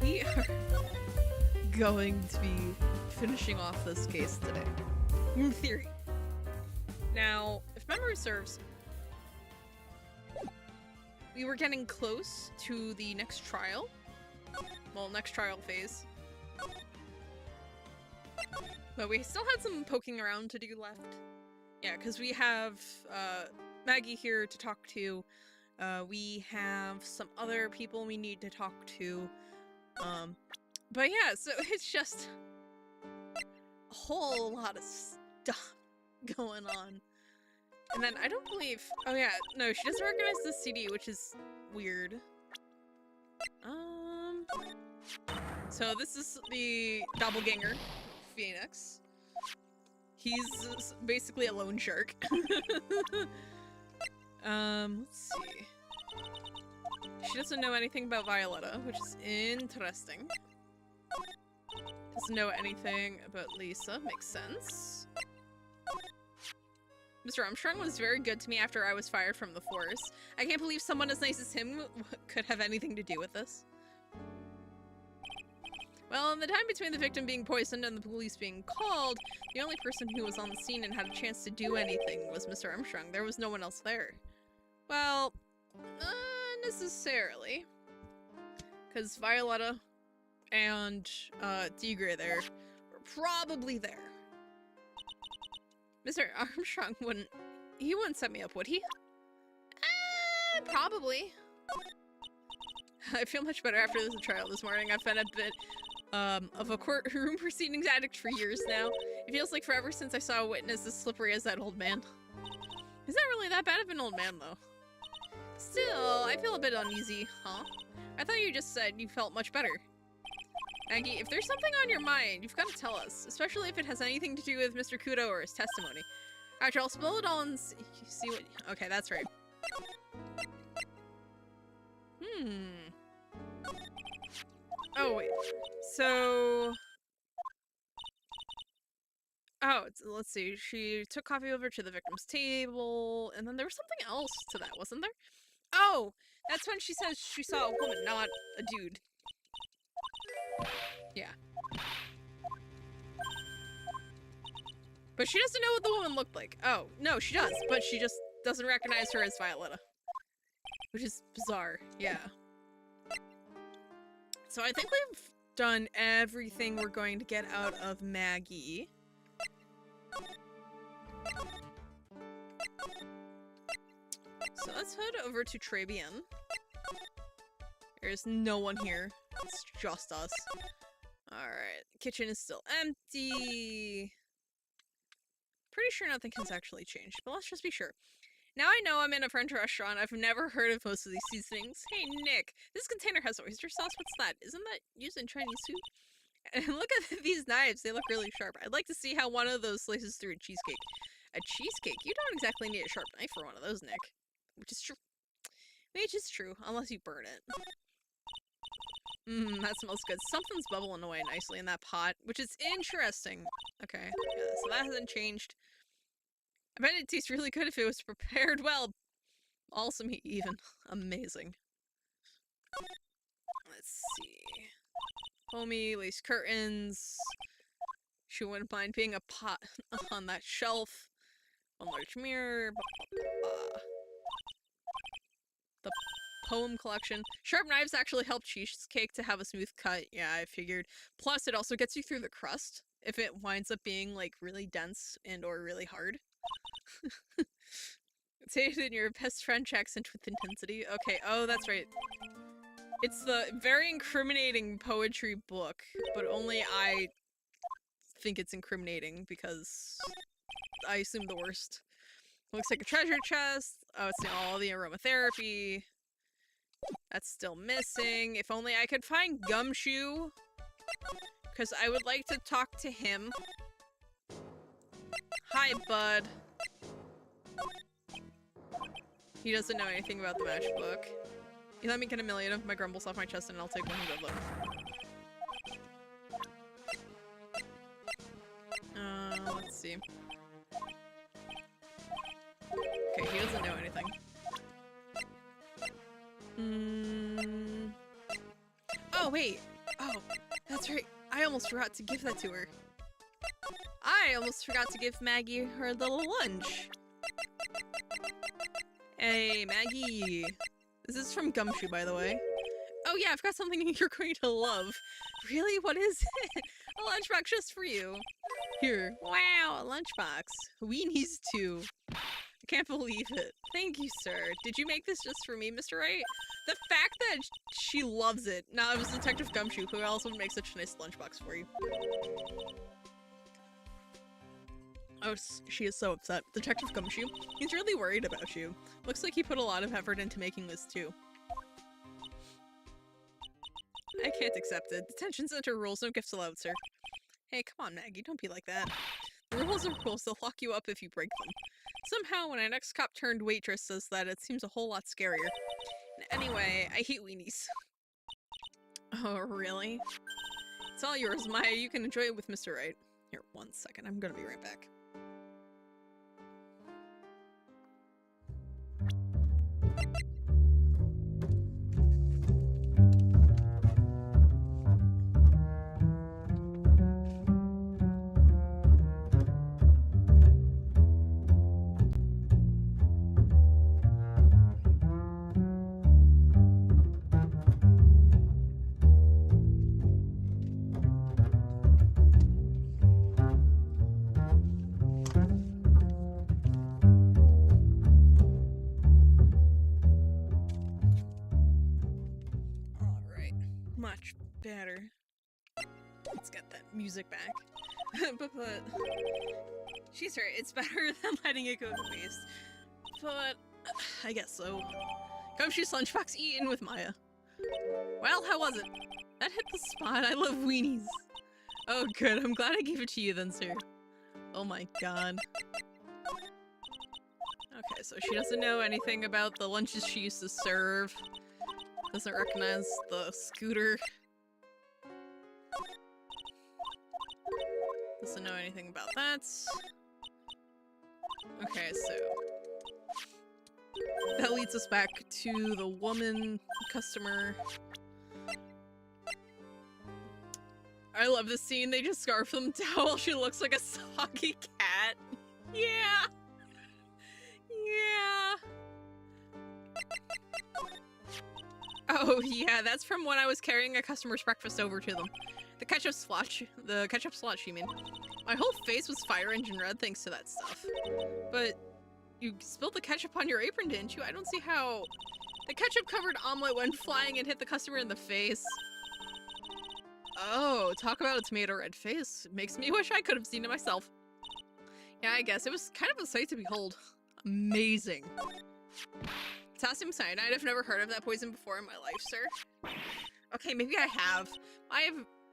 we are going to be finishing off this case today. In theory. Now, if memory serves, we were getting close to the next trial. Well, next trial phase. But we still had some poking around to do left. Yeah, because we have Maggie here to talk to. We have some other people we need to talk to. But yeah, so it's just a whole lot of stuff going on. And then I don't believe... Oh yeah, no, she doesn't recognize the CD, which is weird. So this is the doppelganger, Phoenix. He's basically a loan shark. Let's see. She doesn't know anything about Violetta, which is interesting. Doesn't know anything about Lisa, makes sense. Mr. Armstrong was very good to me after I was fired from the force. I can't believe someone as nice as him could have anything to do with this. Well, in the time between the victim being poisoned and the police being called, the only person who was on the scene and had a chance to do anything was Mr. Armstrong. There was no one else there. Well, not necessarily. Because Violetta and Tigre there were probably there. Mr. Armstrong wouldn't set me up, would he? Probably. I feel much better after this trial this morning. I've been a bit of a courtroom proceedings addict for years now. It feels like forever since I saw a witness as slippery as that old man. He's not really that bad of an old man, though. Still, I feel a bit uneasy, huh? I thought you just said you felt much better. Maggie, if there's something on your mind, you've got to tell us, especially if it has anything to do with Mr. Kudo or his testimony. Alright, I'll spill it all and see what... Okay, that's right. Oh, wait. So... Oh, let's see. She took coffee over to the victim's table, and then there was something else to that, wasn't there? Oh! That's when she says she saw a woman, not a dude. Yeah. But she doesn't know what the woman looked like. Oh, no, she does, but she just doesn't recognize her as Violetta. Which is bizarre, yeah. So I think we've done everything we're going to get out of Maggie. So let's head over to Trebian. There's no one here. It's just us. Alright, kitchen is still empty. Pretty sure nothing has actually changed, but let's just be sure. Now I know I'm in a French restaurant. I've never heard of most of these seasonings. Hey, Nick, this container has oyster sauce. What's that? Isn't that used in Chinese soup? And look at these knives. They look really sharp. I'd like to see how one of those slices through a cheesecake. A cheesecake? You don't exactly need a sharp knife for one of those, Nick. Which is true. Which is true, unless you burn it. That smells good. Something's bubbling away nicely in that pot, which is interesting. Okay, yeah, so that hasn't changed. I bet it tastes really good if it was prepared well. Awesome, even. Amazing. Let's see. Homey, lace curtains. She wouldn't mind being a pot on that shelf. One large mirror. The poem collection. Sharp knives actually help cheesecake to have a smooth cut. Yeah, I figured. Plus, it also gets you through the crust if it winds up being, like, really dense and or really hard. Say it in your best French accent with intensity. Okay, oh, that's right. It's the very incriminating poetry book, but only I think it's incriminating because I assume the worst. Looks like a treasure chest. Oh, it's all the aromatherapy. That's still missing. If only I could find Gumshoe. Because I would like to talk to him. Hi, bud. He doesn't know anything about the matchbook. You let me get a million of my grumbles off my chest and I'll take one good look. Let's see. Okay, he doesn't know anything. Oh, wait. Oh, that's right. I almost forgot to give that to her. I almost forgot to give Maggie her little lunch. Hey, Maggie. This is from Gumshoe, by the way. Oh yeah, I've got something you're going to love. Really? What is it? A lunchbox just for you. Here. Wow, a lunchbox. Weenies too. I can't believe it. Thank you, sir. Did you make this just for me, Mr. Wright? The fact that she loves it. Now, it was Detective Gumshoe who also would make such a nice lunchbox for you. Oh, she is so upset. Detective Gumshoe, he's really worried about you. Looks like he put a lot of effort into making this too. I can't accept it. Detention center rules, no gifts allowed, sir. Hey, come on, Maggie, don't be like that. The rules are rules, they'll lock you up if you break them. Somehow, when an ex-cop turned waitress says that, it seems a whole lot scarier. Anyway, I hate weenies. Oh, really? It's all yours, Maya. You can enjoy it with Mr. Wright. Here, 1 second. I'm gonna be right back. Much better. Let's get that music back. but she's right, it's better than letting it go to waste. But I guess so. Gumshoe's lunchbox eaten with Maya. Well, how was it? That hit the spot. I love weenies. Oh good, I'm glad I gave it to you then, sir. Oh my god. Okay, so she doesn't know anything about the lunches she used to serve. Doesn't recognize the scooter. Doesn't know anything about that. Okay, so that leads us back to the woman customer. I love this scene. They just scarf them down while she looks like a soggy cat. Yeah. Yeah. Oh yeah, that's from when I was carrying a customer's breakfast over to them. The ketchup splotch, you mean. My whole face was fire engine red thanks to that stuff. But you spilled the ketchup on your apron, didn't you? I don't see how the ketchup-covered omelet went flying and hit the customer in the face. Oh, talk about a tomato red face. It makes me wish I could have seen it myself. Yeah, I guess. It was kind of a sight to behold. Amazing. Potassium cyanide, I've never heard of that poison before in my life, sir. Okay, maybe I have.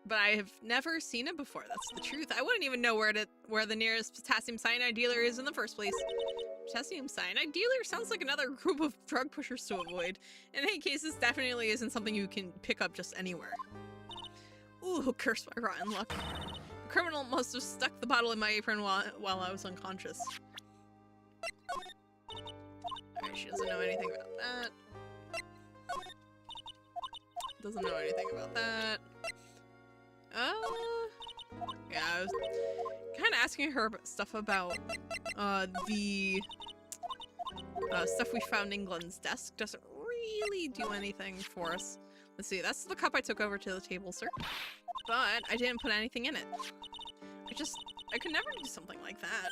But I have never seen it before, that's the truth. I wouldn't even know where the nearest potassium cyanide dealer is in the first place. Potassium cyanide dealer sounds like another group of drug pushers to avoid. In any case, this definitely isn't something you can pick up just anywhere. Ooh, curse my rotten luck. The criminal must have stuck the bottle in my apron while I was unconscious. Alright, she doesn't know anything about that. Doesn't know anything about that. Yeah, I was kind of asking her stuff about, the stuff we found in Glenn's desk. Doesn't really do anything for us. Let's see, that's the cup I took over to the table, sir. But I didn't put anything in it. I could never do something like that.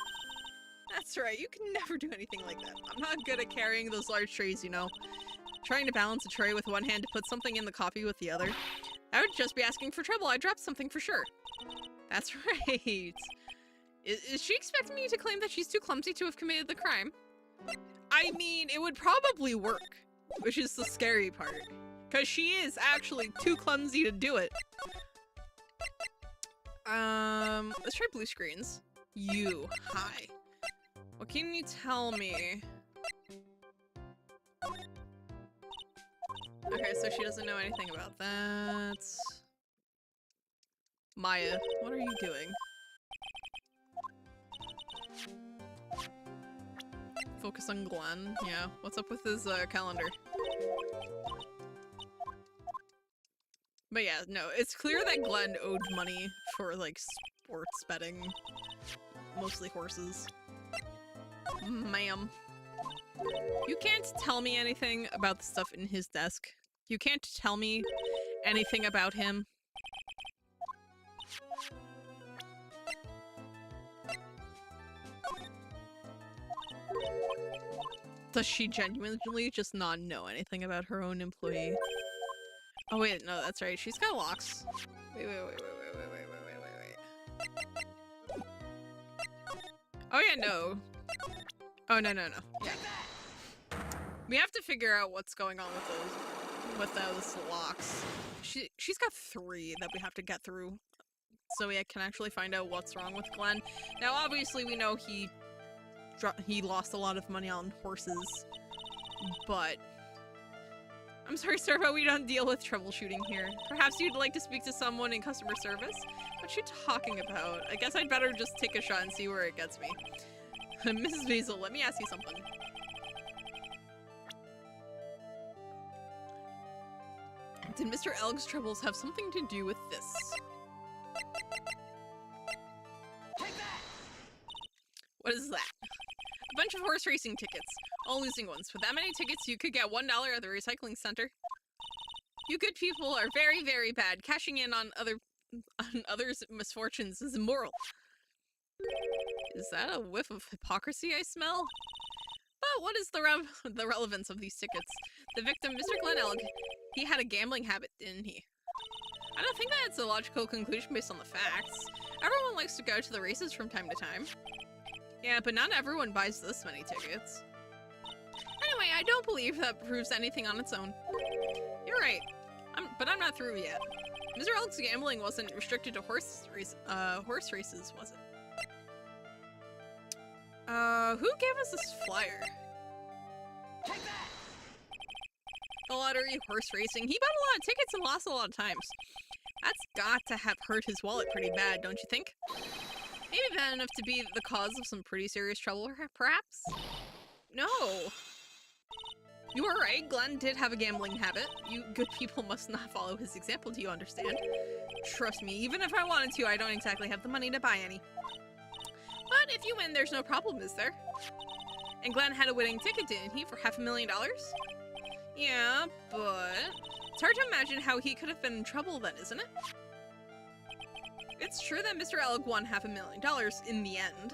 That's right, you can never do anything like that. I'm not good at carrying those large trays, you know. Trying to balance a tray with one hand to put something in the coffee with the other. I would just be asking for trouble. I dropped something for sure. That's right. Is she expecting me to claim that she's too clumsy to have committed the crime? I mean, it would probably work, which is the scary part. Because she is actually too clumsy to do it. Let's try blue screens. Hi. What can you tell me? Okay, so she doesn't know anything about that. Maya, what are you doing? Focus on Glenn. Yeah, what's up with his calendar? But yeah, no, it's clear that Glenn owed money for, like, sports betting. Mostly horses. Ma'am. You can't tell me anything about the stuff in his desk. You can't tell me anything about him. Does she genuinely just not know anything about her own employee? Oh wait, no, that's right. She's got locks. Wait. Oh yeah, no. Oh no. Yeah. We have to figure out what's going on with those locks. She's got 3 that we have to get through, so we can actually find out what's wrong with Glenn. Now, obviously, we know he lost a lot of money on horses, but I'm sorry, sir, but we don't deal with troubleshooting here. Perhaps you'd like to speak to someone in customer service? What you talking about? I guess I'd better just take a shot and see where it gets me. Mrs. Basil, let me ask you something. Did Mr. Elg's troubles have something to do with this? Take that! What is that? A bunch of horse racing tickets. All losing ones. With that many tickets, you could get $1 at the recycling center. You good people are very, very bad. Cashing in on others' misfortunes is immoral. Is that a whiff of hypocrisy I smell? But what is the relevance of these tickets? The victim, Mr. Glenn Elg, he had a gambling habit, didn't he? I don't think that's a logical conclusion based on the facts. Everyone likes to go to the races from time to time. Yeah, but not everyone buys this many tickets. Anyway, I don't believe that proves anything on its own. You're right, but I'm not through yet. Mr. Elg's gambling wasn't restricted to horse races, was it? Who gave us this flyer? Take that! The lottery, horse racing. He bought a lot of tickets and lost a lot of times. That's got to have hurt his wallet pretty bad, don't you think? Maybe bad enough to be the cause of some pretty serious trouble, perhaps? No. You were right, Glenn did have a gambling habit. You good people must not follow his example, do you understand? Trust me, even if I wanted to, I don't exactly have the money to buy any. But if you win, there's no problem, is there? And Glenn had a winning ticket, didn't he, for $500,000? Yeah, but it's hard to imagine how he could have been in trouble then, isn't it? It's true that Mr. Elg won $500,000 in the end,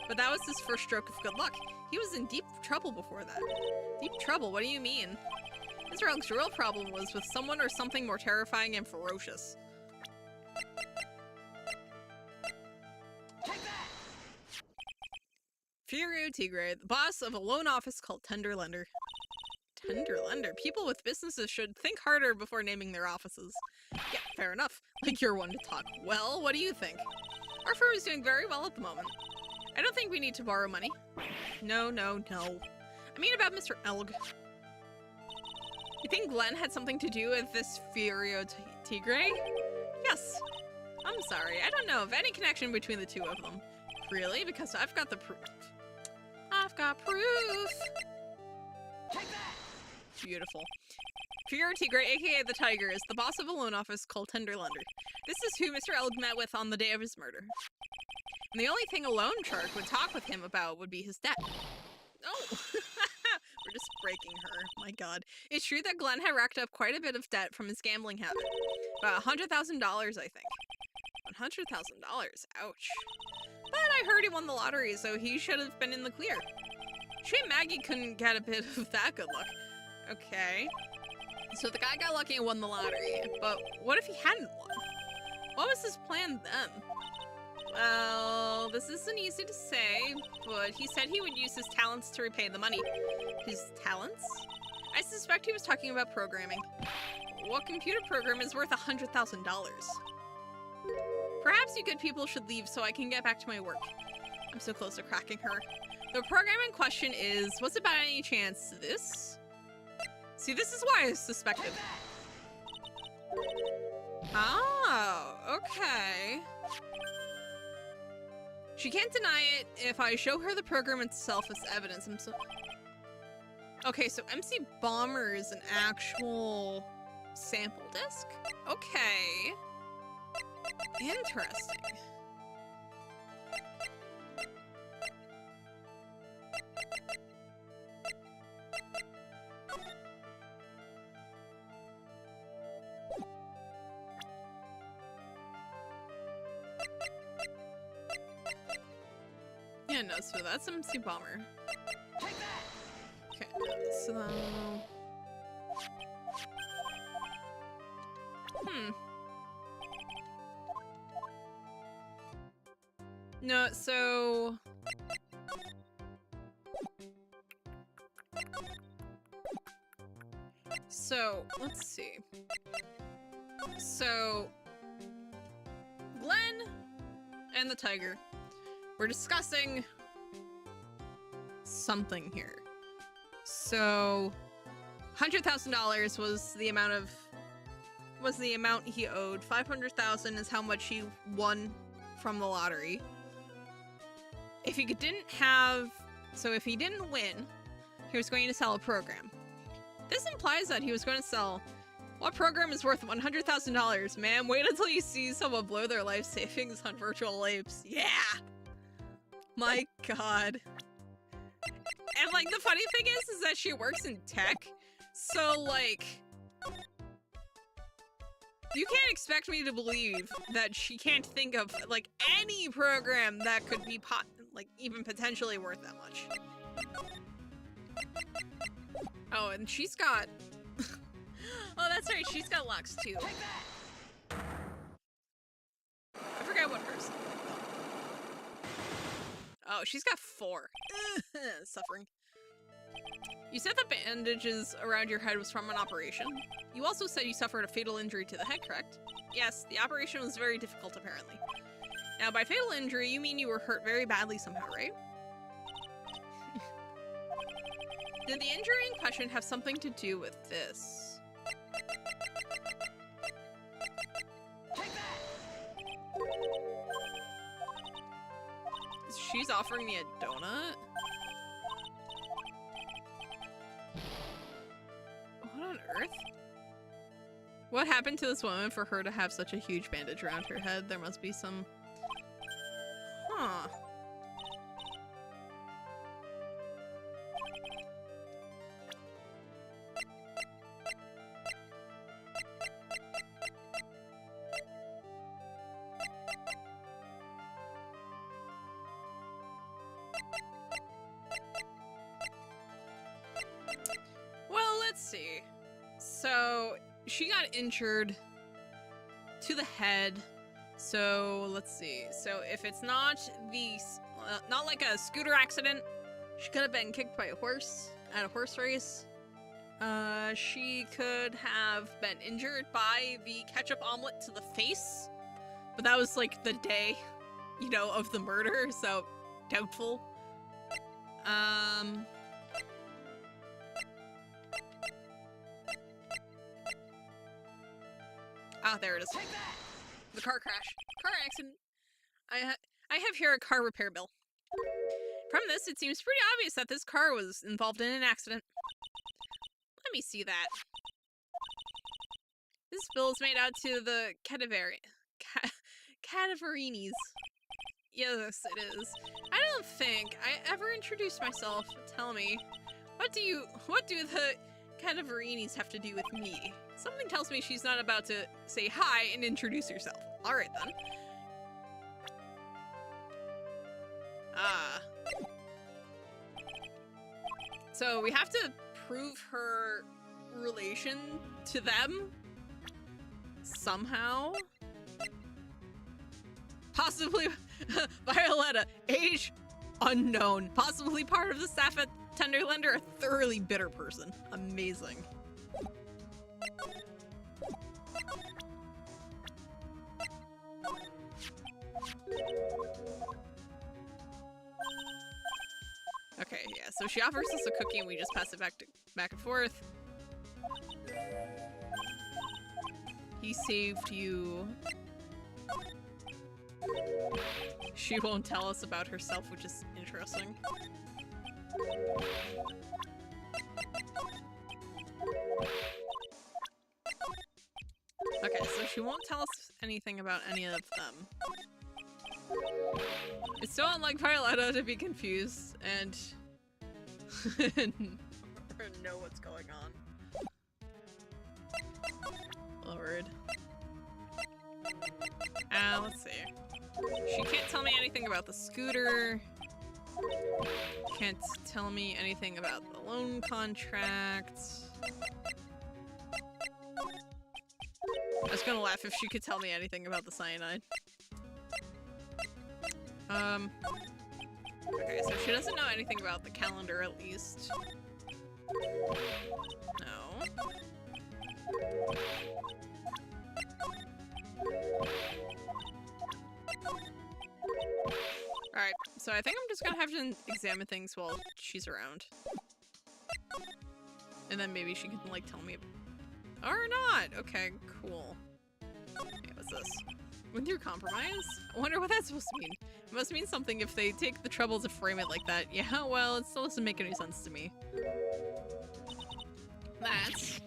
but that was his first stroke of good luck. He was in deep trouble before that. Deep trouble? What do you mean? Mr. Elg's real problem was with someone or something more terrifying and ferocious. Furio Tigre, the boss of a loan office called Tender Lender. Tender Lender? People with businesses should think harder before naming their offices. Yeah, fair enough. Like you're one to talk. Well, what do you think? Our firm is doing very well at the moment. I don't think we need to borrow money. No. I mean about Mr. Elg. You think Glenn had something to do with this Furio Tigre? Yes. I'm sorry, I don't know of any connection between the two of them. Really? Because I've got the proof. I've got proof! Take that! Beautiful. Furio Tigre, aka the Tiger, is the boss of a loan office called Tender Lender. This is who Mr. Elg met with on the day of his murder. And the only thing a loan shark would talk with him about would be his debt. Oh! We're just breaking her. My god. It's true that Glenn had racked up quite a bit of debt from his gambling habit. About $100,000, I think. $100,000. Ouch. But I heard he won the lottery, so he should have been in the clear. Shame Maggie couldn't get a bit of that good luck. Okay. So the guy got lucky and won the lottery, but what if he hadn't won? What was his plan then? Well, this isn't easy to say, but he said he would use his talents to repay the money. His talents? I suspect he was talking about programming. What computer program is worth $100,000? Perhaps you good people should leave so I can get back to my work. I'm so close to cracking her. The program in question is, was it by any chance this? See, this is why I suspected. Oh, okay. She can't deny it if I show her the program itself as evidence. Okay, so MC Bomber is an actual Sample disc? Okay. Interesting. Yeah, no, so that's MC Bomber. Okay, so... No, so... So, let's see. So... Glenn and the tiger were discussing something here. So... $100,000 was the amount he owed. $500,000 is how much he won from the lottery. If he didn't win, he was going to sell a program. This implies that he was going to sell... What program is worth $100,000, man? Wait until you see someone blow their life savings on virtual apes. Yeah! My god. And, like, the funny thing is that she works in tech, so, like... You can't expect me to believe that she can't think of, like, any program that could be, even potentially worth that much. Oh, and she's got... Oh, that's right, she's got locks, too. I forgot what hers. Oh, she's got 4. Suffering. You said the bandages around your head was from an operation. You also said you suffered a fatal injury to the head, correct? Yes, the operation was very difficult, apparently. Now, by fatal injury, you mean you were hurt very badly somehow, right? Did the injury in question have something to do with this? She's offering me a donut? What on earth? What happened to this woman for her to have such a huge bandage around her head? There must be some... Huh. Well, let's see. So, she got injured to the head. So, let's see. So, if it's not the... not like a scooter accident, she could have been kicked by a horse at a horse race. She could have been injured by the ketchup omelet to the face. But that was, like, the day, you know, of the murder, so doubtful. Ah, there it is. The car crash. Car accident. I have here a car repair bill. From this, it seems pretty obvious that this car was involved in an accident. Let me see that. This bill is made out to the Cadaverinis. Yes, it is. I don't think I ever introduced myself. Tell me, what do the Cadaverinis have to do with me? Something tells me she's not about to say hi and introduce herself. Alright then. So we have to prove her relation to them somehow. Possibly Violetta, age unknown. Possibly part of the staff at Tenderlander, a thoroughly bitter person. Amazing. Okay, yeah, so she offers us a cookie and we just pass it back and forth. He saved you. She won't tell us about herself, which is interesting. she won't tell us anything about any of them. It's so unlike Violetta to be confused and know what's going on. Lord. Let's see. She can't tell me anything about the scooter. Can't tell me anything about the loan contract. I was gonna laugh if she could tell me anything about the cyanide. Okay, so she doesn't know anything about the calendar at least. No. Alright, so I think I'm just gonna have to examine things while she's around. And then maybe she can, like, tell me. Or not! Okay, cool. Okay, what's this? Went through compromise? I wonder what that's supposed to mean. It must mean something if they take the trouble to frame it like that. Yeah, well, it still doesn't make any sense to me. That's...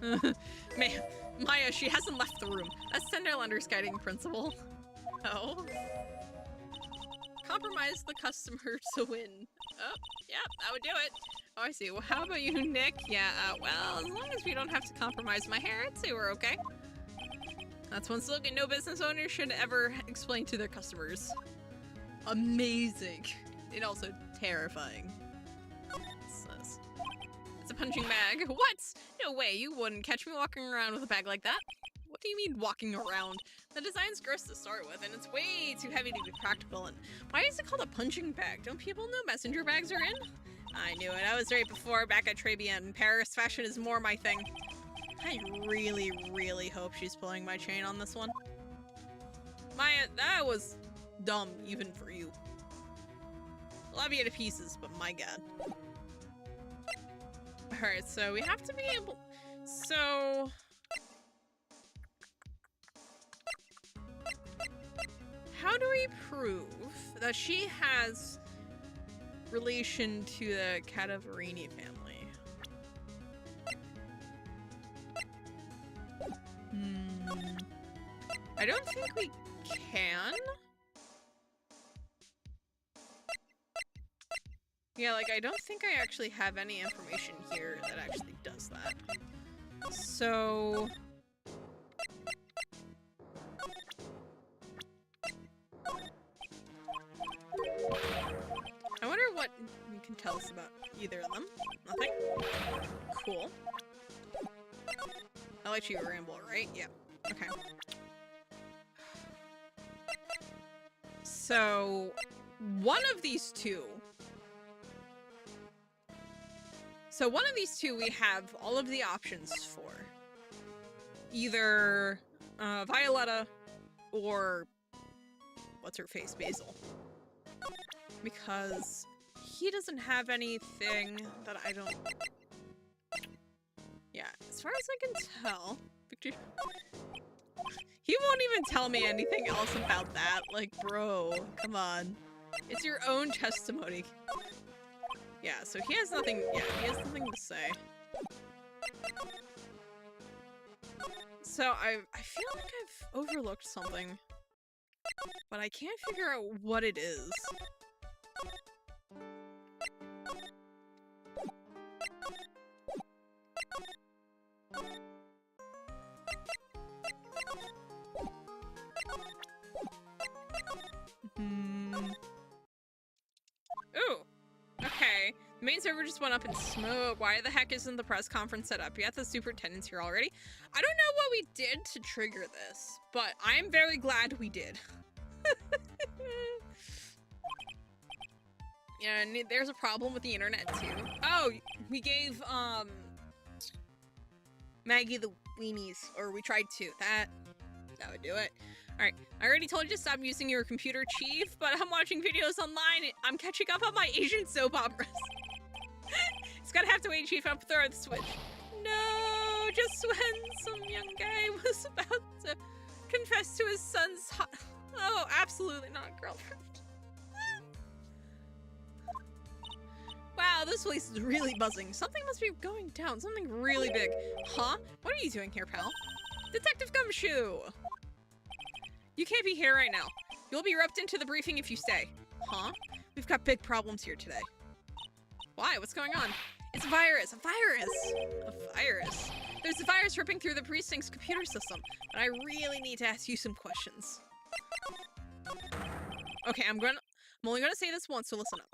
Man, Maya, she hasn't left the room. That's Cinderlander's guiding principle. Oh. Compromise the customer to win. Oh, yeah, that would do it. Oh, I see. Well, how about you, Nick? Yeah, well, as long as we don't have to compromise my hair, I'd say we're okay. That's one slogan no business owner should ever explain to their customers. Amazing. And also terrifying. What's this? It's a punching bag. What? No way, you wouldn't catch me walking around with a bag like that. What do you mean walking around? The design's gross to start with, and it's way too heavy to be practical. And why is it called a punching bag? Don't people know messenger bags are in? I knew it. I was right before back at Trebian. Paris fashion is more my thing. I really, really hope she's pulling my chain on this one. Maya, that was dumb even for you. Love you to pieces, but my god. Alright, so we have to be able... So... How do we prove that she has relation to the Cadaverini family? I don't think we can. Yeah, like, I don't think I actually have any information here that actually does that. So... I wonder what you can tell us about either of them. Nothing? Cool. I'll let you ramble, right? Yeah. Okay. So, one of these two we have all of the options for. Either Violetta or what's her face, Basil. Because he doesn't have anything that I don't... Yeah, as far as I can tell, Victor... He won't even tell me anything else about that. Like, bro, come on. It's your own testimony. Yeah, so he has nothing, he has nothing to say. So I feel like I've overlooked something, but I can't figure out what it is. Ooh, okay. The main server just went up in smoke. Why the heck isn't the press conference set up yet? The superintendent's here already. I don't know what we did to trigger this, but I'm very glad we did. Yeah, and there's a problem with the internet too. Oh, we gave Maggie the weenies, or we tried to. That would do it. Alright, I already told you to stop using your computer, Chief, but I'm watching videos online. I'm catching up on my Asian soap operas. It's gonna have to wait, Chief. I'm throwing the switch. No, just when some young guy was about to confess to his son's oh, absolutely not girlfriend. Wow, this place is really buzzing. Something must be going down. Something really big. Huh? What are you doing here, pal? Detective Gumshoe! You can't be here right now. You'll be roped into the briefing if you stay. Huh? We've got big problems here today. Why? What's going on? It's a virus! A virus! A virus? There's a virus ripping through the precinct's computer system, but I really need to ask you some questions. Okay, I'm only gonna say this once, so listen up.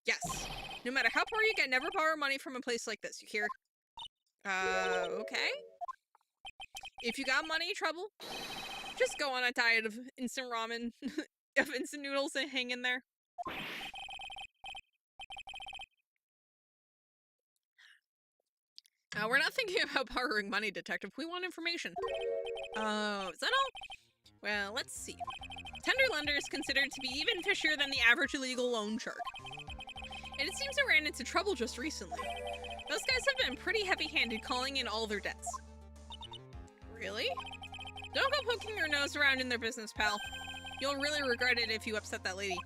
Yes. No matter how poor you get, never borrow money from a place like this, you hear? Okay. If you got money trouble, just go on a diet of instant ramen, of instant noodles and hang in there. We're not thinking about borrowing money, Detective. We want information. Oh, is that all? Well, let's see. Tender lender is considered to be even fishier than the average illegal loan shark. And it seems it ran into trouble just recently. Those guys have been pretty heavy-handed calling in all their debts. Really? Don't go poking your nose around in their business, pal. You'll really regret it if you upset that lady.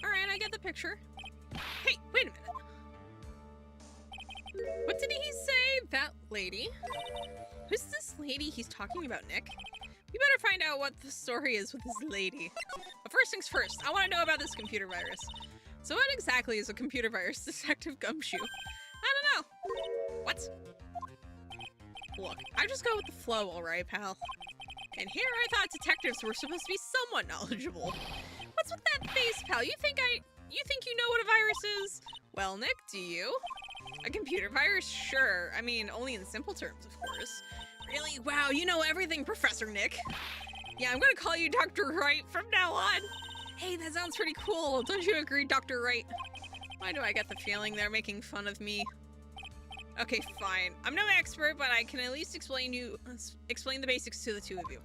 Alright, I get the picture. Hey, wait a minute. What did he say? That lady? Who's this lady he's talking about, Nick? We better find out what the story is with this lady. But first things first, I want to know about this computer virus. So what exactly is a computer virus, Detective Gumshoe? I don't know. What? Look, I just go with the flow, alright, pal. And here I thought detectives were supposed to be somewhat knowledgeable. What's with that face, pal? You think you know what a virus is? Well, Nick, do you? A computer virus? Sure. I mean, only in simple terms, of course. Really? Wow, you know everything, Professor Nick. Yeah, I'm gonna call you Dr. Wright from now on. Hey, that sounds pretty cool. Don't you agree, Dr. Wright? Why do I get the feeling they're making fun of me? Okay, fine. I'm no expert, but I can at least explain the basics to the two of you.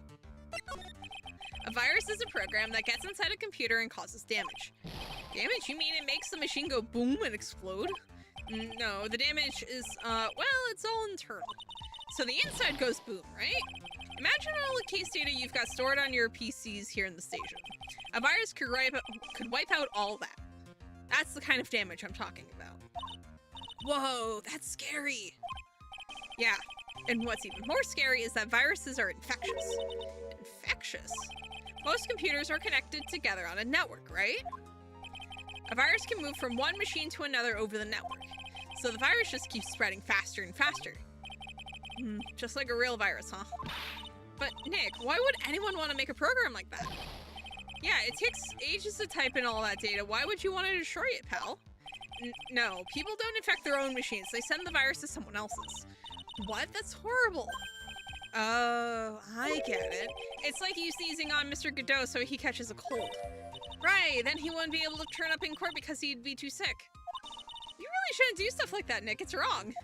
A virus is a program that gets inside a computer and causes damage. Damage? You mean it makes the machine go boom and explode? No, the damage is, well, it's all internal. So the inside goes boom, right? Imagine all the case data you've got stored on your PCs here in the station. A virus could wipe out all that. That's the kind of damage I'm talking about. Whoa, that's scary. Yeah, and what's even more scary is that viruses are infectious. Infectious? Most computers are connected together on a network, right? A virus can move from one machine to another over the network. So the virus just keeps spreading faster and faster. Just like a real virus, huh? But Nick, why would anyone want to make a program like that? Yeah, it takes ages to type in all that data. Why would you want to destroy it, pal? No, people don't infect their own machines. They send the virus to someone else's. What? That's horrible. Oh, I get it. It's like you sneezing on Mr. Godot so he catches a cold. Right, then he wouldn't be able to turn up in court because he'd be too sick. You really shouldn't do stuff like that, Nick. It's wrong.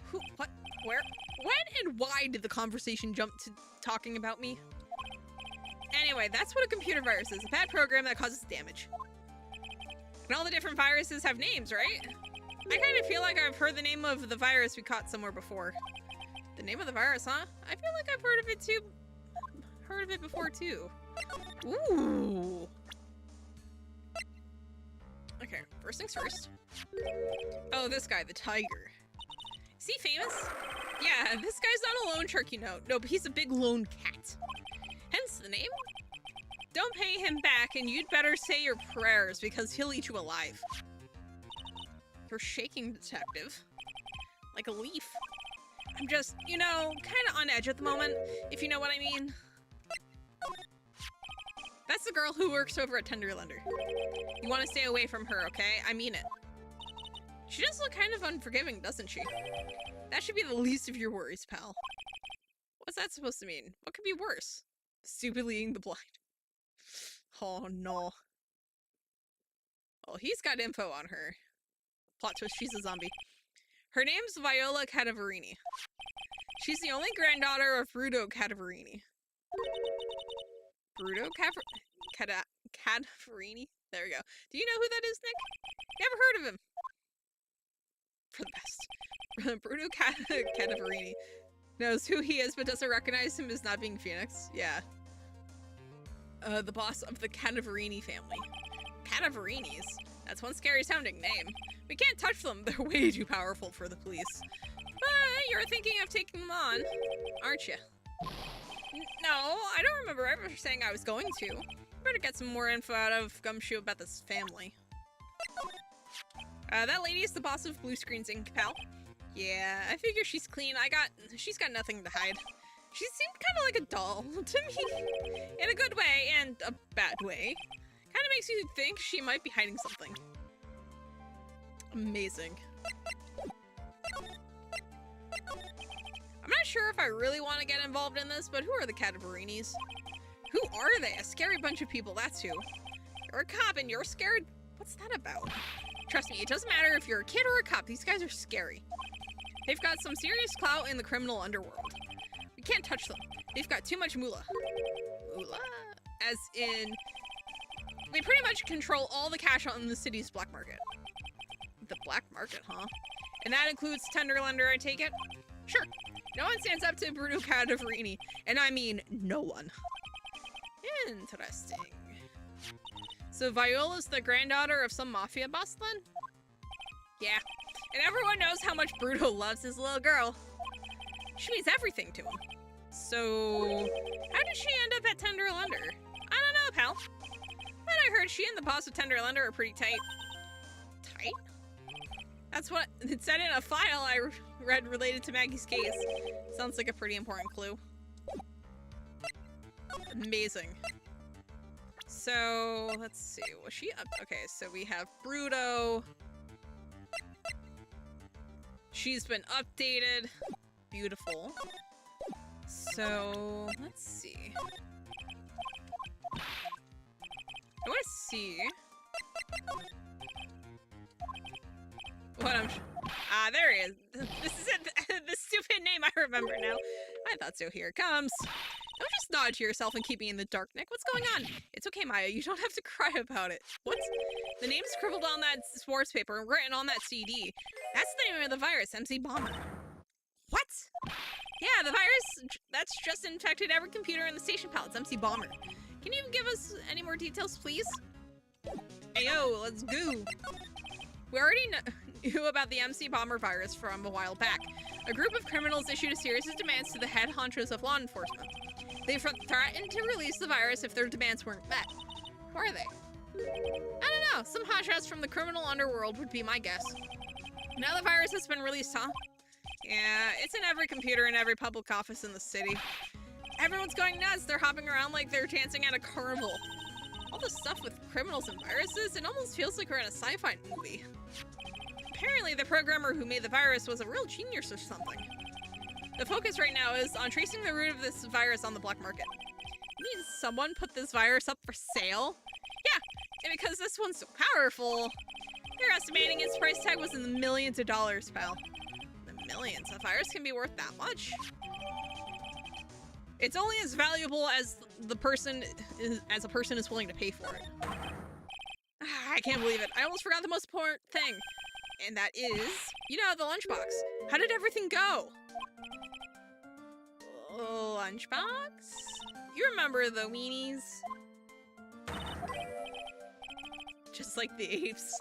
Who? What? Where? When and why did the conversation jump to talking about me? Anyway, that's what a computer virus is. A bad program that causes damage. And all the different viruses have names, right? I kind of feel like I've heard the name of the virus we caught somewhere before. The name of the virus, huh? I feel like I've heard of it too. Heard of it before too. Ooh. Okay, first things first. Oh, this guy, the tiger. Is he famous? Yeah, this guy's not a loan shark, you know. No, but he's a big lone cat. Hence the name. Don't pay him back, and you'd better say your prayers, because he'll eat you alive. You're shaking, detective. Like a leaf. I'm just, you know, kind of on edge at the moment, if you know what I mean. That's the girl who works over at Tender Lender. You want to stay away from her, okay? I mean it. She does look kind of unforgiving, doesn't she? That should be the least of your worries, pal. What's that supposed to mean? What could be worse? Stupidly eating the blind. Oh, no. Well, he's got info on her. Plot twist, she's a zombie. Her name's Viola Cadavarini. She's the only granddaughter of Bruto Cadavarini. Bruto Cadavarini? There we go. Do you know who that is, Nick? Never heard of him. For the best. Bruto Cadavarini knows who he is but doesn't recognize him as not being Phoenix. Yeah. The boss of the Cadavarini family. Cadavarinis? That's one scary sounding name. We can't touch them, they're way too powerful for the police. But you're thinking of taking them on, aren't you? No, I don't remember ever saying I was going to. Better get some more info out of Gumshoe about this family. That lady is the boss of Blue Screens Inc., pal. Yeah, I figure she's clean. She's got nothing to hide. She seemed kind of like a doll to me. In a good way and a bad way. Kind of makes you think she might be hiding something. Amazing. I'm not sure if I really want to get involved in this, but who are the Cadaverinis? Who are they? A scary bunch of people, that's who. You're a cop and you're scared? What's that about? Trust me, it doesn't matter if you're a kid or a cop, these guys are scary. They've got some serious clout in the criminal underworld. We can't touch them. They've got too much moolah. Moolah? As in, they pretty much control all the cash on the city's black market. The black market, huh? And that includes Tenderlander, I take it? Sure. No one stands up to Bruno Cadaverini, and I mean no one. Interesting. So Viola's the granddaughter of some mafia boss then? Yeah. And everyone knows how much Bruno loves his little girl. She means everything to him. So, how did she end up at Tenderlander? I don't know, pal. But I heard she and the boss of Tenderlander are pretty tight. Tight? That's what it said in a file I read related to Maggie's case. Sounds like a pretty important clue. Amazing. So, let's see. Was she up? Okay, so we have Bruto. She's been updated. Beautiful. So, let's see. I want to see what I'm... Ah, there he is. This is it. The stupid name I remember now. I thought so. Here it comes. Don't just nod to yourself and keep me in the dark, Nick. What's going on? It's okay, Maya. You don't have to cry about it. What? The name's scribbled on that sports paper and written on that CD. That's the name of the virus, MC Bomber. What? Yeah, the virus that's just infected every computer in the station pallets, MC Bomber. Can you give us any more details, please? Ayo, let's go. We already knew about the MC Bomber virus from a while back. A group of criminals issued a series of demands to the head honchos of law enforcement. They threatened to release the virus if their demands weren't met. Who are they? I don't know. Some honchos from the criminal underworld would be my guess. Now the virus has been released, huh? Yeah, it's in every computer in every public office in the city. Everyone's going nuts. They're hopping around like they're dancing at a carnival. All the stuff with criminals and viruses, it almost feels like we're in a sci-fi movie. Apparently, the programmer who made the virus was a real genius or something. The focus right now is on tracing the root of this virus on the black market. You mean someone put this virus up for sale? Yeah, and because this one's so powerful, they're estimating its price tag was in the millions of dollars, pal. The millions? A virus can be worth that much? It's only as valuable as a person is willing to pay for it. I can't believe it. I almost forgot the most important thing. And that is, you know, the lunchbox. How did everything go? Lunchbox? You remember the weenies? Just like the apes.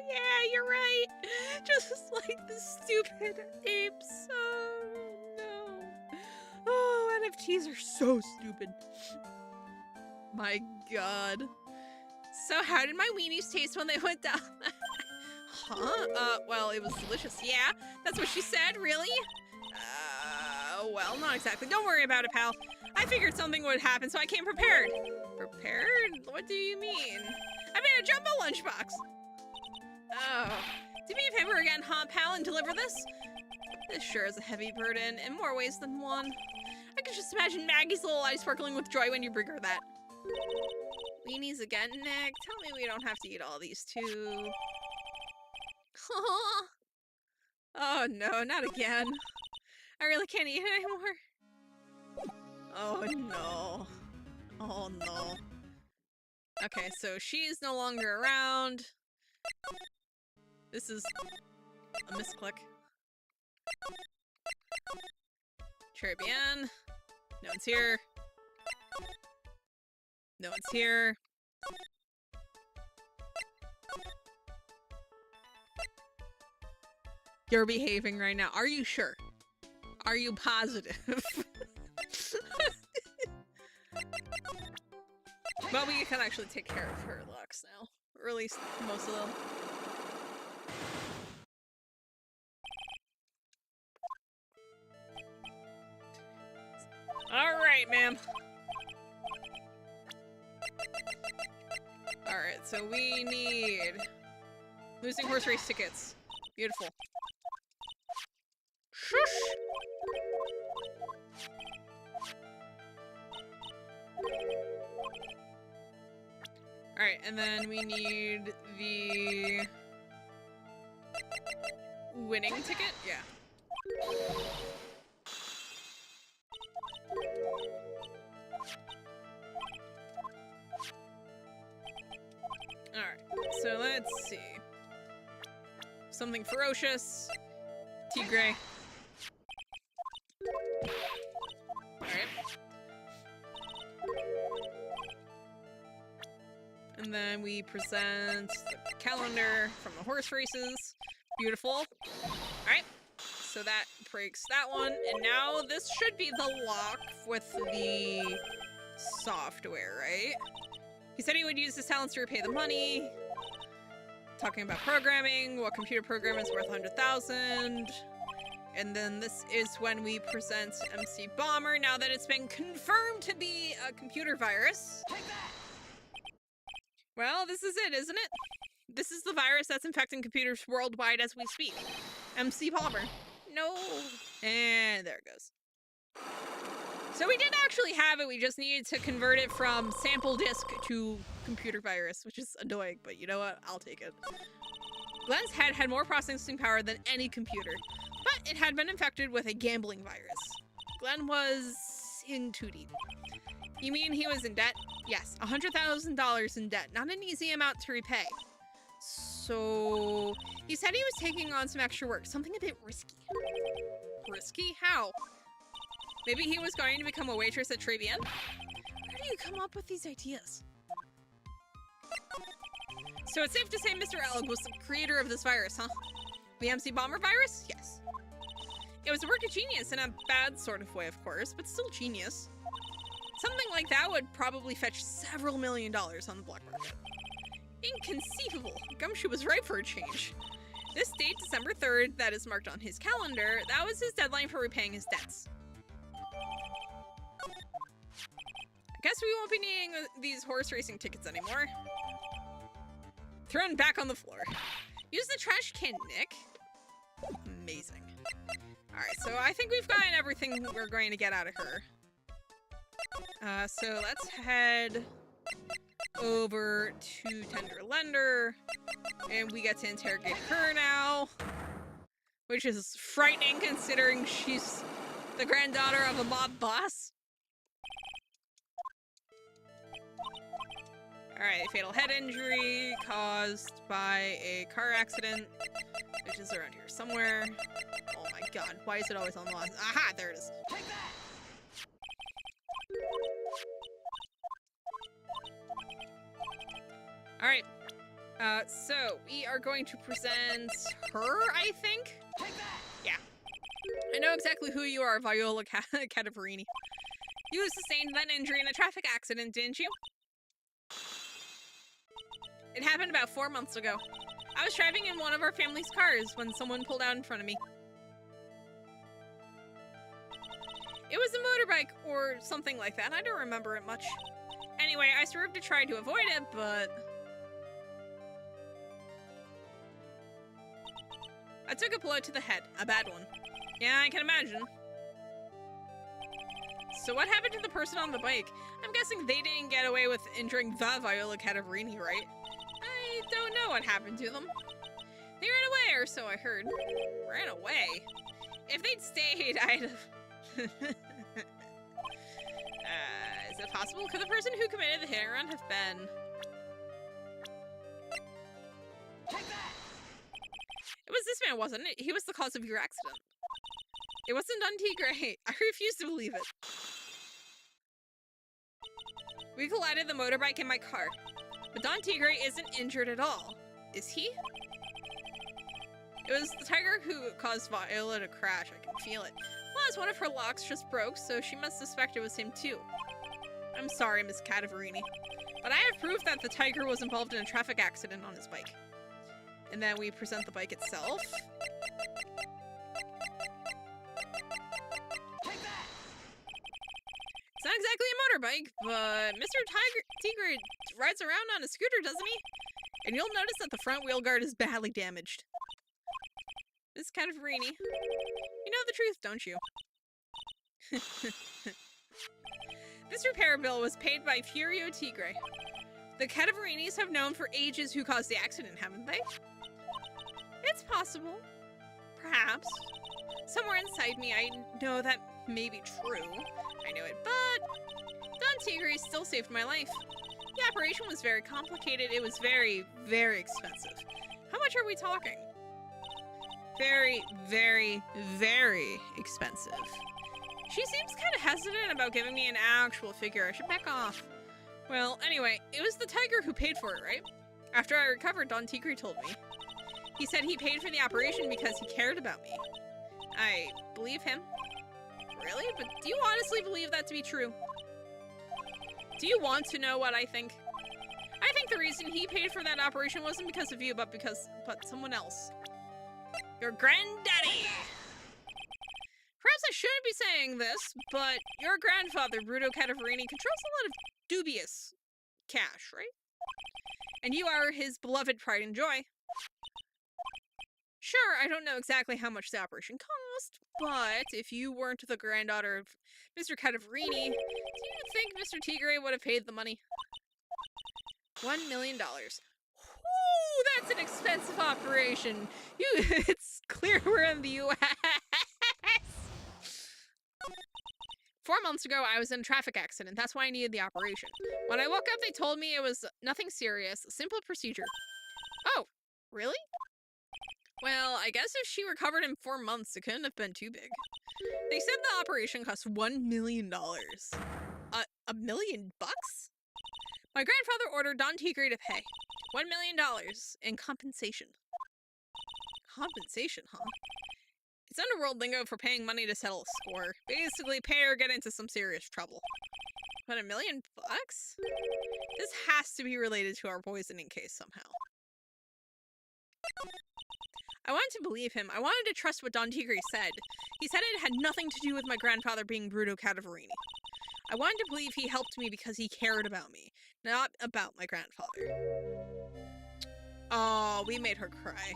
Yeah, you're right. Just like the stupid apes. Oh, no. Oh, NFTs are so stupid. My god. So how did my weenies taste when they went down? Huh? Well, it was delicious. Yeah, that's what she said, really? Well, not exactly. Don't worry about it, pal. I figured something would happen, so I came prepared. Prepared? What do you mean? I made a jumbo lunchbox. Oh. Do me a favor again, huh, pal, and deliver this? This sure is a heavy burden, in more ways than one. I can just imagine Maggie's little eyes sparkling with joy when you bring her that. Weenies again, Nick? Tell me we don't have to eat all these, too. Oh no, not again. I really can't eat it anymore. Oh no. Oh no. Okay, so she's no longer around. This is a misclick. Très bien. No one's here. No one's here. You're behaving right now. Are you sure? Are you positive? But we can actually take care of her locks now. Or at least most of them. Alright, ma'am. Alright, so we need losing horse race tickets. Beautiful. Shush! Alright, and then we need the winning ticket? Yeah. Alright, so let's see. Something ferocious. Tigray. Alright. And then we present the calendar from the horse races. Beautiful. Alright. So that breaks that one. And now this should be the lock with the software, right? He said he would use his talents to repay the money. Talking about programming, what computer program is worth 100,000. And then this is when we present MC Bomber, now that it's been confirmed to be a computer virus. Well, this is it, isn't it? This is the virus that's infecting computers worldwide as we speak. MC Bomber. No. And there it goes. So we did actually have it, we just needed to convert it from sample disk to computer virus, which is annoying, but you know what? I'll take it. Glenn's head had more processing power than any computer, but it had been infected with a gambling virus. Glenn was in too deep. You mean he was in debt? Yes, $100,000 in debt, not an easy amount to repay. So he said he was taking on some extra work, something a bit risky. Risky? How? Maybe he was going to become a waitress at Trilogy? Where do you come up with these ideas? So it's safe to say Mr. Elg was the creator of this virus, huh? The MC Bomber virus? Yes. It was a work of genius in a bad sort of way, of course, but still genius. Something like that would probably fetch several $1 million on the black market. Inconceivable. Gumshoe was right for a change. This date, December 3rd, that is marked on his calendar, that was his deadline for repaying his debts. I guess we won't be needing these horse racing tickets anymore. Thrown back on the floor. Use the trash can, Nick. Amazing. Alright, so I think we've gotten everything we're going to get out of her. So let's head over to Tender Lender, and we get to interrogate her now, which is frightening considering she's the granddaughter of a mob boss. Alright, fatal head injury caused by a car accident, which is around here somewhere. Oh my god, why is it always on the line? Aha, there it is. Take that! Alright, so we are going to present her, I think? Take that! Yeah. I know exactly who you are, Viola Cadaverini. You sustained that injury in a traffic accident, didn't you? It happened about 4 months ago. I was driving in one of our family's cars when someone pulled out in front of me. It was a motorbike or something like that. I don't remember it much. Anyway, I swerved to try to avoid it, but... I took a blow to the head. A bad one. Yeah, I can imagine. So what happened to the person on the bike? I'm guessing they didn't get away with injuring the Viola Cadaverini, right? I don't know what happened to them. They ran away, or so I heard. Ran away? If they'd stayed, I'd have... Is it possible? Could the person who committed the hit and run have been... Take that! It was this man, wasn't it? He was the cause of your accident. It wasn't Dundee Gray. I refuse to believe it. We collided the motorbike in my car. But Don Tigre isn't injured at all. Is he? It was the tiger who caused Viola to crash. I can feel it. Plus, one of her locks just broke, so she must suspect it was him too. I'm sorry, Miss Cadaverini, but I have proof that the tiger was involved in a traffic accident on his bike. And then we present the bike itself. Take that! It's not exactly a motorbike, but Mr. Tigre rides around on a scooter, doesn't he? And you'll notice that the front wheel guard is badly damaged. Miss Cadaverini, you know the truth, don't you? This repair bill was paid by Furio Tigre. The Cadaverinis have known for ages who caused the accident, haven't they? It's possible. Perhaps. Somewhere inside me, I know that may be true. I know it, but Don Tigre still saved my life. The operation was very complicated. It was very, very expensive. How much are we talking? Very, very, very expensive. She seems kind of hesitant about giving me an actual figure. I should back off. Well, anyway, it was the tiger who paid for it, right? After I recovered, Don Tigre told me. He said he paid for the operation because he cared about me. I believe him. Really? But do you honestly believe that to be true? Do you want to know what I think? I think the reason he paid for that operation wasn't because of you, but someone else. Your granddaddy! Perhaps I shouldn't be saying this, but your grandfather, Bruto Cadaverini, controls a lot of dubious cash, right? And you are his beloved pride and joy. Sure, I don't know exactly how much the operation cost, but if you weren't the granddaughter of Mr. Cadaverini, do you think Mr. Tigre would have paid the money? $1 million. Ooh, that's an expensive operation. It's clear we're in the U.S. 4 months ago, I was in a traffic accident. That's why I needed the operation. When I woke up, they told me it was nothing serious, a simple procedure. Oh, really? Well, I guess if she recovered in 4 months, it couldn't have been too big. They said the operation cost $1 million. $1 million bucks? My grandfather ordered Don Tigre to pay $1 million in compensation. Compensation, huh? It's underworld lingo for paying money to settle a score. Basically, pay or get into some serious trouble. But $1 million bucks? This has to be related to our poisoning case somehow. I wanted to believe him. I wanted to trust what Don Tigre said. He said it had nothing to do with my grandfather being Bruto Cadaverini. I wanted to believe he helped me because he cared about me, not about my grandfather. Oh, we made her cry.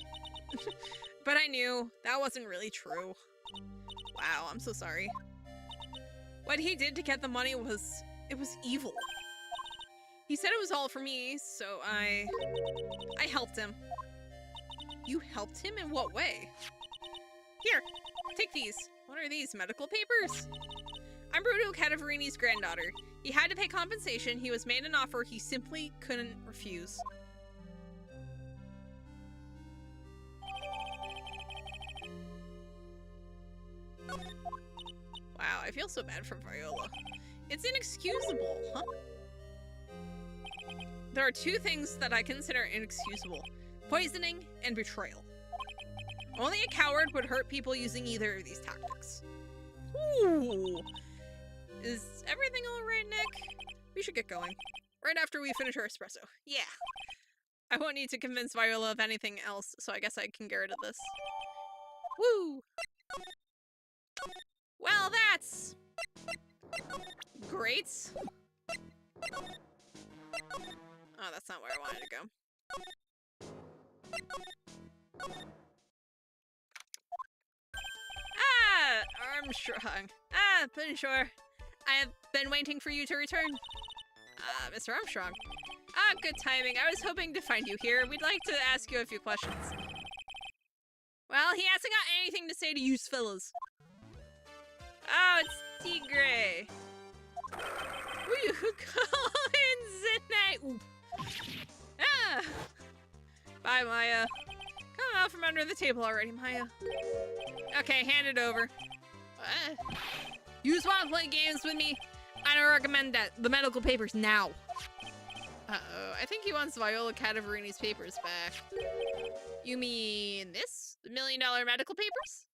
But I knew that wasn't really true. Wow, I'm so sorry. What he did to get the money was evil. He said it was all for me, so I helped him. You helped him? In what way? Here, take these. What are these, medical papers? I'm Bruto Cadaverini's granddaughter. He had to pay compensation. He was made an offer he simply couldn't refuse. Wow, I feel so bad for Viola. It's inexcusable, huh? There are two things that I consider inexcusable. Poisoning and betrayal. Only a coward would hurt people using either of these tactics. Ooh. Is everything alright, Nick? We should get going. Right after we finish our espresso. Yeah. I won't need to convince Viola of anything else, so I guess I can get rid of this. Woo! Well, that's great. Oh, that's not where I wanted to go. Ah, Armstrong. Ah, Bonjour. I have been waiting for you to return. Mr. Armstrong. Ah, good timing. I was hoping to find you here. We'd like to ask you a few questions. Well, he hasn't got anything to say to you fellas. Oh, it's Tigre. Will you call in Zenite? Ah. Bye, Maya. Come out from under the table already, Maya. Okay, hand it over. What? You just want to play games with me? I don't recommend that. The medical papers now. Uh-oh, I think he wants Viola Cadaverini's papers back. You mean this? The $1 million medical papers?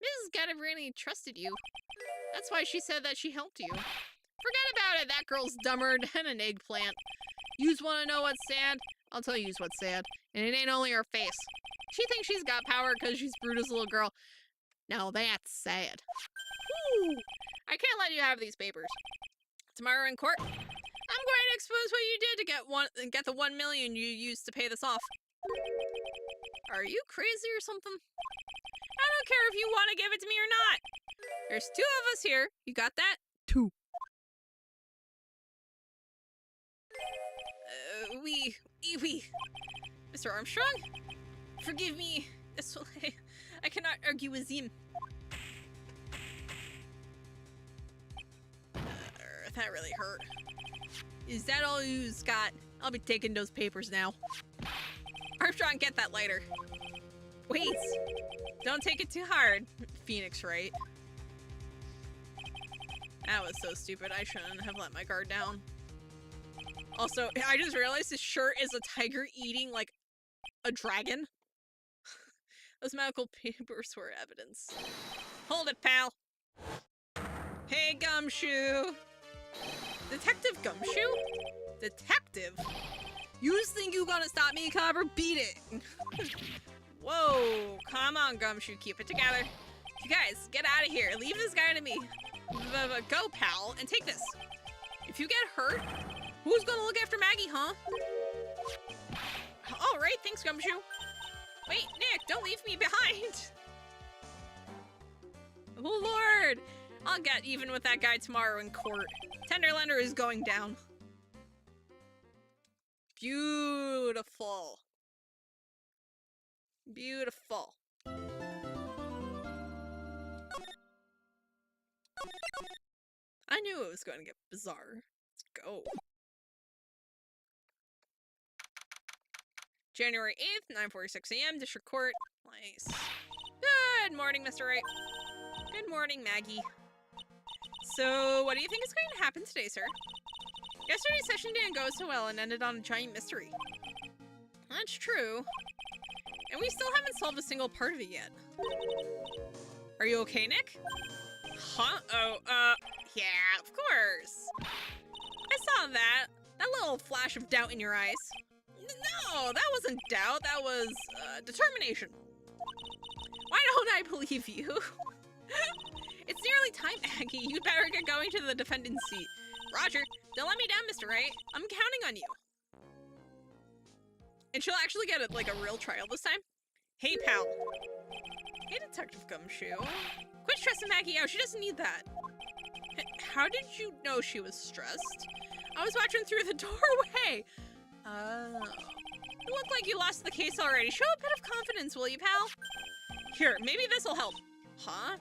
Mrs. Cadaverini trusted you. That's why she said that she helped you. Forget about it, that girl's dumber than an eggplant. Yous wanna know what's sad? I'll tell yous what's sad. And it ain't only her face. She thinks she's got power because she's Bruto's little girl. Now that's sad. Woo! I can't let you have these papers. Tomorrow in court, I'm going to expose what you did to get the 1 million you used to pay this off. Are you crazy or something? I don't care if you want to give it to me or not. There's 2 of us here. You got that? 2. We. Mr. Armstrong? Forgive me. I cannot argue with him. That really hurt. Is that all you've got? I'll be taking those papers now. Armstrong, get that lighter. Wait. Don't take it too hard. Phoenix, Wright. That was so stupid. I shouldn't have let my guard down. Also, I just realized his shirt is a tiger eating, like, a dragon. Those medical papers were evidence. Hold it, pal. Hey, Gumshoe. Detective Gumshoe? Detective? You think you gonna stop me, Cobber? Beat it! Whoa, come on, Gumshoe, keep it together. You guys, get out of here. Leave this guy to me. Go, pal, and take this. If you get hurt, who's gonna look after Maggie, huh? All right, thanks, Gumshoe. Wait, Nick, don't leave me behind. Oh, Lord. I'll get even with that guy tomorrow in court. Tenderlander is going down. Beautiful. Beautiful. I knew it was going to get bizarre. Let's go. January 8th, 9:46 a.m., District Court. Nice. Good morning, Mr. Wright. Good morning, Maggie. So, what do you think is going to happen today, sir? Yesterday's session didn't go so well and ended on a giant mystery. That's true. And we still haven't solved a single part of it yet. Are you okay, Nick? Huh? Oh, yeah, of course. I saw that. That little flash of doubt in your eyes. No, that wasn't doubt. That was, determination. Why don't I believe you? It's nearly time, Maggie. You'd better get going to the defendant's seat. Roger, don't let me down, Mr. Wright. I'm counting on you. And she'll actually get a real trial this time. Hey, pal. Hey, Detective Gumshoe. Quit stressing Maggie out. She doesn't need that. How did you know she was stressed? I was watching through the doorway. Oh. You look like you lost the case already. Show a bit of confidence, will you, pal? Here, maybe this'll help. Huh?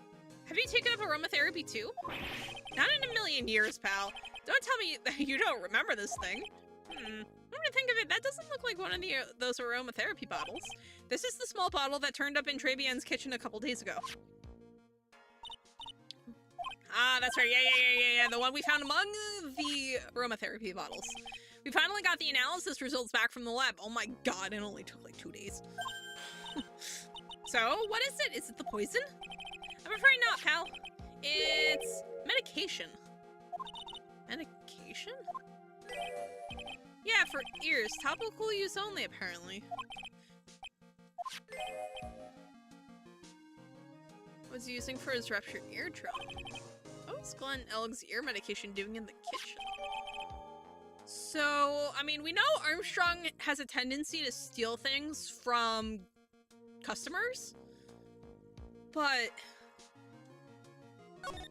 Have you taken up aromatherapy too? Not in a million years, pal. Don't tell me that you don't remember this thing. Come to think of it, that doesn't look like one of those aromatherapy bottles. This is the small bottle that turned up in Trebian's kitchen a couple days ago. Ah, that's right. Yeah. The one we found among the aromatherapy bottles. We finally got the analysis results back from the lab. Oh my god, it only took like 2 days. So, what is it? Is it the poison? I'm afraid not, pal. It's medication. Medication? Yeah, for ears. Topical use only, apparently. Was he using for his ruptured eardrum? What was Glenn Elg's ear medication doing in the kitchen? So, I mean, we know Armstrong has a tendency to steal things from customers, but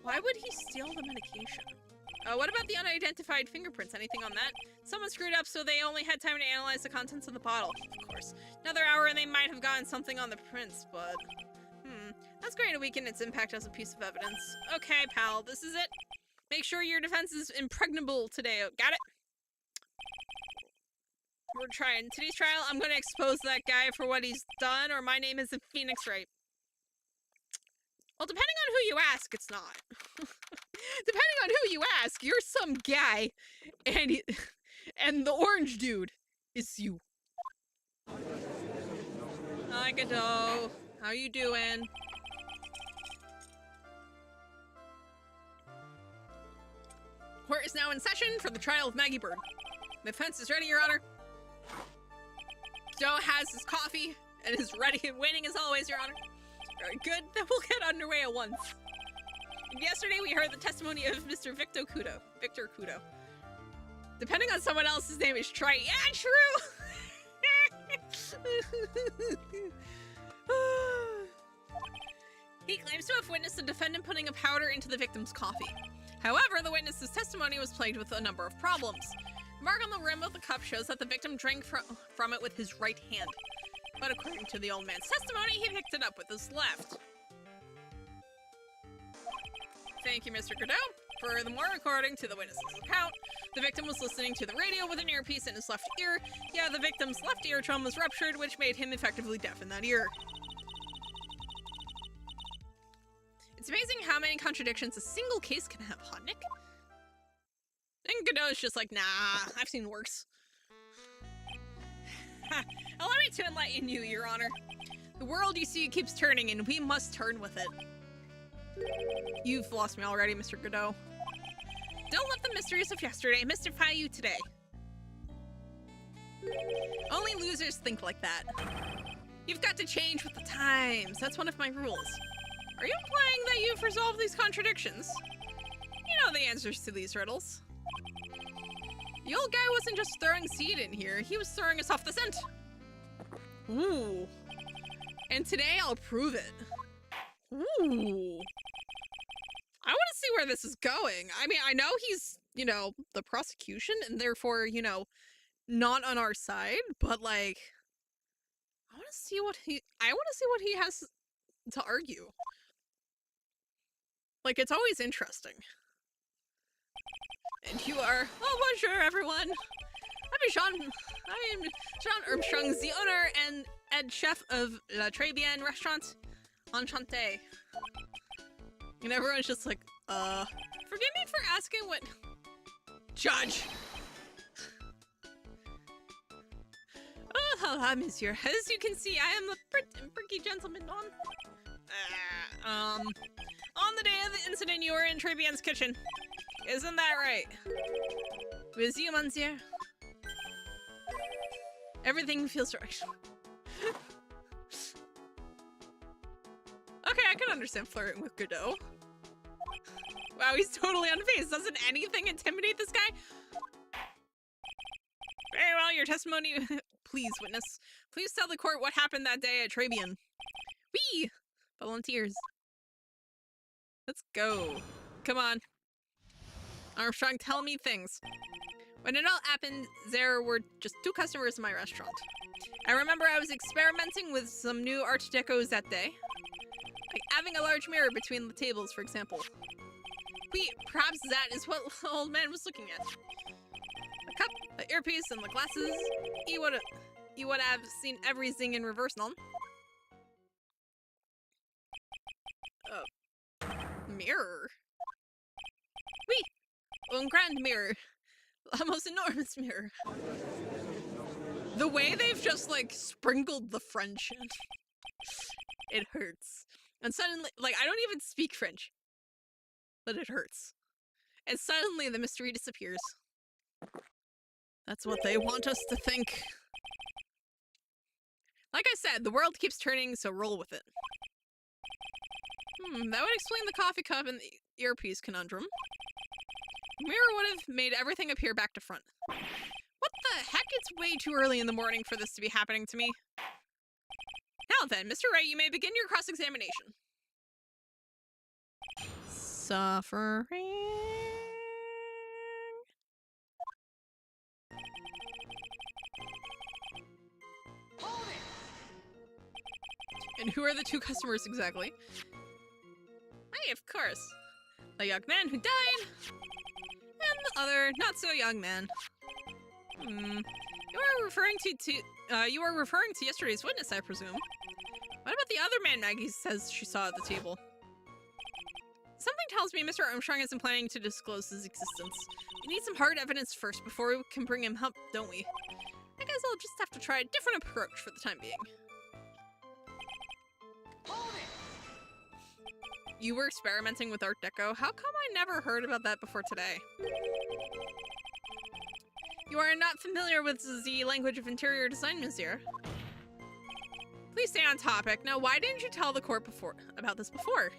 why would he steal the medication? What about the unidentified fingerprints? Anything on that? Someone screwed up, so they only had time to analyze the contents of the bottle. Of course. Another hour and they might have gotten something on the prints, but... That's going to weaken its impact as a piece of evidence. Okay, pal, this is it. Make sure your defense is impregnable today. Got it? We're trying. Today's trial, I'm going to expose that guy for what he's done, or my name isn't Phoenix Wright. Well, depending on who you ask, it's not. Depending on who you ask, you're some guy, and And the orange dude is you. Hi, Godot. How you doing? Court is now in session for the trial of Maggie Bird. The defense is ready, Your Honor. Godot has his coffee and is ready and waiting as always, Your Honor. Very good. Then we'll get underway at once. Yesterday we heard the testimony of Mr. Victor Kudo. Depending on someone else, his name is Trite. Yeah, true! He claims to have witnessed the defendant putting a powder into the victim's coffee. However, the witness's testimony was plagued with a number of problems. The mark on the rim of the cup shows that the victim drank from it with his right hand. But according to the old man's testimony, he picked it up with his left. Thank you, Mr. Godot. Furthermore, according to the witness's account, the victim was listening to the radio with an earpiece in his left ear. Yeah, the victim's left eardrum was ruptured, which made him effectively deaf in that ear. It's amazing how many contradictions a single case can have, huh, Nick? And Godot's just like, nah, I've seen worse. Allow me to enlighten you, Your Honor. The world, you see, keeps turning, and we must turn with it. You've lost me already, Mr. Godot. Don't let the mysteries of yesterday mystify you today. Only losers think like that. You've got to change with the times. That's one of my rules. Are you implying that you've resolved these contradictions? You know the answers to these riddles. The old guy wasn't just throwing seed in here, he was throwing us off the scent. Ooh. And today I'll prove it. Ooh. I want to see where this is going. I mean, I know he's, you know, the prosecution and therefore, you know, not on our side, but like, I want to see what he has to argue. Like, it's always interesting. And you are, oh, bonjour, everyone. I am Jean Armstrong, the owner and head chef of La Très Bien restaurant. Enchanté. And everyone's just like, forgive me for asking what... Judge! Oh, hello, monsieur. As you can see, I am the pretty gentleman on the day of the incident, you were in Trebian's kitchen. Isn't that right? With you, monsieur? Everything feels right. Okay, I can understand flirting with Godot. Wow, he's totally unfazed. Doesn't anything intimidate this guy? Very well, your testimony... Please, witness. Please tell the court what happened that day at Trebian. Whee! Volunteers. Let's go. Come on. Armstrong, tell me things. When it all happened, there were just 2 customers in my restaurant. I remember I was experimenting with some new art decos that day. Like having a large mirror between the tables, for example. Perhaps that is what the old man was looking at. A cup, the earpiece, and the glasses. He would have seen everything in reverse, non? Mirror? Oui! Un grand mirror. A most enormous mirror. The way they've just, like, sprinkled the French in. It hurts. And suddenly, like, I don't even speak French. But it hurts. And suddenly the mystery disappears. That's what they want us to think. Like I said, the world keeps turning, so roll with it. That would explain the coffee cup and the earpiece conundrum. Mirror would have made everything appear back to front. What the heck? It's way too early in the morning for this to be happening to me. Now then, Mr. Wright, you may begin your cross-examination. Suffering. And who are the 2 customers exactly? Hey, of course. The young man who died, and the other not-so-young man. You are referring to yesterday's witness, I presume. What about the other man Maggie says she saw at the table? Something tells me Mr. Armstrong isn't planning to disclose his existence. We need some hard evidence first before we can bring him up, don't we? I guess I'll just have to try a different approach for the time being. You were experimenting with Art Deco? How come I never heard about that before today? You are not familiar with the language of interior design, monsieur. Please stay on topic. Now, why didn't you tell the court about this before?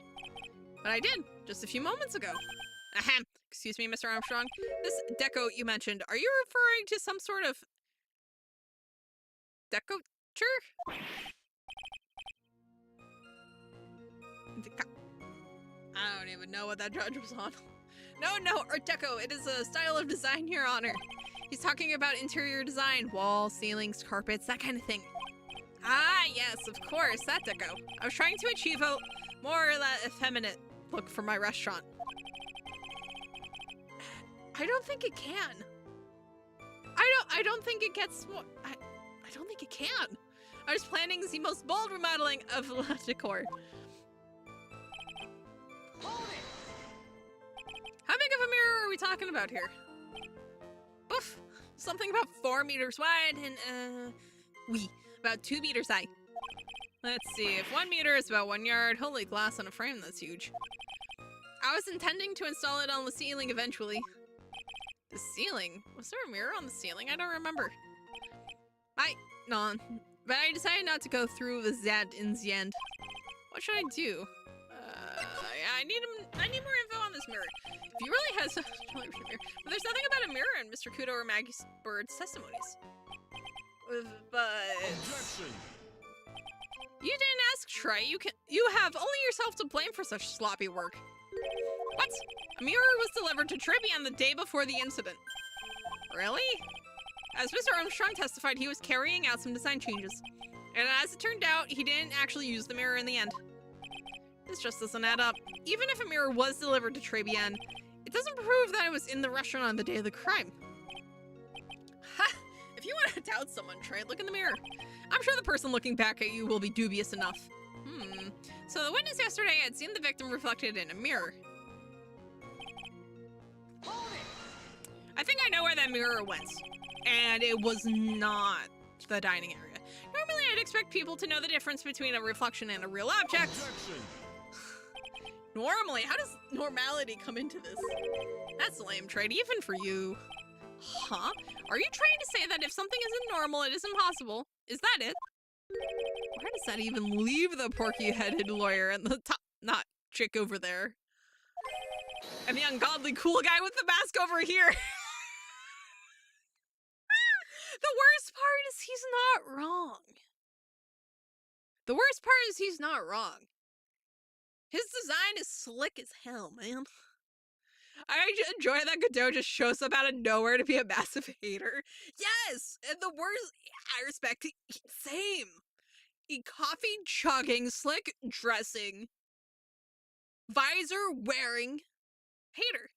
But I did, just a few moments ago. Ahem. Excuse me, Mr. Armstrong. This deco you mentioned, are you referring to some sort of decorature? I don't even know what that judge was on. No, Art Deco. It is a style of design, Your Honor. He's talking about interior design, walls, ceilings, carpets, that kind of thing. Ah, yes, of course, that deco. I was trying to achieve a more effeminate look for my restaurant. I don't think it can. I don't think it gets more. I don't think it can. I was planning the most bold remodeling of la decor. How big of a mirror are we talking about here? Oof. Something about 4 meters wide and, about 2 meters high. Let's see, if 1 meter is about 1 yard, holy glass on a frame, that's huge. I was intending to install it on the ceiling eventually. The ceiling? Was there a mirror on the ceiling? I don't remember. No, but I decided not to go through with that in the end. What should I do? Yeah, I need more info on this mirror. If you really had such a mirror, but there's nothing about a mirror in Mr. Kudo or Maggie Bird's testimonies. But Objection. You didn't ask, Trey. You have only yourself to blame for such sloppy work. What? A mirror was delivered to Trivian the day before the incident. Really? As Mr. Armstrong testified, he was carrying out some design changes. And as it turned out, he didn't actually use the mirror in the end. This just doesn't add up. Even if a mirror was delivered to Trebian, it doesn't prove that it was in the restaurant on the day of the crime. Ha! If you want to doubt someone, Trey, look in the mirror. I'm sure the person looking back at you will be dubious enough. So the witness yesterday had seen the victim reflected in a mirror. I think I know where that mirror went. And it was not the dining area. Normally I'd expect people to know the difference between a reflection and a real object. Objection. Normally, how does normality come into this? That's lame, Trade, even for you. Huh? Are you trying to say that if something isn't normal, it is impossible? Is that it? Where does that even leave the porky-headed lawyer and the top-knot chick over there? And the ungodly cool guy with the mask over here? The worst part is he's not wrong. The worst part is he's not wrong. His design is slick as hell, man. I enjoy that Godot just shows up out of nowhere to be a massive hater. Yes! And the worst, I respect, same. Coffee chugging, slick dressing, visor wearing, hater.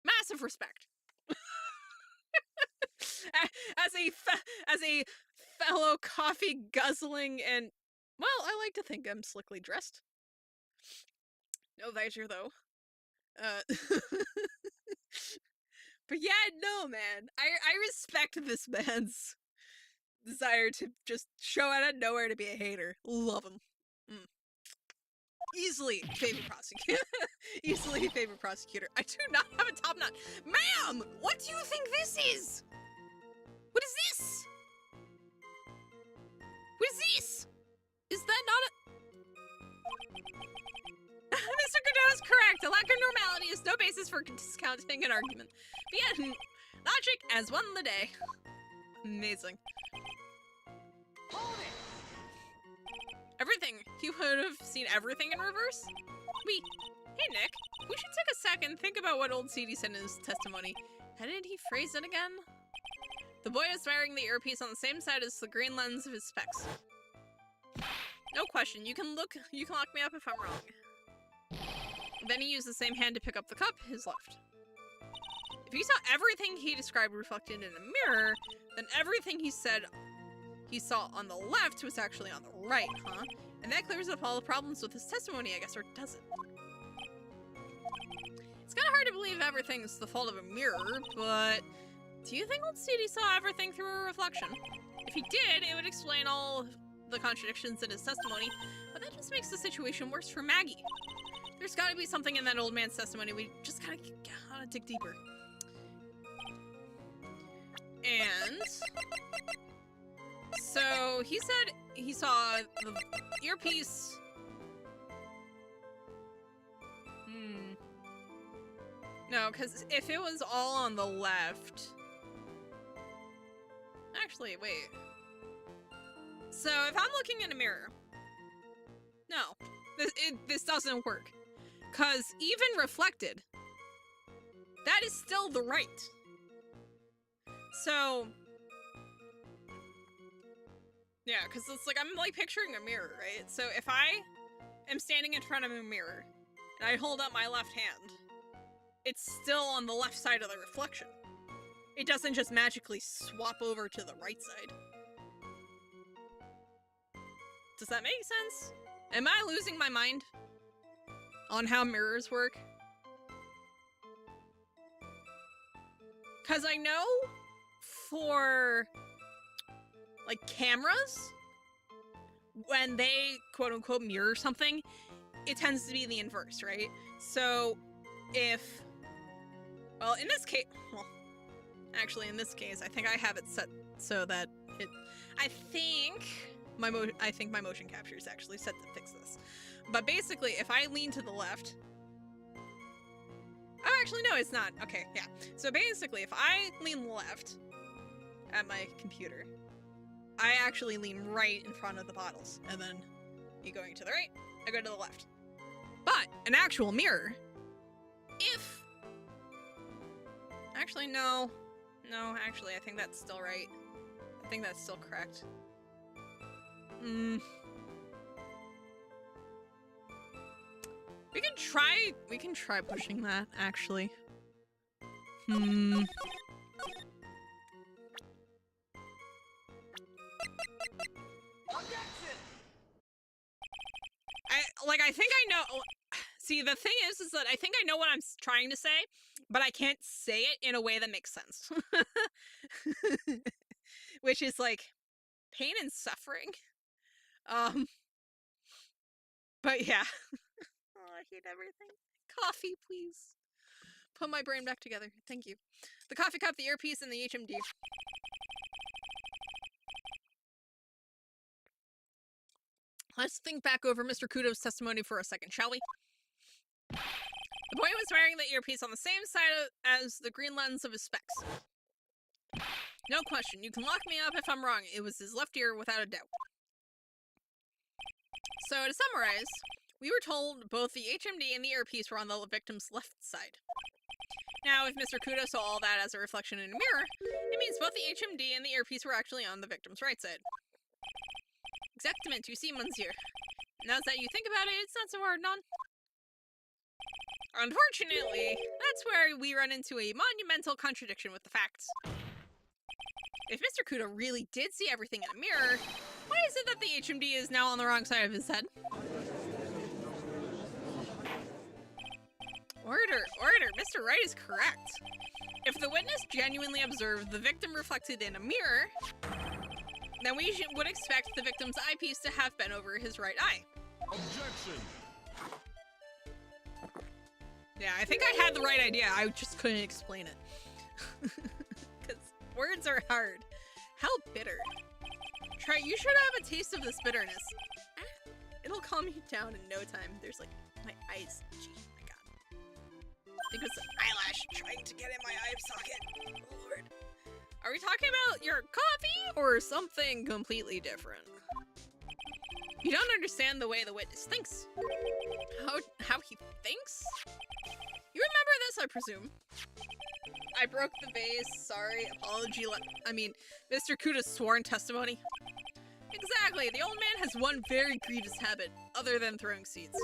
Massive respect. As a fellow coffee guzzling and, well, I like to think I'm slickly dressed. No visor though. But yeah, no, man. I respect this man's desire to just show out of nowhere to be a hater. Love him. Easily favorite prosecutor. Easily favorite prosecutor. I do not have a top knot. Ma'am! What do you think this is? What is this? What is this? Is that not a... Mr. Godot is correct. A lack of normality is no basis for discounting an argument. But yeah, logic has won the day. Amazing. Everything. You would have seen everything in reverse? Hey Nick, we should take a second and think about what old CD said in his testimony. How did he phrase it again? The boy is wearing the earpiece on the same side as the green lens of his specs. No question, you can look me up if I'm wrong. Then he used the same hand to pick up the cup, his left. If you saw everything he described reflected in a mirror, then everything he said he saw on the left was actually on the right, huh? And that clears up all the problems with his testimony, I guess, or does it? It's kind of hard to believe everything's the fault of a mirror, but do you think old CD saw everything through a reflection? If he did, it would explain all the contradictions in his testimony, but that just makes the situation worse for Maggie. There's gotta be something in that old man's testimony. We just gotta dig deeper. And so he said he saw the earpiece. No, because if it was all on the left... Actually, wait. So if I'm looking in a mirror... No, this doesn't work. Because even reflected, that is still the right. So... Yeah, because it's like, I'm like picturing a mirror, right? So if I am standing in front of a mirror, and I hold up my left hand, it's still on the left side of the reflection. It doesn't just magically swap over to the right side. Does that make sense? Am I losing my mind on how mirrors work? Because I know for, like, cameras, when they quote-unquote mirror something, it tends to be the inverse, right? So if... Well, in this case, well, actually in this case, I think I have it set so that it, I think my motion capture is actually set to fix this. But basically, if I lean to the left, oh, actually, no, it's not. Okay, yeah. So basically, if I lean left at my computer, I actually lean right in front of the bottles. And then you going to the right, I go to the left. But an actual mirror, if... Actually, no. No, actually, I think that's still right. I think that's still correct. We can try pushing that, actually. I think I know... See, the thing is that I think I know what I'm trying to say, but I can't say it in a way that makes sense. Which is, like, pain and suffering. But yeah. Oh, I hate everything. Coffee, please. Put my brain back together. Thank you. The coffee cup, the earpiece, and the HMD. Let's think back over Mr. Kudo's testimony for a second, shall we? The boy was wearing the earpiece on the same side as the green lens of his specs. No question, you can lock me up if I'm wrong. It was his left ear without a doubt. So to summarize, we were told both the HMD and the earpiece were on the victim's left side. Now, if Mr. Kudo saw all that as a reflection in a mirror, it means both the HMD and the earpiece were actually on the victim's right side. Exactement, you see, monsieur. Now that you think about it, it's not so hard, non. Unfortunately, that's where we run into a monumental contradiction with the facts. If Mr. Kudo really did see everything in a mirror, why is it that the HMD is now on the wrong side of his head? Order, Mr. Wright is correct. If the witness genuinely observed the victim reflected in a mirror, then we would expect the victim's eyepiece to have been over his right eye. Objection! Yeah, I think I had the right idea. I just couldn't explain it. Because words are hard. How bitter. Try, you should have a taste of this bitterness. It'll calm you down in no time. There's like, my eyes. Gee, my god. I think it's an eyelash trying to get in my eye socket. Oh, Lord. Are we talking about your coffee or something completely different? You don't understand the way the witness thinks. How he thinks? You remember this, I presume. I broke the vase, sorry, apology, Mr. Kudo's sworn testimony. Exactly, the old man has one very grievous habit, other than throwing seeds.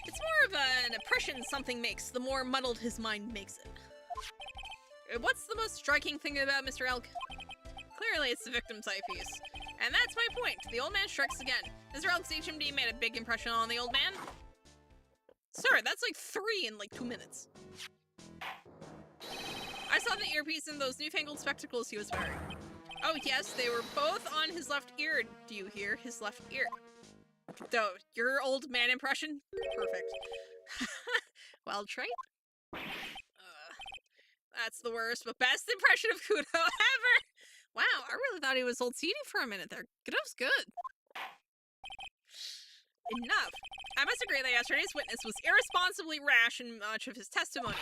It's more of an impression something makes, the more muddled his mind makes it. What's the most striking thing about Mr. Elk? Clearly, it's the victim's eyepiece. And that's my point. The old man strikes again. Mr. Elk's HMD made a big impression on the old man. Sir, that's like 3 in like 2 minutes. I saw the earpiece and those newfangled spectacles he was wearing. Oh yes, they were both on his left ear. Do you hear? His left ear. Though, your old man impression? Perfect. Well, Trey? That's the worst, but best impression of Kudo ever! Wow, I really thought he was old CD for a minute there. Kudo's good. Enough. I must agree that yesterday's witness was irresponsibly rash in much of his testimony.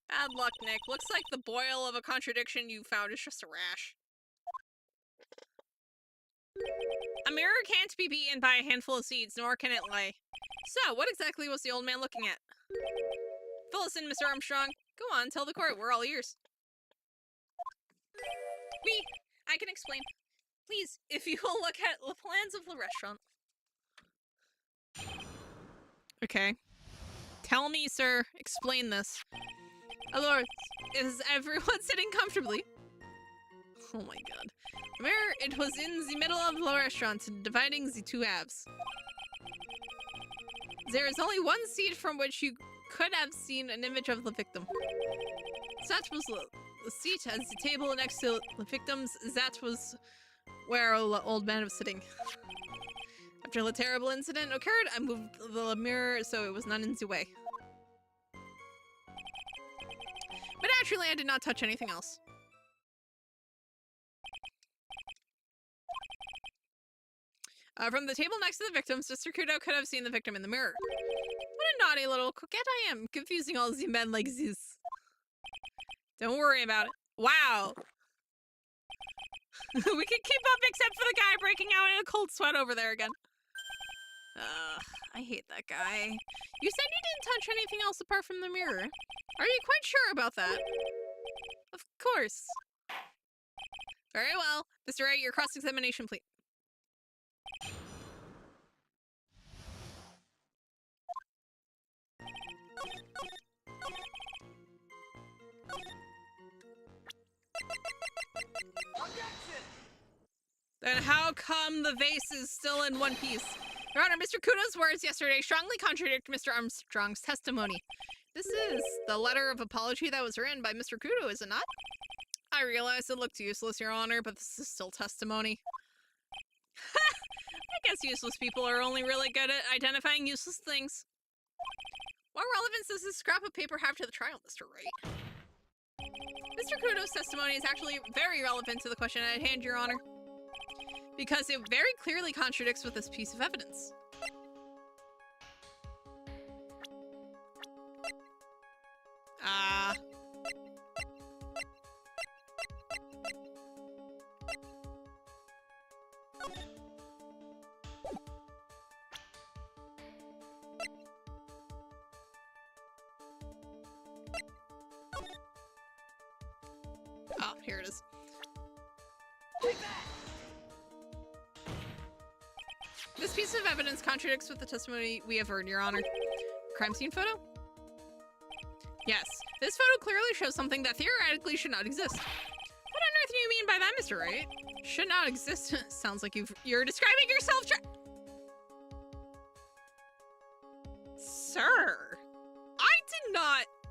Bad luck, Nick. Looks like the boil of a contradiction you found is just a rash. A mirror can't be beaten by a handful of seeds, nor can it lie. So, what exactly was the old man looking at? Fill us in, Mr. Armstrong. Go on, tell the court. We're all ears. I can explain. Please, if you will look at the plans of the restaurant. Okay. Tell me, sir. Explain this. Lord, is everyone sitting comfortably? Oh my god. Where it was in the middle of the restaurant, dividing the two halves. There is only one seat from which you could have seen an image of the victim. That was the seat at the table next to the victims. That was where the old man was sitting. After the terrible incident occurred, I moved the mirror so it was not in the way. But naturally, I did not touch anything else. From the table next to the victims, Mr. Kudo could have seen the victim in the mirror. What a naughty little coquette I am, confusing all the men like this. Don't worry about it. Wow. We can keep up except for the guy breaking out in a cold sweat over there again. I hate that guy. You said you didn't touch anything else apart from the mirror. Are you quite sure about that? Of course. Very well. Mr. Wright, your cross-examination, please. Then how come the vase is still in one piece? Your Honor, Mr. Kudo's words yesterday strongly contradict Mr. Armstrong's testimony. This is the letter of apology that was written by Mr. Kudo, is it not? I realize it looked useless, Your Honor, but this is still testimony. I guess useless people are only really good at identifying useless things. What relevance does this scrap of paper have to the trial, Mr. Wright? Mr. Kudo's testimony is actually very relevant to the question at hand, Your Honor, because it very clearly contradicts with this piece of evidence. Oh, here it is. This piece of evidence contradicts with the testimony we have heard, Your Honor. Crime scene photo? Yes. This photo clearly shows something that theoretically should not exist. What on earth do you mean by that, Mr. Wright? Should not exist? Sounds like you're describing yourself. Sir,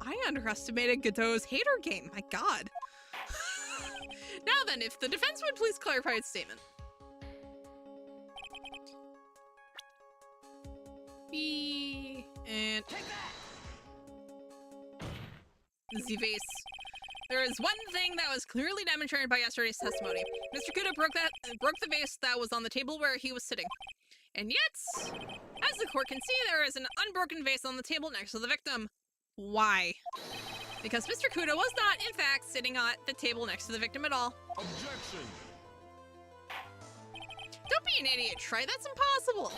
I underestimated Godot's hater game. My god. Now then, if the defense would please clarify its statement. And the vase. There is one thing that was clearly demonstrated by yesterday's testimony. Mr. Kudo broke the vase that was on the table where he was sitting. And yet, as the court can see, there is an unbroken vase on the table next to the victim. Why? Because Mr. Kudo was not, in fact, sitting at the table next to the victim at all. Objection! Don't be an idiot, Trey. That's impossible.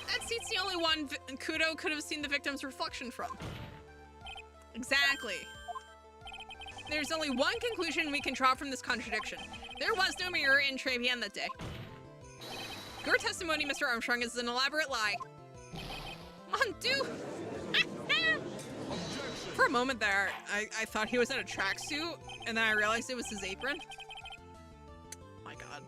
That seat's the only one Kudo could have seen the victim's reflection from. Exactly. There's only one conclusion we can draw from this contradiction. There was no mirror in Trebian that day. Your testimony, Mr. Armstrong, is an elaborate lie. Undo! For a moment there, I thought he was in a tracksuit, and then I realized it was his apron. Oh my god.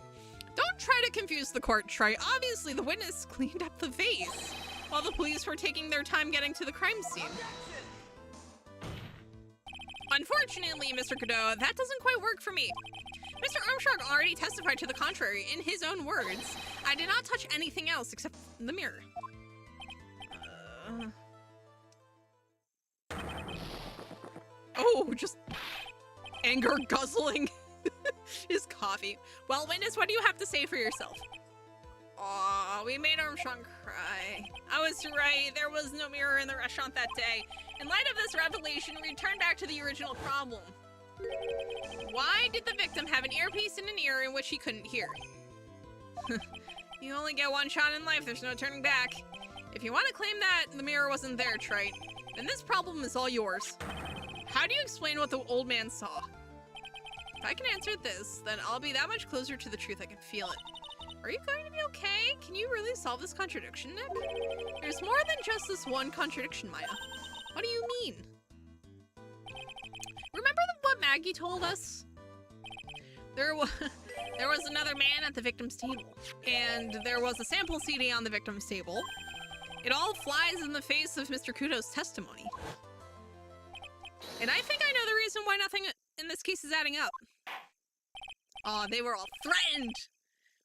Don't try to confuse the court, Trey. Obviously, the witness cleaned up the vase. while the police were taking their time getting to the crime scene. Unfortunately, Mr. Kudo, that doesn't quite work for me. Mr. Armstrong already testified to the contrary in his own words. I did not touch anything else except the mirror. Oh, just anger guzzling his coffee. Well, witness, what do you have to say for yourself? Aw, we made Armstrong cry. I was right, there was no mirror in the restaurant that day. In light of this revelation, we return back to the original problem. Why did the victim have an earpiece in an ear in which he couldn't hear? You only get one shot in life, there's no turning back. If you want to claim that the mirror wasn't there, Wright, then this problem is all yours. How do you explain what the old man saw? If I can answer this, then I'll be that much closer to the truth. I can feel it. Are you going to be okay? Can you really solve this contradiction, Nick? There's more than just this one contradiction, Maya. What do you mean? Remember what Maggie told us? There was another man at the victim's table, and there was a sample CD on the victim's table. It all flies in the face of Mr. Kudo's testimony. And I think I know the reason why nothing in this case is adding up. Aw, they were all threatened!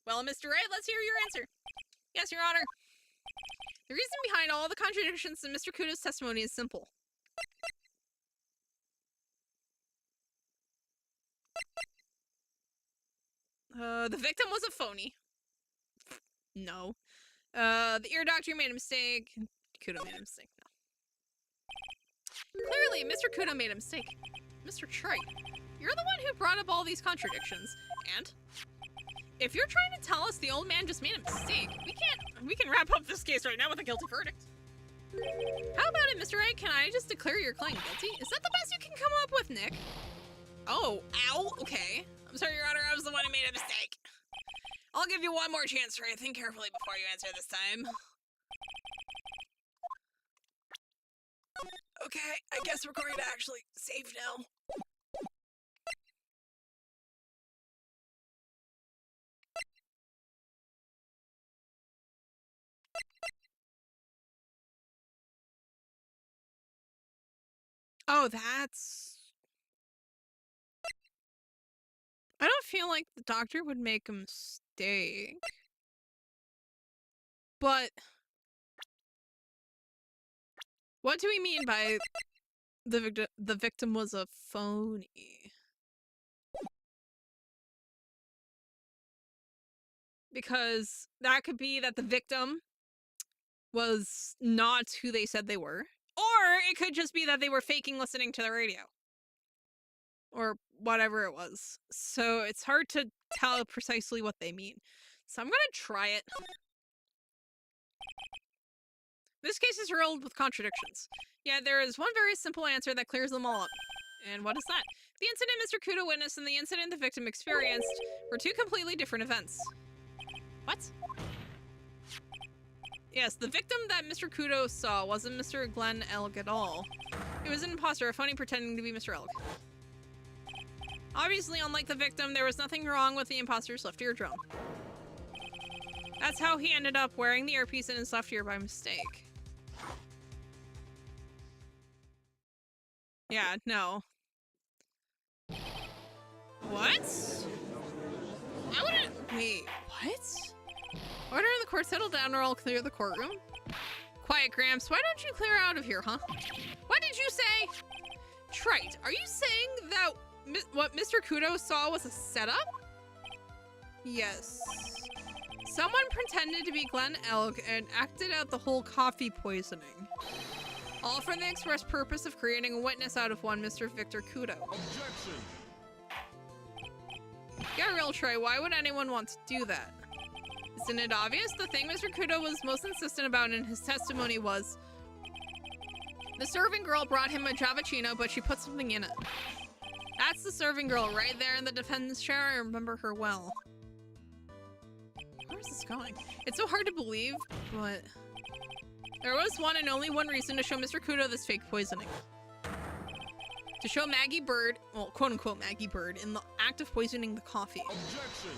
Well, Mr. Wright, let's hear your answer. Yes, Your Honor. The reason behind all the contradictions in Mr. Kudo's testimony is simple. The victim was a phony. No. The ear doctor made a mistake. Kudo made a mistake. No. Clearly, Mr. Kudo made a mistake. Mr. Wright, you're the one who brought up all these contradictions. And if you're trying to tell us the old man just made a mistake, we can wrap up this case right now with a guilty verdict. How about it, Mr. Wright? Can I just declare your client guilty? Is that the best you can come up with, Nick? Oh, ow, okay. I'm sorry, Your Honor, I was the one who made a mistake. I'll give you one more chance, Wright. Think carefully before you answer this time. Okay, I guess we're going to actually save now. Oh, that's... I don't feel like the doctor would make a mistake. But... what do we mean by the victim was a phony? Because that could be that the victim was not who they said they were. Or it could just be that they were faking listening to the radio. Or whatever it was. So it's hard to tell precisely what they mean. So I'm gonna try it. This case is riddled with contradictions. Yeah, there is one very simple answer that clears them all up. And what is that? The incident Mr. Kudo witnessed and the incident the victim experienced were two completely different events. What? Yes, the victim that Mr. Kudo saw wasn't Mr. Glenn Elk at all. It was an imposter, a phony pretending to be Mr. Elk. Obviously, unlike the victim, there was nothing wrong with the imposter's left eardrum. That's how he ended up wearing the earpiece in his left ear by mistake. Yeah, no. What? I wouldn't... Wait, what? Order in the court, settle down or I'll clear the courtroom. Quiet, Gramps. Why don't you clear out of here, huh? What did you say? Trite, are you saying that what Mr. Kudo saw was a setup? Yes. Someone pretended to be Glenn Elk and acted out the whole coffee poisoning. All for the express purpose of creating a witness out of one Mr. Victor Kudo. Objection! Get real, Trey. Why would anyone want to do that? Isn't it obvious? The thing Mr. Kudo was most insistent about in his testimony was the serving girl brought him a Javachino, but she put something in it. That's the serving girl right there in the defendant's chair. I remember her well. Where is this going? It's so hard to believe, but there was one and only one reason to show Mr. Kudo this fake poisoning. To show Maggie Bird, well, quote-unquote Maggie Bird, in the act of poisoning the coffee. Objection!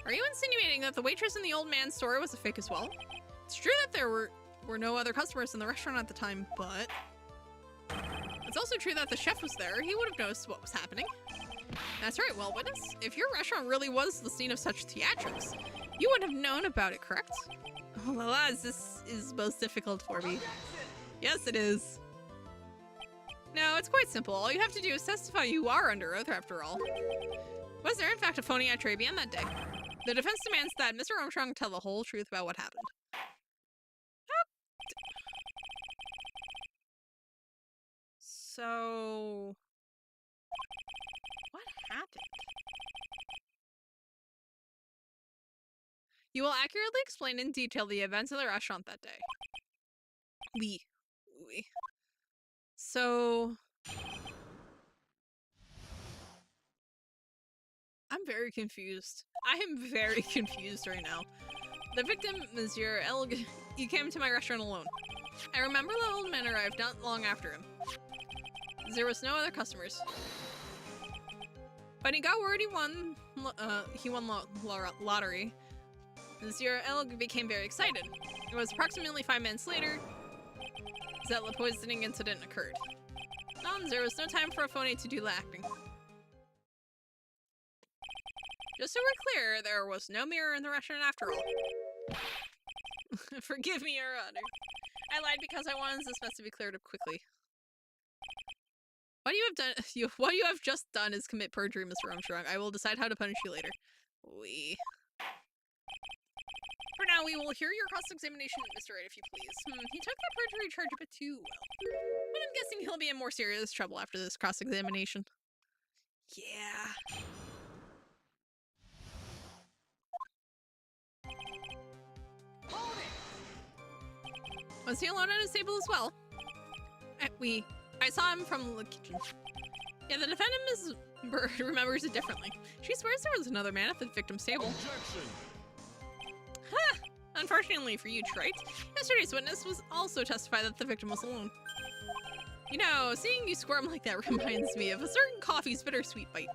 Are you insinuating that the waitress in the old man's store was a fake as well? It's true that there were were no other customers in the restaurant at the time, but it's also true that the chef was there. He would have noticed what was happening. That's right, well, witness, if your restaurant really was the scene of such theatrics, you would have known about it, correct? Oh, lads, this is most difficult for me. Yes, it is. No, it's quite simple. All you have to do is testify you are under oath, after all. Was there, in fact, a phony at Trabian that day? The defense demands that Mr. Armstrong tell the whole truth about what happened. So... what happened? You will accurately explain in detail the events of the restaurant that day. Oui. So... I'm very confused. I am very confused right now. The victim, Monsieur Elg, he came to my restaurant alone. I remember the old man arrived not long after him. There was no other customers. But he got word he won lottery. Monsieur Elg became very excited. It was approximately 5 minutes later that the poisoning incident occurred. There was no time for a phony to do the acting. Just so we're clear, there was no mirror in the restaurant after all. Forgive me, Your Honor. I lied because I wanted this mess to be cleared up quickly. What you have just done is commit perjury, Mr. Armstrong. I will decide how to punish you later. Oui. For now, we will hear your cross-examination, Mr. Wright, if you please. He took that perjury charge a bit too well. But I'm guessing he'll be in more serious trouble after this cross-examination. Yeah. Was he alone at his table as well? I saw him from the kitchen. Yeah, the defendant, Ms. Bird, remembers it differently. She swears there was another man at the victim's table. Objection! Ha! Unfortunately for you, Wright, yesterday's witness was also testified that the victim was alone. You know, seeing you squirm like that reminds me of a certain coffee's bittersweet bite.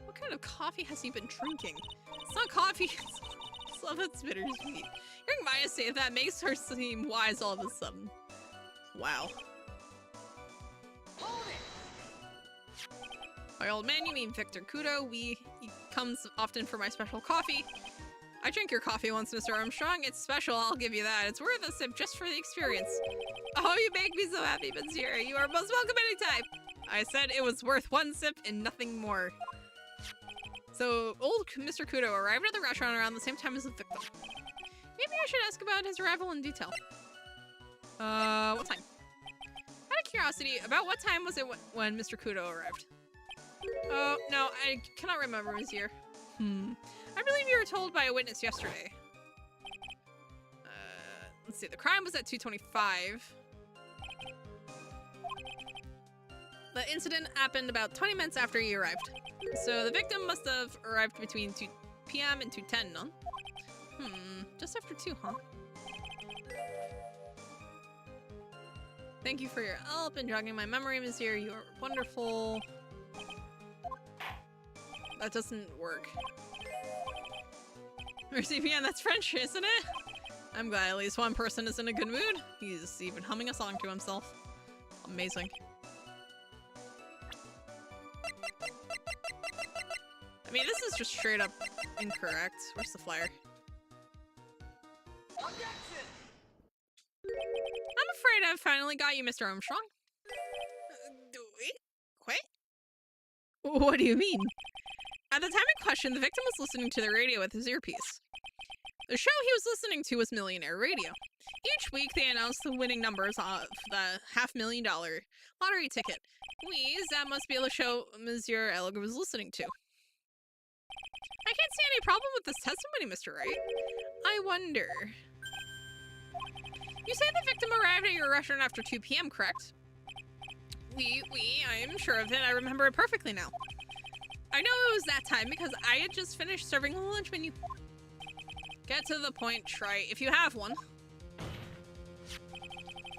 What kind of coffee has he been drinking? It's not coffee, it's love that's bittersweet. Hearing Maya say that makes her seem wise all of a sudden. Wow. My old man, you mean Victor Kudo. He comes often for my special coffee. I drink your coffee once, Mr. Armstrong. It's special, I'll give you that. It's worth a sip just for the experience. Oh, you make me so happy, Monsieur. You are most welcome anytime. I said it was worth one sip and nothing more. So, old Mr. Kudo arrived at the restaurant around the same time as the victim. Maybe I should ask about his arrival in detail. What time? Out of curiosity, about what time was it when Mr. Kudo arrived? Oh, no, I cannot remember, Monsieur. I believe you were told by a witness yesterday. Let's see, the crime was at 2:25. The incident happened about 20 minutes after you arrived. So the victim must have arrived between 2 p.m. and 2:10, no? Just after 2, huh? Thank you for your help in jogging my memory, Monsieur. You are wonderful. That doesn't work. Merci bien, that's French, isn't it? I'm glad at least one person is in a good mood. He's even humming a song to himself. Amazing. I mean, this is just straight up incorrect. Where's the flyer? I'm afraid I've finally got you, Mr. Armstrong. Wait? What do you mean? At the time in question, the victim was listening to the radio with his earpiece. The show he was listening to was Millionaire Radio. Each week, they announced the winning numbers of the $500,000 lottery ticket. That must be the show Monsieur Elg was listening to. I can't see any problem with this testimony, Mr. Wright. I wonder... You say the victim arrived at your restaurant after 2 p.m., correct? I am sure of it. I remember it perfectly now. I know it was that time because I had just finished serving the lunch menu. Get to the point, try if you have one.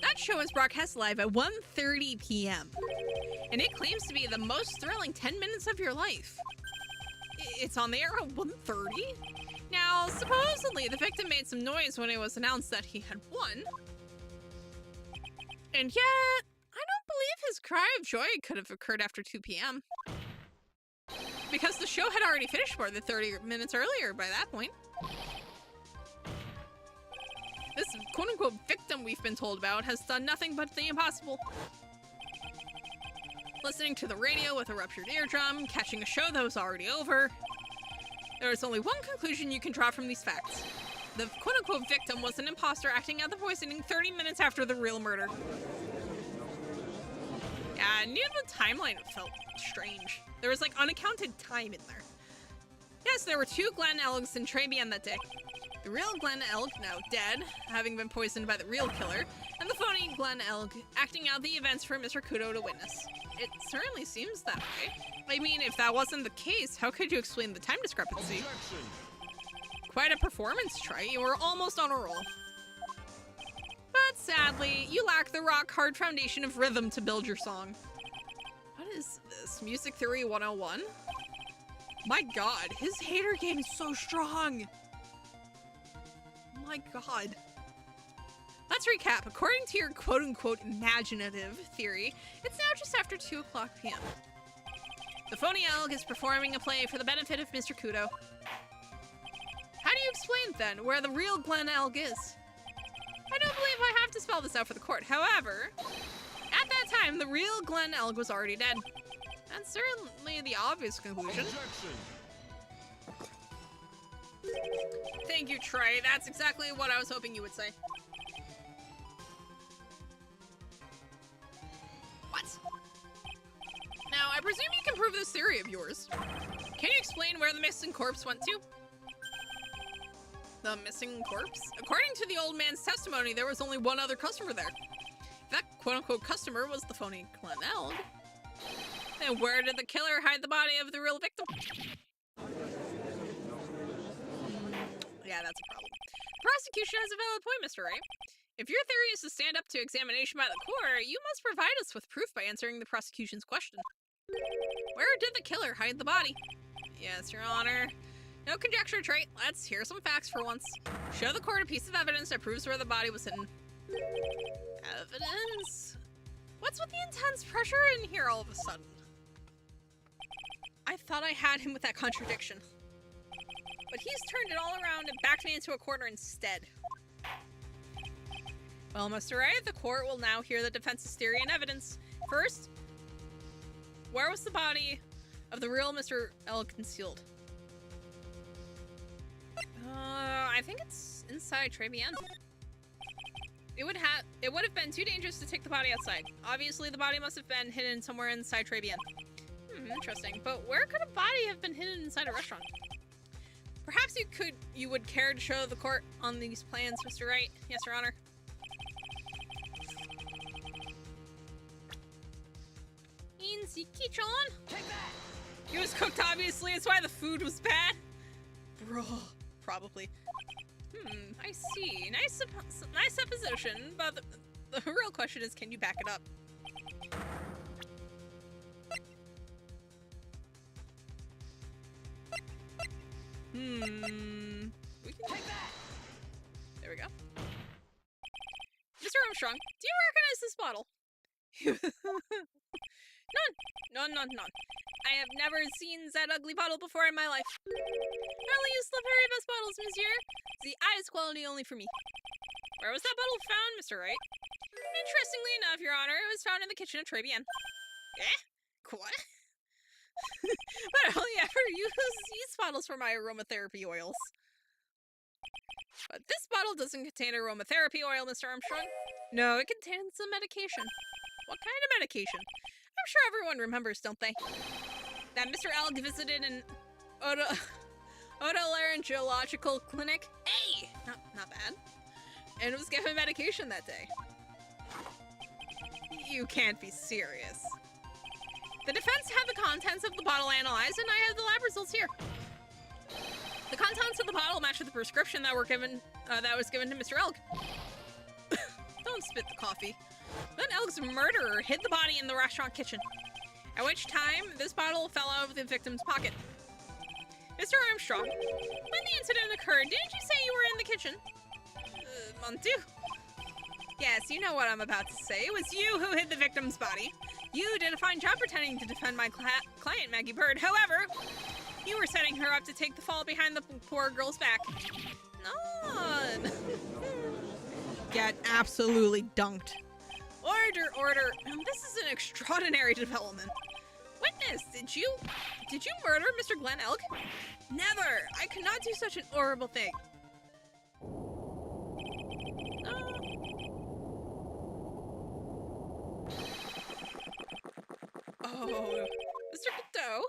That show is broadcast live at 1:30 p.m. and it claims to be the most thrilling 10 minutes of your life. It's on the air at 1:30? Now, supposedly, the victim made some noise when it was announced that he had won. And yet, I don't believe his cry of joy could have occurred after 2 p.m. Because the show had already finished more than 30 minutes earlier by that point. This quote-unquote victim we've been told about has done nothing but the impossible. Listening to the radio with a ruptured eardrum, catching a show that was already over. There is only one conclusion you can draw from these facts. The quote-unquote victim was an imposter acting out the poisoning 30 minutes after the real murder. Yeah, and even the timeline felt strange. There was like unaccounted time in there. Yes, there were 2 Glen Elgs in Trabian that day. The real Glen Elg, now dead, having been poisoned by the real killer, and the phony Glen Elg acting out the events for Mr. Kudo to witness. It certainly seems that way. I mean, if that wasn't the case, how could you explain the time discrepancy? Objection. Quite a performance, Trey. You were almost on a roll. But sadly, you lack the rock-hard foundation of rhythm to build your song. What is this? Music Theory 101? My god, his hater game is so strong! My god. Let's recap. According to your quote-unquote imaginative theory, it's now just after 2 o'clock p.m. The phony elk is performing a play for the benefit of Mr. Kudo. How do you explain, then, where the real Glen Elg is? I don't believe I have to spell this out for the court. However, at that time, the real Glen Elg was already dead. That's certainly the obvious conclusion. Objection. Thank you, Trey. That's exactly what I was hoping you would say. What? Now, I presume you can prove this theory of yours. Can you explain where the missing corpse went to? The missing corpse? According to the old man's testimony, there was only one other customer there. That quote-unquote customer was the phony Glen Elg. Then where did the killer hide the body of the real victim? Yeah, that's a problem. Prosecution has a valid point, Mr. Wright. If your theory is to stand up to examination by the court, you must provide us with proof by answering the prosecution's question. Where did the killer hide the body? Yes, Your Honor. No conjecture, Trey. Let's hear some facts for once. Show the court a piece of evidence that proves where the body was hidden. Evidence? What's with the intense pressure in here all of a sudden? I thought I had him with that contradiction. But he's turned it all around and backed me into a corner instead. Well, Mr. Wright, the court will now hear the defense's theory and evidence. First, where was the body of the real Mr. L concealed? I think it's inside Trabian. It would have been too dangerous to take the body outside. Obviously, the body must have been hidden somewhere inside Trabian. Interesting. But where could a body have been hidden inside a restaurant? Perhaps you would care to show the court on these plans, Mr. Wright? Yes, Your Honor. Take that! It was cooked, obviously. It's why the food was bad. Bro, probably. I see. Nice supposition, but the real question is, can you back it up? We can take that. There we go. Mr. Armstrong, do you recognize this bottle? None. I have never seen that ugly bottle before in my life. I only use the very best bottles, monsieur. The highest quality only for me. Where was that bottle found, Mr. Wright? Interestingly enough, Your Honor, it was found in the kitchen of Trabian. Eh? What? But I only ever use these bottles for my aromatherapy oils. But this bottle doesn't contain aromatherapy oil, Mr. Armstrong. No, it contains some medication. What kind of medication? I'm sure everyone remembers, don't they? That Mr. Elg visited an otolaryngological clinic. Hey! Not bad. And was given medication that day. You can't be serious. The defense had the contents of the bottle analyzed, and I have the lab results here. The contents of the bottle match with the prescription that was given to Mr. Elg. Don't spit the coffee. Then Elg's murderer hid the body in the restaurant kitchen, at which time this bottle fell out of the victim's pocket. Mr. Armstrong, when the incident occurred, didn't you say you were in the kitchen? Montu? Yes, you know what I'm about to say. It was you who hid the victim's body. You did a fine job pretending to defend my client, Maggie Bird. However, you were setting her up to take the fall behind the poor girl's back. None. Get absolutely dunked. Order. This is an extraordinary development. Witness, did you murder Mr. Glenn Elk? Never! I could not do such an horrible thing. Oh, Mr. Cadeau.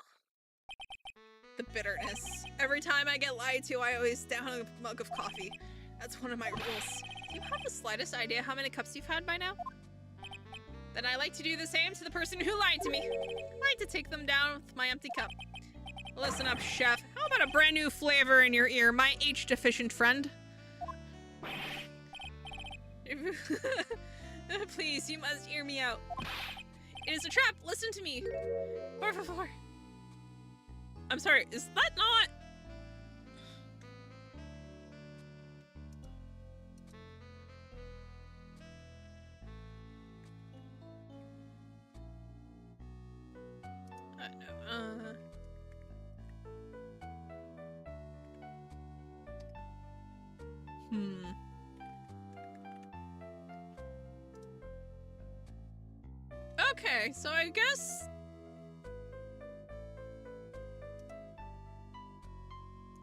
The bitterness. Every time I get lied to, I always down a mug of coffee. That's one of my rules. Do you have the slightest idea how many cups you've had by now? Then I like to do the same to the person who lied to me. I like to take them down with my empty cup. Listen up, chef. How about a brand new flavor in your ear, my H-deficient friend? Please, you must hear me out. It is a trap. Listen to me. Por favor. I'm sorry, is that not... Okay, so I guess...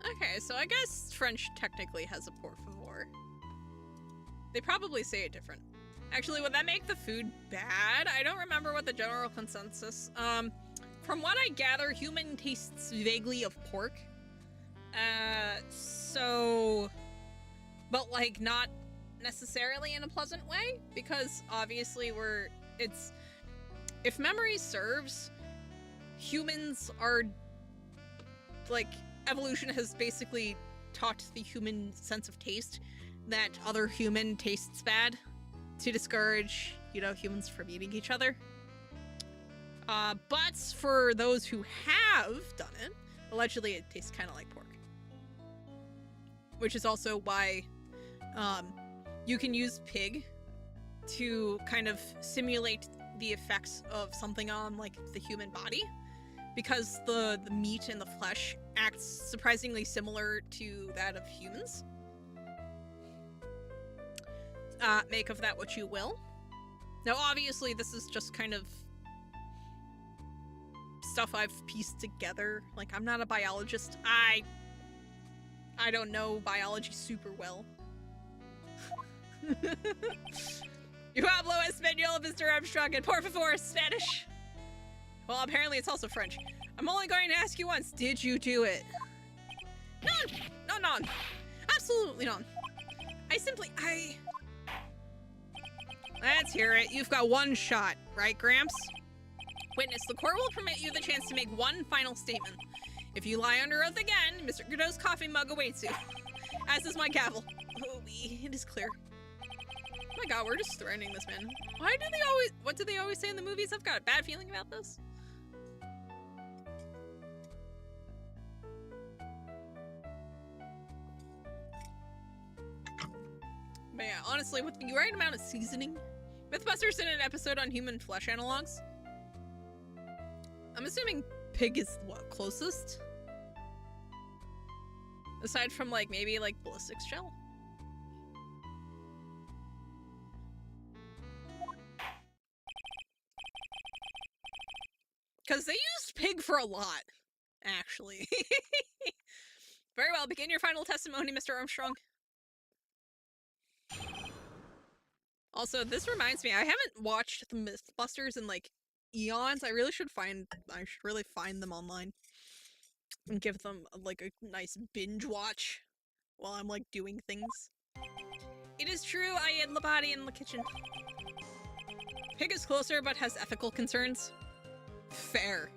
Okay, so I guess French technically has a por favor. They probably say it different. Actually, would that make the food bad? I don't remember what the general consensus. From what I gather, human tastes vaguely of pork. But like not necessarily in a pleasant way, because obviously if memory serves, humans are like, evolution has basically taught the human sense of taste that other human tastes bad to discourage, you know, humans from eating each other. But for those who have done it, allegedly it tastes kind of like pork. Which is also why you can use pig to kind of simulate the effects of something on, like, the human body. Because the meat and the flesh acts surprisingly similar to that of humans. Make of that what you will. Now, obviously, this is just kind of stuff I've pieced together. Like, I'm not a biologist. I don't know biology super well. You hablo español, Mr. Armstrong, and por favor, Spanish. Well, apparently it's also French. I'm only going to ask you once. Did you do it? None. Absolutely none. Let's hear it. You've got one shot, right, Gramps? Witness, the court will permit you the chance to make one final statement. If you lie under oath again, Mr. Godot's coffee mug awaits you. As is my gavel. Oh, it is clear. Oh my god, we're just threatening this man. What do they always say in the movies? I've got a bad feeling about this. But yeah, honestly, with the right amount of seasoning, Mythbusters did an episode on human flesh analogs. I'm assuming pig is what, closest? Aside from, like, maybe, like, ballistics gel? Because they used pig for a lot, actually. Very well, begin your final testimony, Mr. Armstrong. Also, this reminds me, I haven't watched the Mythbusters in, like, eons. I should really find them online. And give them, like, a nice binge watch while I'm, like, doing things. It is true, I hid the body in the kitchen. Pig is closer, but has ethical concerns. Fair.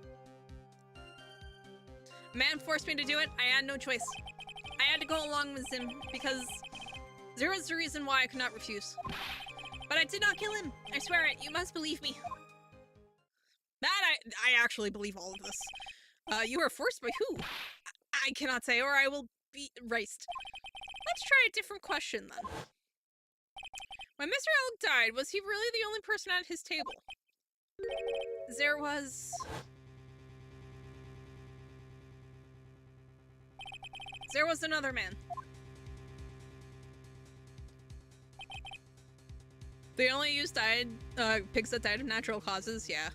Man forced me to do it. I had no choice. I had to go along with him because there was a reason why I could not refuse. But I did not kill him. I swear it. You must believe me. That I actually believe all of this. You were forced by who? I cannot say, or I will be erased. Let's try a different question then. When Mr. Elk died, was he really the only person at his table? There was another man. They only used pigs that died of natural causes, yeah.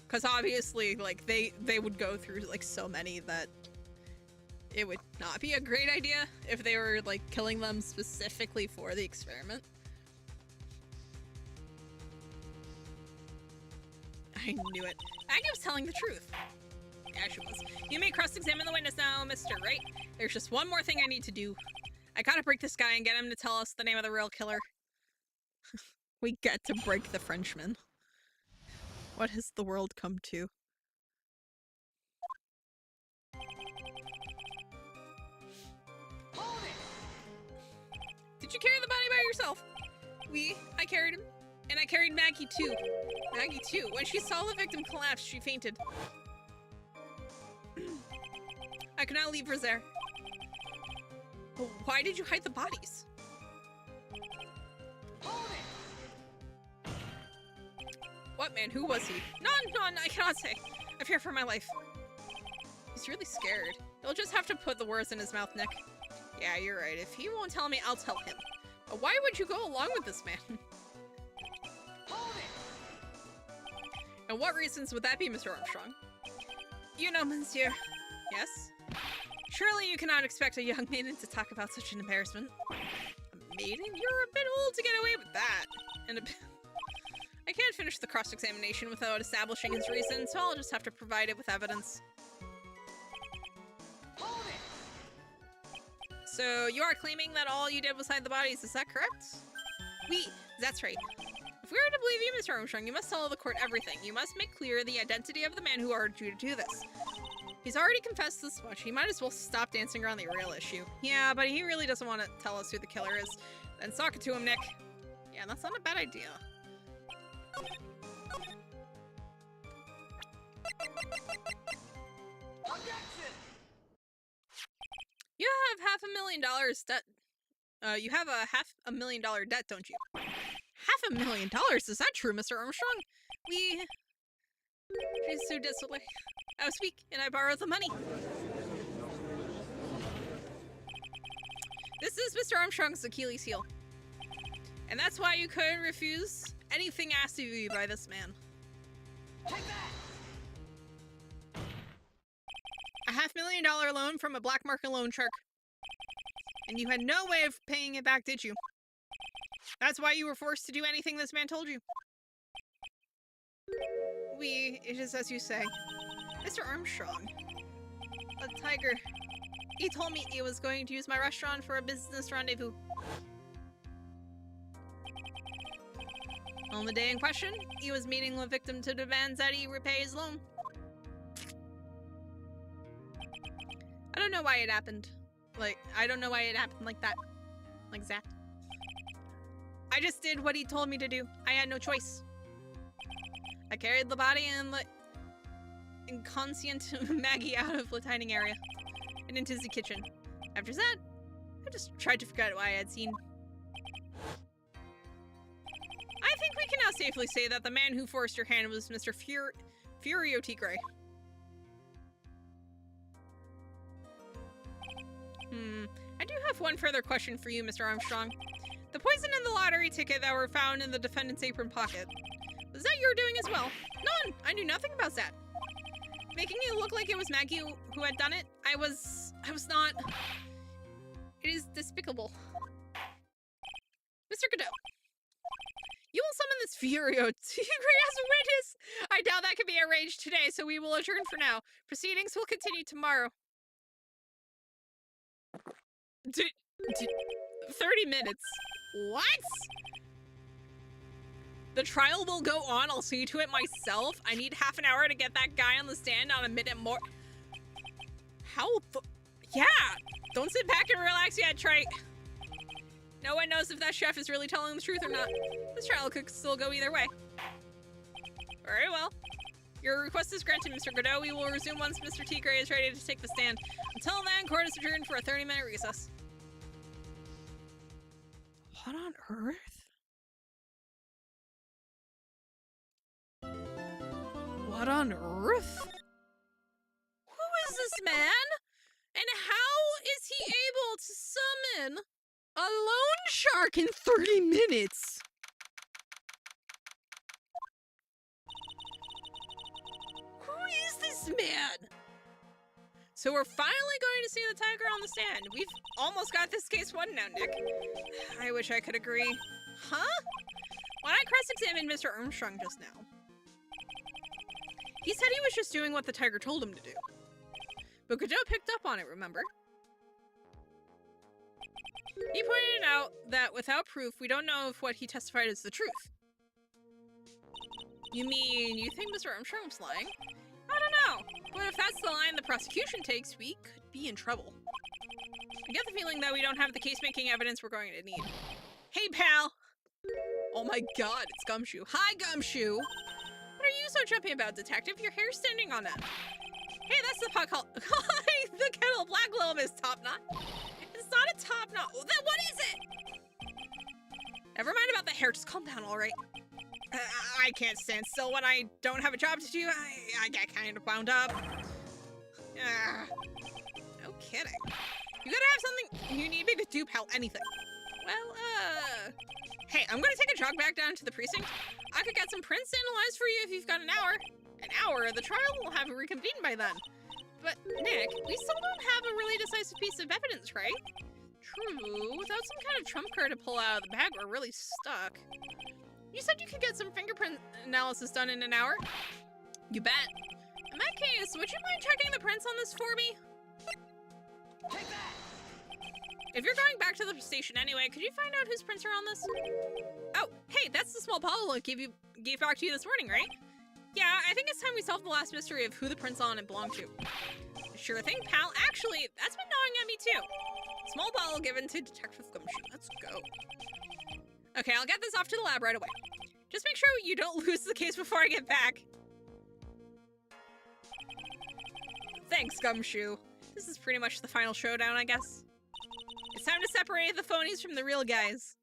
Because obviously, like, they would go through, like, so many that it would not be a great idea if they were, like, killing them specifically for the experiment. I knew it. Maggie was telling the truth. Yeah, she was. You may cross-examine the witness now, Mr. Wright. There's just one more thing I need to do. I gotta break this guy and get him to tell us the name of the real killer. We get to break the Frenchman. What has the world come to? Hold it! Did you carry the body by yourself? I carried him. And I carried Maggie too. Maggie too. When she saw the victim collapse, she fainted. I could not leave her there. But why did you hide the bodies? Hold it! What man? Who was he? None, I cannot say. I fear for my life. He's really scared. You'll just have to put the words in his mouth, Nick. Yeah, you're right. If he won't tell me, I'll tell him. But why would you go along with this man? Hold it! And what reasons would that be, Mr. Armstrong? You know, monsieur. Yes? Surely you cannot expect a young maiden to talk about such an embarrassment. A maiden? You're a bit old to get away with that. And a bit... I can't finish the cross-examination without establishing his reason, so I'll just have to provide it with evidence. Hold it! So, you are claiming that all you did was hide the bodies, is that correct? Oui, that's right. If we are to believe you, Mr. Armstrong, you must tell the court everything. You must make clear the identity of the man who ordered you to do this. He's already confessed this much. He might as well stop dancing around the real issue. Yeah, but he really doesn't want to tell us who the killer is. Then sock it to him, Nick. Yeah, that's not a bad idea. Objection! You have $500,000 debt. You have a $500,000 debt, don't you? $500,000? Is that true, Mr. Armstrong? She's so desolate. I was weak, and I borrowed the money. This is Mr. Armstrong's Achilles heel. And that's why you couldn't refuse anything asked of you by this man. Take that! A $500,000 loan from a black market loan shark. And you had no way of paying it back, did you? That's why you were forced to do anything this man told you. It is as you say. Mr. Armstrong. A tiger. He told me he was going to use my restaurant for a business rendezvous. On the day in question, he was meeting the victim to demand that he repay his loan. I don't know why it happened. I don't know why it happened like that. Like that. I just did what he told me to do. I had no choice. I carried the body and let inconscient Maggie out of the dining area and into the kitchen. After that, I just tried to forget what I had seen. I think we can now safely say that the man who forced your hand was Mr. Furio Tigre. I do have one further question for you, Mr. Armstrong. The poison in the lottery ticket that were found in the defendant's apron pocket. Was that your doing as well? None! I knew nothing about that. Making it look like it was Maggie who had done it? I was not. It is despicable. Mr. Godot. You will summon this Furio Tigre as a witness! I doubt that can be arranged today, so we will adjourn for now. Proceedings will continue tomorrow. 30 minutes. What? The trial will go on. I'll see to it myself. I need half an hour to get that guy on the stand on a minute more. How the... Yeah! Don't sit back and relax yet, Trey. No one knows if that chef is really telling the truth or not. This trial could still go either way. Very well. Your request is granted, Mr. Godot. We will resume once Mr. T. Gray is ready to take the stand. Until then, court is adjourned for a 30-minute recess. What on earth? What on earth? Who is this man? And how is he able to summon a loan shark in 30 minutes? Who is this man? So we're finally going to see the tiger on the stand. We've almost got this case won now, Nick. I wish I could agree. Huh? When I cross-examined Mr. Armstrong just now, he said he was just doing what the tiger told him to do. But Godot picked up on it, remember? He pointed out that without proof, we don't know if what he testified is the truth. You mean, you think Mr. Armstrong's lying? I don't know, but if that's the line the prosecution takes, we could be in trouble. I get the feeling that we don't have the case-making evidence we're going to need. Hey, pal! Oh my god, it's Gumshoe. Hi, Gumshoe! What are you so jumpy about, detective? Your hair's standing on end. Hey, that's the pot called the kettle black loam is top knot. It's not a top knot. Oh, then what is it? Never mind about the hair. Just calm down, all right? I can't stand still when I don't have a job to do. I get kind of wound up. No kidding. You gotta have something you need me to do, pal. Anything. Well, hey, I'm gonna take a jog back down to the precinct. I could get some prints analyzed for you if you've got an hour. An hour? The trial will have reconvened by then. But, Nick, we still don't have a really decisive piece of evidence, right? True. Without some kind of trump card to pull out of the bag, we're really stuck. You said you could get some fingerprint analysis done in an hour? You bet. In that case, would you mind checking the prints on this for me? Take that! If you're going back to the station anyway, could you find out whose prints are on this? Oh, hey, that's the small bottle I gave back to you this morning, right? Yeah, I think it's time we solve the last mystery of who the prints on it belong to. Sure thing, pal. Actually, that's been gnawing at me too. Small bottle given to Detective Gumshoe. Let's go. Okay, I'll get this off to the lab right away. Just make sure you don't lose the case before I get back. Thanks, Gumshoe. This is pretty much the final showdown, I guess. It's time to separate the phonies from the real guys.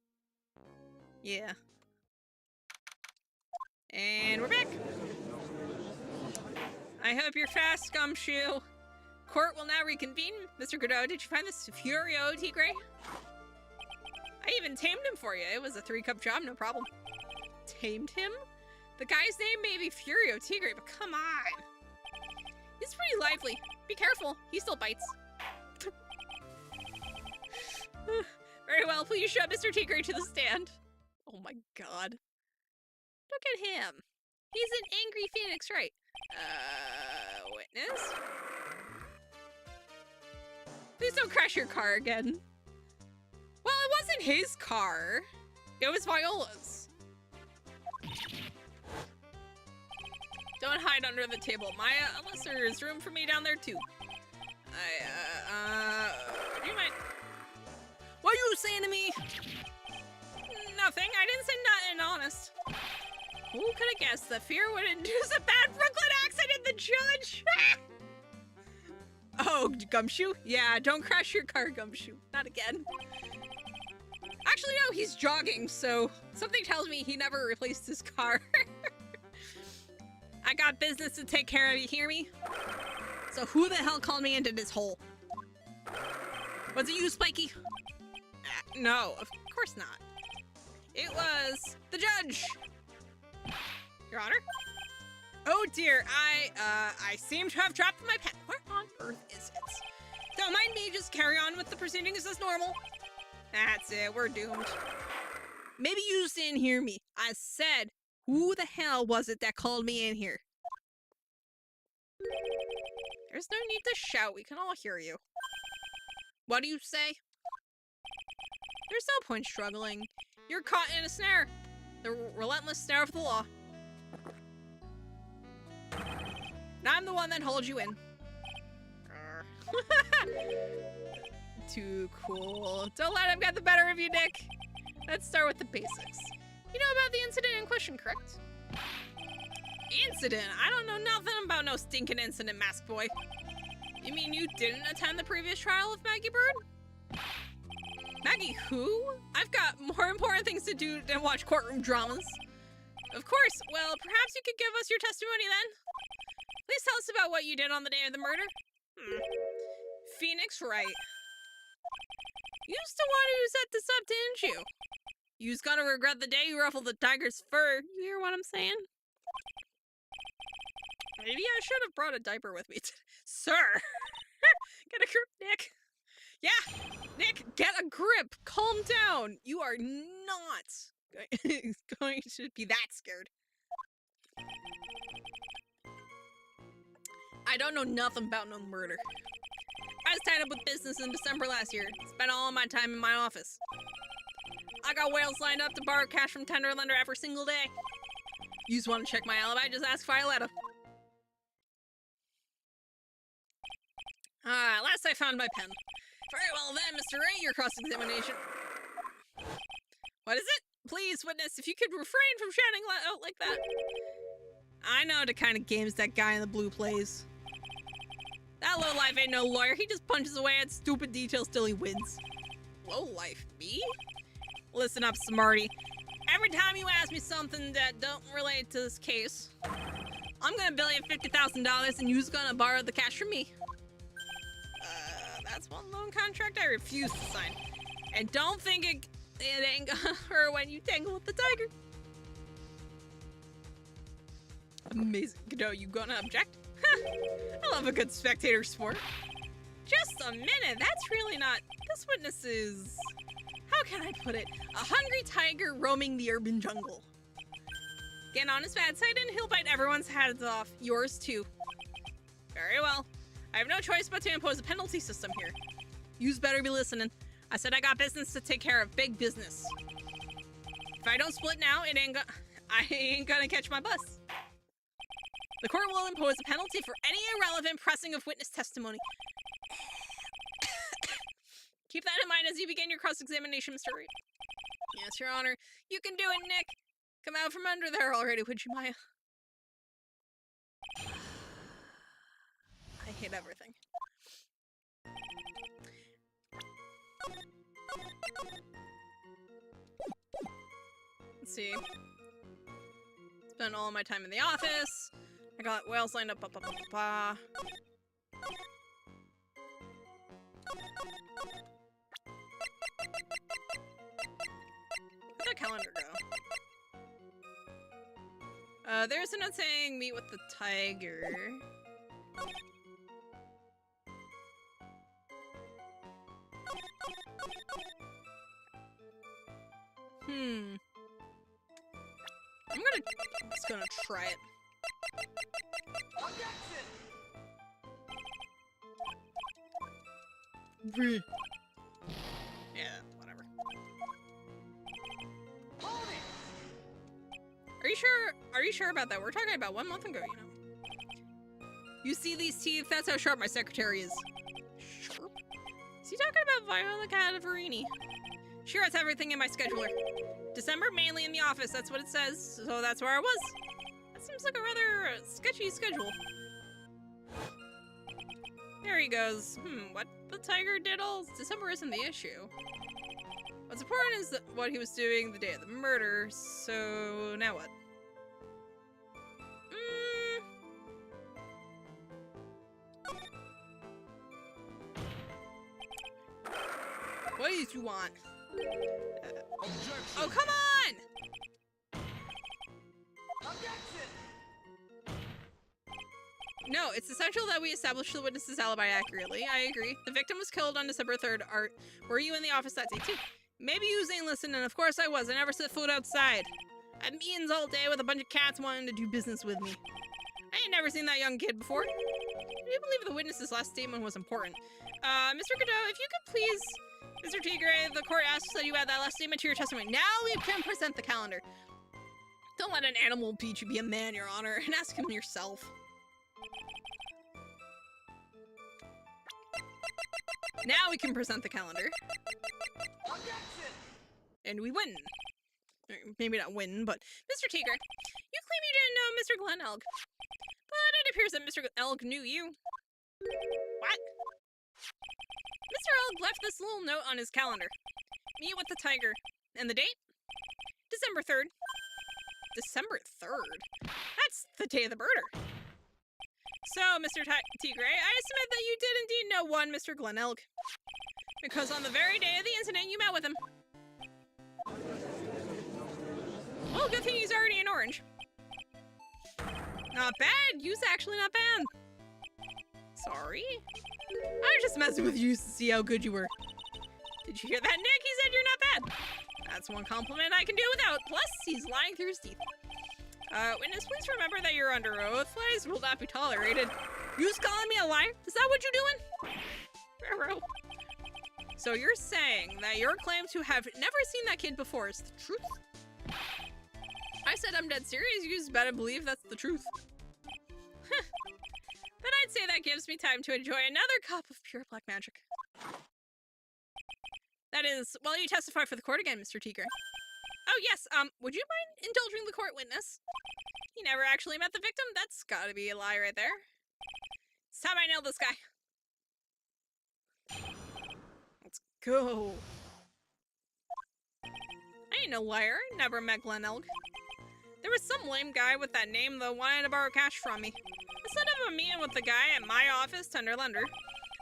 Yeah. And we're back. I hope you're fast, Gumshoe. Court will now reconvene. Mr. Godot, did you find this Furio Tigre? I even tamed him for you. It was a 3-cup job, no problem. Tamed him? The guy's name may be Furio Tigre, but come on. He's pretty lively. Be careful. He still bites. Very well. Please show Mr. Tigre to the stand. Oh my god. Look at him. He's an angry phoenix, right? Witness? Please don't crash your car again. Well, it wasn't his car. It was Viola's. Don't hide under the table, Maya, unless there is room for me down there too. Do you mind? What are you saying to me? Nothing. I didn't say nothing, honest. Who could have guessed that fear would induce a bad Brooklyn accent in the judge? Oh, Gumshoe? Yeah, don't crash your car, Gumshoe. Not again. Actually, no, he's jogging, so something tells me he never replaced his car. I got business to take care of, you hear me? So who the hell called me into this hole? Was it you, Spiky? No, of course not. It was the judge. Your Honor? Oh dear, I seem to have dropped my pen. Where on earth is it? Don't mind me, just carry on with the proceedings as normal. That's it, we're doomed. Maybe you just didn't hear me. I said, who the hell was it that called me in here? There's no need to shout, we can all hear you. What do you say? There's no point struggling. You're caught in a snare. The relentless snare of the law. And I'm the one that holds you in. Too cool. Don't let him get the better of you, Nick. Let's start with the basics. You know about the incident in question, correct? Incident? I don't know nothing about no stinking incident, Mask Boy. You mean you didn't attend the previous trial of Maggie Bird? Maggie who? I've got more important things to do than watch courtroom dramas. Of course. Well, perhaps you could give us your testimony then? Please tell us about what you did on the day of the murder. Phoenix Wright. You's the one who set this up, didn't you? You's gonna regret the day you ruffled the tiger's fur. You hear what I'm saying? Maybe I should have brought a diaper with me. Sir! Get a grip, Nick. Yeah, Nick, get a grip. Calm down. You are not going to be that scared. I don't know nothing about no murder. I was tied up with business in December last year. Spent all my time in my office. I got whales lined up to borrow cash from tender lender every single day. You just want to check my alibi? Just ask Violetta. Last I found my pen. Very well then, Mr. Wright, your cross-examination. What is it? Please, witness, if you could refrain from shouting out like that. I know the kind of games that guy in the blue plays. That lowlife ain't no lawyer. He just punches away at stupid details till he wins. Lowlife? Me? Listen up, Smarty. Every time you ask me something that don't relate to this case, I'm gonna bill you $50,000 and you's gonna borrow the cash from me. That's one loan contract I refuse to sign. And don't think it ain't gonna hurt when you tangle with the tiger. Amazing. No, you gonna object? I love a good spectator sport. Just a minute, that's really not... This witness is... How can I put it? A hungry tiger roaming the urban jungle. Get on his bad side and he'll bite everyone's heads off. Yours too. Very well. I have no choice but to impose a penalty system here. You's better be listening. I said I got business to take care of. Big business. If I don't split now, I ain't gonna catch my bus. The court will impose a penalty for any irrelevant pressing of witness testimony. Keep that in mind as you begin your cross-examination, Mr. Wright. Yes, Your Honor. You can do it, Nick. Come out from under there already, would you, Maya? I hate everything. Let's see. Spent all my time in the office. I got whales lined up. Where'd that calendar go? There's a note saying meet with the tiger. I'm just gonna try it. Yeah, whatever. Are you sure about that? We're talking about 1 month ago, you know. You see these teeth? That's how sharp my secretary is. Sharp? Is he talking about Viola Cadaverini? Sure, it's everything in my scheduler. December, mainly in the office, that's what it says, so that's where I was. That seems like a rather sketchy schedule. There he goes. What the tiger diddles? December isn't the issue. What's important is what he was doing the day of the murder, so now what? What do you want? Oh, come on! Objection! No, it's essential that we establish the witness's alibi accurately. I agree. The victim was killed on December 3rd. Art, were you in the office that day too? Maybe you ain't listening. Of course I was. I never set foot outside. I had meetings all day with a bunch of cats wanting to do business with me. I ain't never seen that young kid before. I do believe the witness's last statement was important. Mr. Godot, if you could please... Mr. Tigre, the court asks that you add that last statement to your testimony. Now we can present the calendar. Don't let an animal beat you be a man, Your Honor, and ask him yourself. Now we can present the calendar. Objection! And we win. Maybe not win, but Mr. Tigre, you claim you didn't know Mr. Glen Elg, but it appears that Mr. Elg knew you. What? Mr. Elg left this little note on his calendar. Meet with the tiger. And the date? December 3rd. December 3rd? That's the day of the birder. So, Mr. Tigre, I submit that you did indeed know one Mr. Glen Elg. Because on the very day of the incident, you met with him. Well, good thing he's already in orange. Not bad. You's actually not bad. Sorry. I was just messing with you to see how good you were. Did you hear that, Nick? He said you're not bad. That's one compliment I can do without. Plus, he's lying through his teeth. Witness, please remember that you're under oath. Lies will not be tolerated. You's calling me a liar? Is that what you're doing? Pharaoh. So you're saying that your claim to have never seen that kid before is the truth? I said I'm dead serious. You just better believe that's the truth. Then I'd say that gives me time to enjoy another cup of pure black magic. That is, while you testify for the court again, Mr. Tigre. Oh yes, would you mind indulging the court witness? He never actually met the victim? That's gotta be a lie right there. It's time I nailed this guy. Let's go. I ain't no liar. Never met Glen Elg. There was some lame guy with that name that wanted to borrow cash from me. Instead of a meeting with the guy at my office, Tender Lender,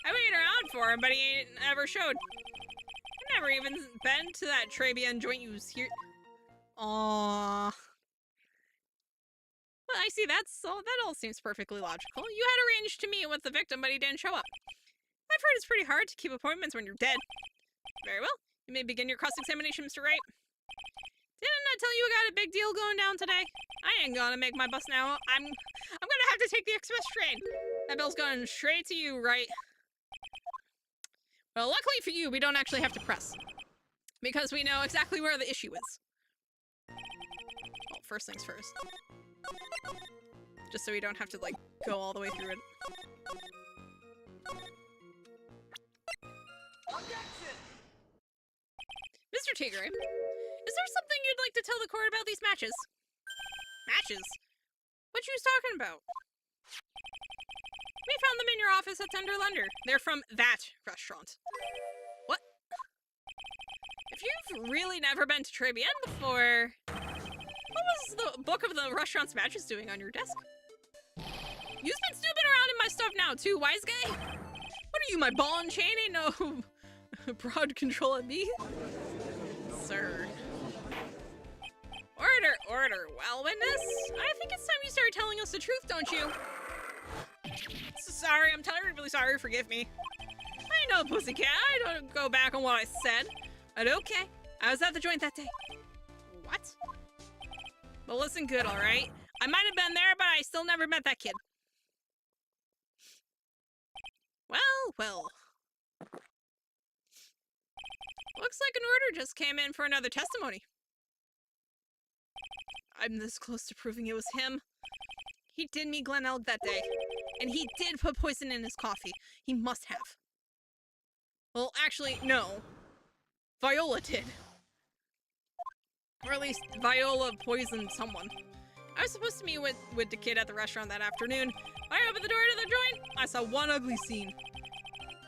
I waited around for him, but he never showed. I've never even been to that Trabian joint you was here. Aww. Well, I see, that all seems perfectly logical. You had arranged to meet with the victim, but he didn't show up. I've heard it's pretty hard to keep appointments when you're dead. Very well. You may begin your cross-examination, Mr. Wright. Didn't I tell you I got a big deal going down today? I ain't gonna make my bus now. I'm gonna have to take the express train. That bill's going straight to you, Wright. Well, luckily for you, we don't actually have to press. Because we know exactly where the issue is. Well, first things first. Just so we don't have to, like, go all the way through it. Objection! Mr. Tigre, is there something you'd like to tell the court about these matches? Matches? What you was talking about? We found them in your office at Tender Lender. They're from that restaurant. What? If you've really never been to Trabian before, what was the book of the restaurant's matches doing on your desk? You've been snooping around in my stuff now too, wise guy. What are you, my ball and chain? Ain't no broad control at me? Sir. Order, order. Well, witness, I think it's time you started telling us the truth, don't you? Sorry, I'm terribly sorry, forgive me. I know, pussycat, I don't go back on what I said. But okay, I was at the joint that day. What? But listen good, alright? I might have been there, but I still never met that kid. Well, well. Looks like an order just came in for another testimony. I'm this close to proving it was him. He did meet Glen Elg that day. And he did put poison in his coffee. He must have. Well, actually, no. Viola did. Or at least, Viola poisoned someone. I was supposed to meet with the kid at the restaurant that afternoon. When I opened the door to the joint, I saw one ugly scene.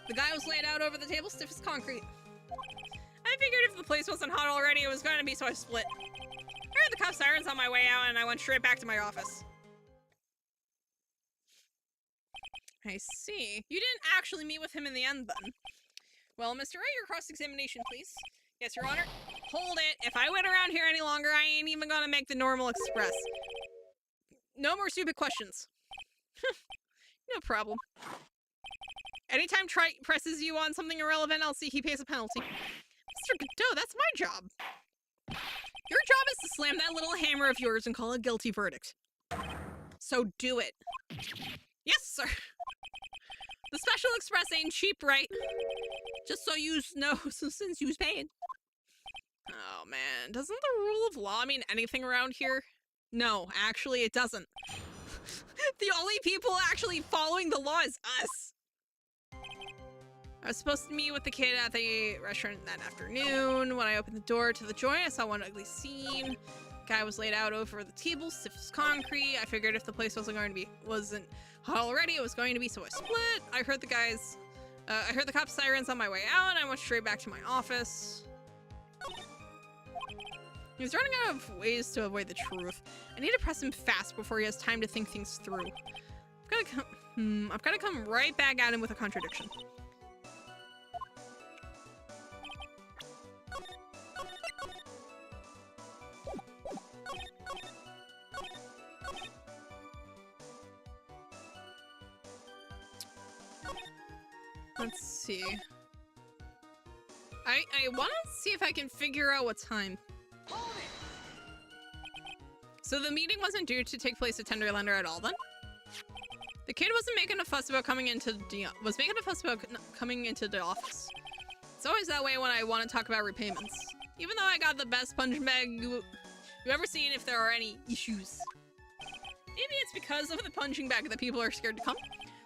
The guy was laid out over the table, stiff as concrete. I figured if the place wasn't hot already, it was going to be, so I split. I heard the cop sirens on my way out, and I went straight back to my office. I see. You didn't actually meet with him in the end, then. Well, Mr. Wright, your cross-examination, please. Yes, Your Honor. Hold it. If I wait around here any longer, I ain't even gonna make the normal express. No more stupid questions. No problem. Anytime Trite presses you on something irrelevant, I'll see he pays a penalty. Mr. Godot, that's my job. Your job is to slam that little hammer of yours and call a guilty verdict. So do it. Yes, sir. The special express ain't cheap, right? Just so you know, since you's paying. Oh, man. Doesn't the rule of law mean anything around here? No, actually, it doesn't. The only people actually following the law is us. I was supposed to meet with the kid at the restaurant that afternoon. When I opened the door to the joint, I saw one ugly scene. The guy was laid out over the table, stiff as concrete. I figured if the place wasn't hot already, it was going to be, so I split. I heard the cops' sirens on my way out, and I went straight back to my office. He was running out of ways to avoid the truth. I need to press him fast before he has time to think things through. I've got to come right back at him with a contradiction. Let's see. I want to see if I can figure out what time. So the meeting wasn't due to take place at Tenderlander at all then? The kid wasn't making a fuss about coming into the office. It's always that way when I want to talk about repayments. Even though I got the best punching bag you've ever seen if there are any issues. Maybe it's because of the punching bag that people are scared to come.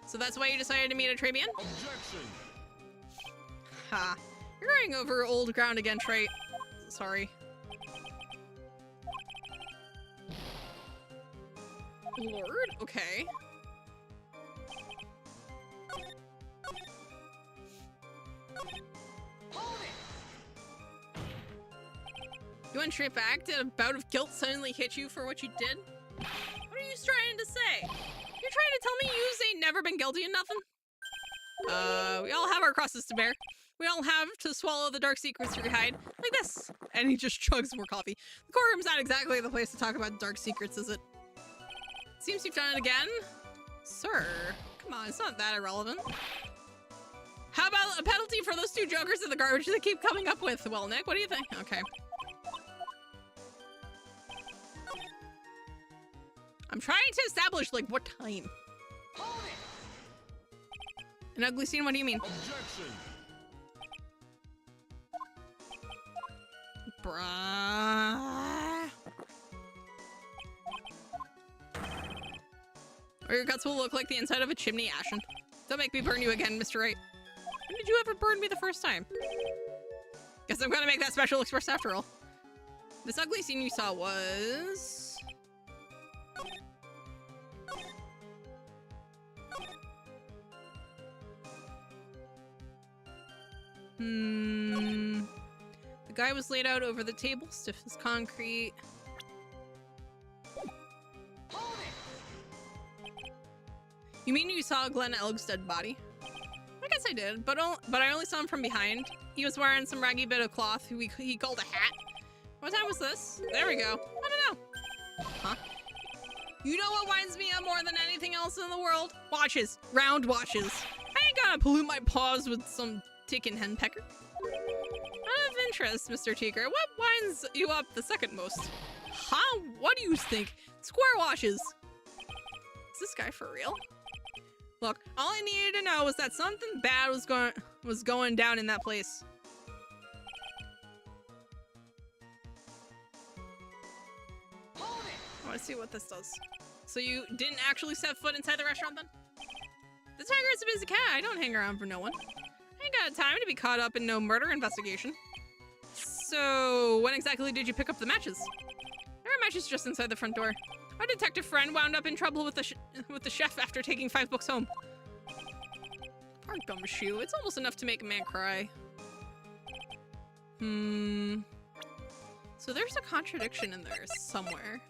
So that's why you decided to meet at Trabian? Objection. Ha. You're going over old ground again, Trait. Sorry. Lord? Okay. You went straight back? Did a bout of guilt suddenly hit you for what you did? What are you trying to say? You're trying to tell me you ain't never been guilty of nothing? We all have our crosses to bear. We all have to swallow the dark secrets we hide. Like this. And he just chugs more coffee. The courtroom's not exactly the place to talk about dark secrets, is it? Seems you've done it again. Sir, come on, it's not that irrelevant. How about a penalty for those two jokers in the garbage they keep coming up with? Well, Nick, what do you think? Okay. I'm trying to establish, like, what time. An ugly scene? What do you mean? Objection. Bruh. Or your guts will look like the inside of a chimney ashen. Don't make me burn you again, Mr. Wright. When did you ever burn me the first time? Guess I'm gonna make that special express after all. This ugly scene you saw was... The guy was laid out over the table, stiff as concrete. You mean you saw Glenn Elg's dead body? I guess I did, but I only saw him from behind. He was wearing some raggy bit of cloth he called a hat. What time was this? There we go. I don't know. Huh? You know what winds me up more than anything else in the world? Watches. Round watches. I ain't gonna pollute my paws with some ticking henpecker. Out of interest, Mr. Teaker, what winds you up the second most? Huh? What do you think? Square watches. Is this guy for real? Look, all I needed to know was that something bad was going down in that place. I want to see what this does. So you didn't actually set foot inside the restaurant then? The tiger is a busy cat. I don't hang around for no one. I ain't got time to be caught up in no murder investigation. So, when exactly did you pick up the matches? There are matches just inside the front door. Our detective friend wound up in trouble with the chef after taking 5 books home. Poor gumshoe. It's almost enough to make a man cry. So there's a contradiction in there somewhere.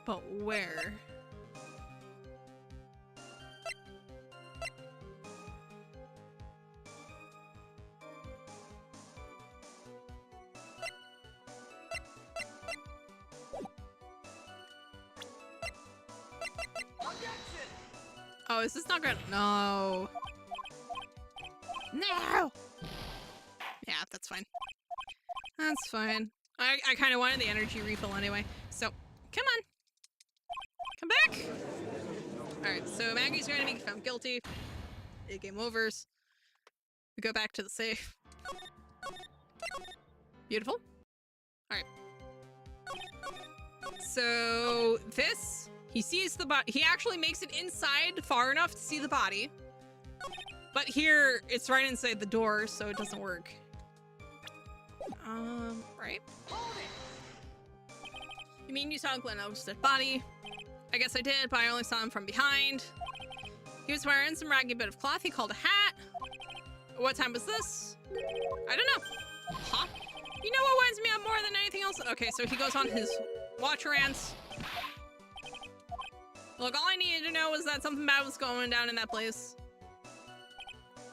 But where? Oh, is this not gonna— no. No! Yeah, that's fine. That's fine. I kind of wanted the energy refill anyway. So, come on. Come back! Alright, so Maggie's going to be found guilty. Game overs. We go back to the safe. Beautiful. Alright. So, this He sees the body. He actually makes it inside far enough to see the body. But here, it's right inside the door, so it doesn't work. Right? Hold it. You mean you saw Glenn Elvis' dead body? I guess I did, but I only saw him from behind. He was wearing some ragged bit of cloth he called a hat. What time was this? I don't know. Huh? You know what winds me up more than anything else? Okay, so he goes on his watch rants. Look, all I needed to know was that something bad was going down in that place.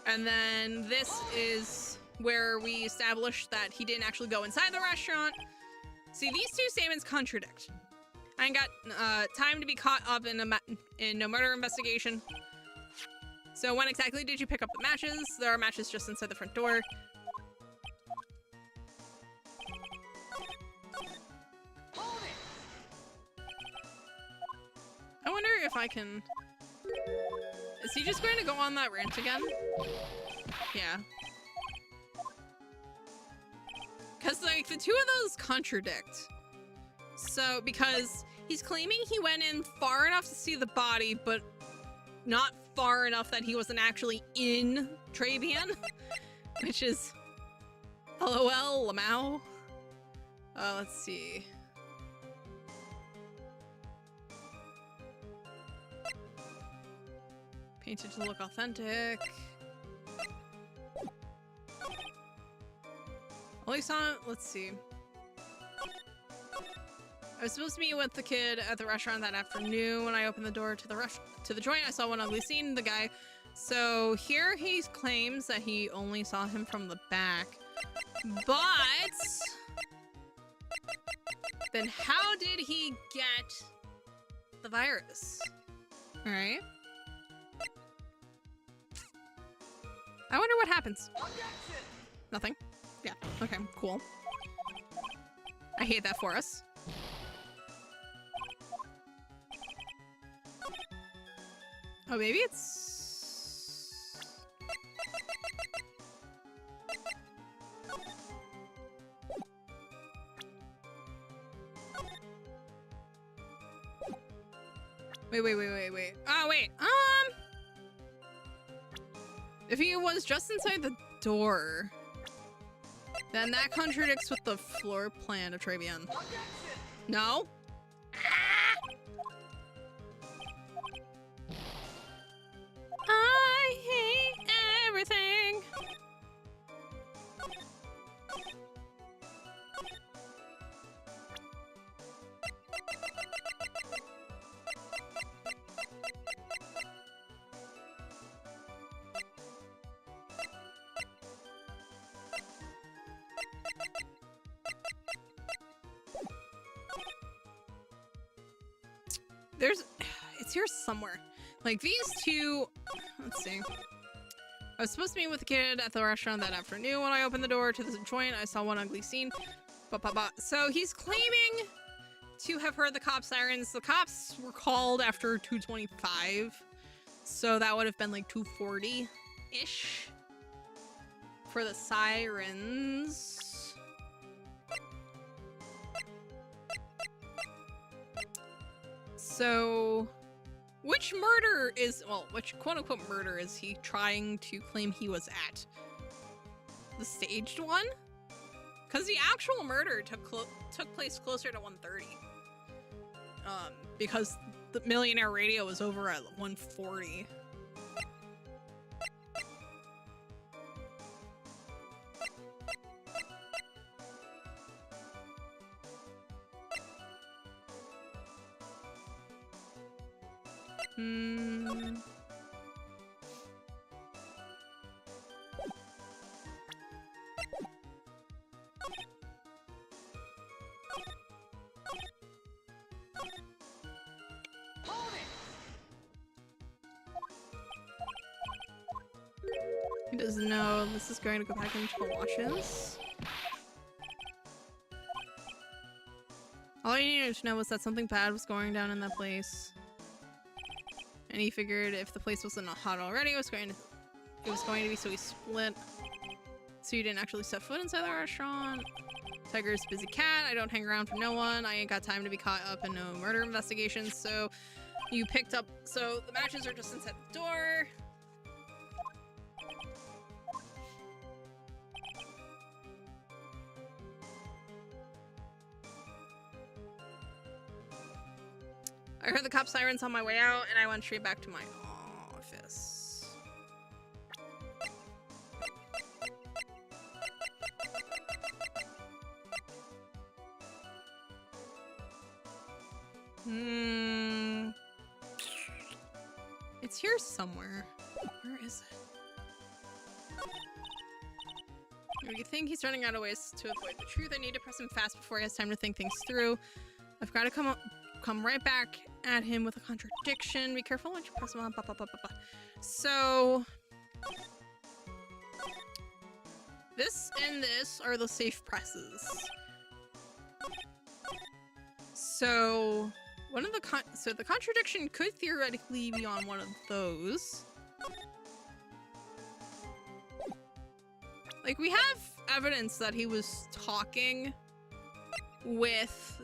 And then this is where we established that he didn't actually go inside the restaurant. See, these two statements contradict. I ain't got time to be caught up in no murder investigation. So when exactly did you pick up the matches? There are matches just inside the front door. Hold it. I wonder if I can... Is he just going to go on that rant again? Yeah. Because, like, the two of those contradict. So, because he's claiming he went in far enough to see the body, but not far enough that he wasn't actually in Trabian. Which is... LOL, Lamau. Let's see. Painted to look authentic. Well, he saw it. Let's see. I was supposed to meet with the kid at the restaurant that afternoon. When I opened the door to the joint, I saw one ugly scene. The guy. So here he claims that he only saw him from the back. But then how did he get the virus? All right. I wonder what happens. Objection. Nothing. Yeah. Okay, cool. I hate that for us. Oh, maybe it's... Wait. Oh, wait. If he was just inside the door, then that contradicts with the floor plan of Trabian. Objection. No? I hate everything. It's here somewhere. Like these two, let's see. I was supposed to meet with the kid at the restaurant that afternoon. When I opened the door to the joint, I saw one ugly scene. So he's claiming to have heard the cop sirens. The cops were called after 2:25. So that would have been like 2:40-ish for the sirens. So, which murder is, well, which quote-unquote murder is he trying to claim he was at? The staged one? Because the actual murder took place closer to 1:30. Because the Millionaire Radio was over at 1:40. Hold it. He doesn't know this is going to go back into the watches. All he needed to know was that something bad was going down in that place. And he figured if the place wasn't hot already, it was going to be, so he split. So he didn't actually set foot inside the restaurant. Tiger's busy cat. I don't hang around for no one. I ain't got time to be caught up in no murder investigations. So you picked up. So the matches are just inside the door. I heard the cop sirens on my way out, and I went straight back to my office. It's here somewhere. Where is it? You think he's running out of ways to avoid the truth? I need to press him fast before he has time to think things through. I've got to come right back at him with a contradiction. Be careful when you press him on. So this and this are the safe presses. So one of the the contradiction could theoretically be on one of those. Like, we have evidence that he was talking with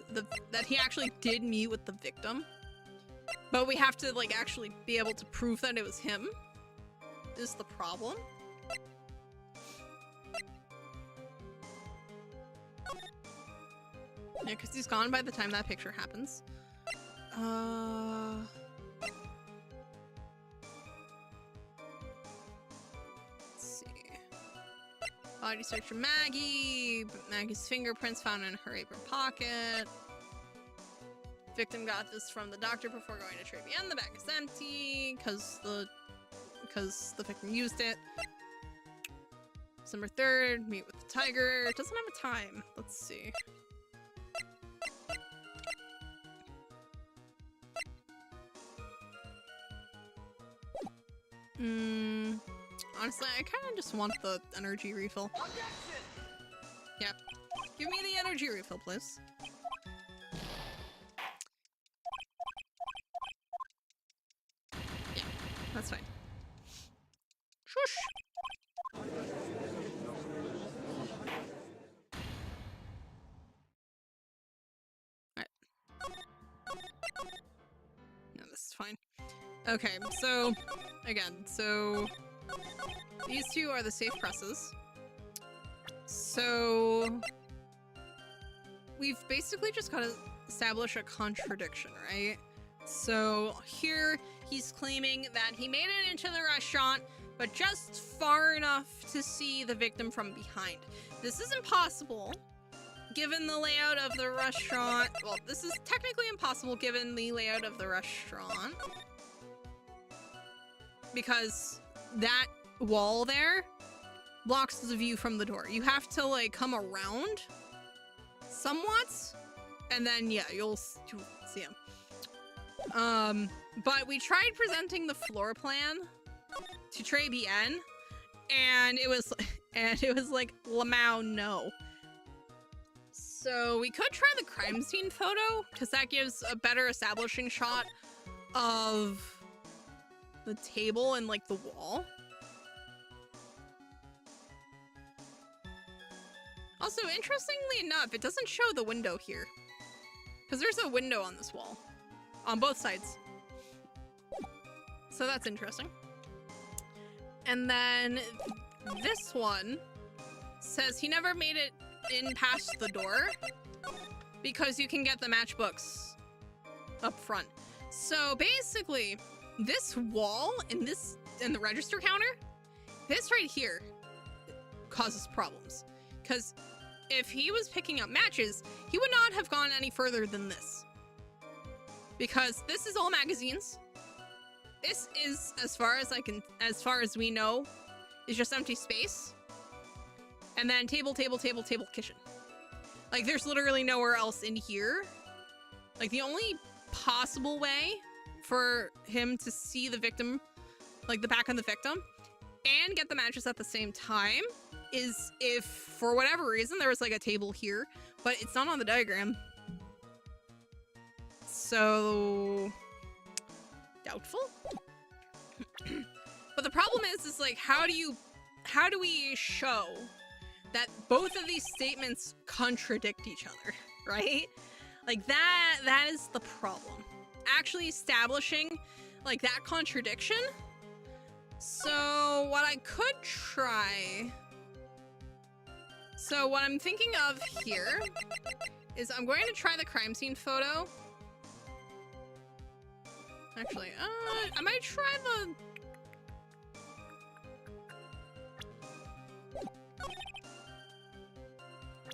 that he actually did meet with the victim, but we have to like actually be able to prove that it was him is the problem. Yeah, because he's gone by the time that picture happens. Let's see. Body search for Maggie. Maggie's fingerprints found in her apron pocket. Victim got this from the doctor before going to Trilogy. The bag is empty because the victim used it. December 3rd, meet with the tiger. It doesn't have a time. Let's see. Honestly, I kind of just want the energy refill. Yep. Give me the energy refill, please. Yeah, that's fine. Shush! Alright. No, this is fine. Okay, so, again, so these two are the safe presses. So we've basically just got to establish a contradiction, right? So here he's claiming that he made it into the restaurant, but just far enough to see the victim from behind. This is impossible given the layout of the restaurant. Well, this is technically impossible given the layout of the restaurant, because that wall there blocks the view from the door. You have to like come around somewhat, and then yeah, you'll see him. But we tried presenting the floor plan to Trey BN, and it was like Lamau no. So we could try the crime scene photo, because that gives a better establishing shot of the table and like the wall. Also, interestingly enough, it doesn't show the window here, because there's a window on this wall on both sides. So that's interesting. And then this one says he never made it in past the door because you can get the matchbooks up front. So basically, this wall and the register counter, this right here causes problems. Because if he was picking up matches, he would not have gone any further than this. Because this is all magazines. This is, as far as we know, is just empty space. And then table, kitchen. Like, there's literally nowhere else in here. Like, the only possible way for him to see the victim, like the back of the victim, and get the matches at the same time is if, for whatever reason, there was like a table here, but it's not on the diagram. So doubtful. But the problem is like, how do we show that both of these statements contradict each other, right? Like that is the problem. Actually establishing like that contradiction. So what I could try, so what I'm thinking of here is I'm going to try the crime scene photo. Actually, I might try the...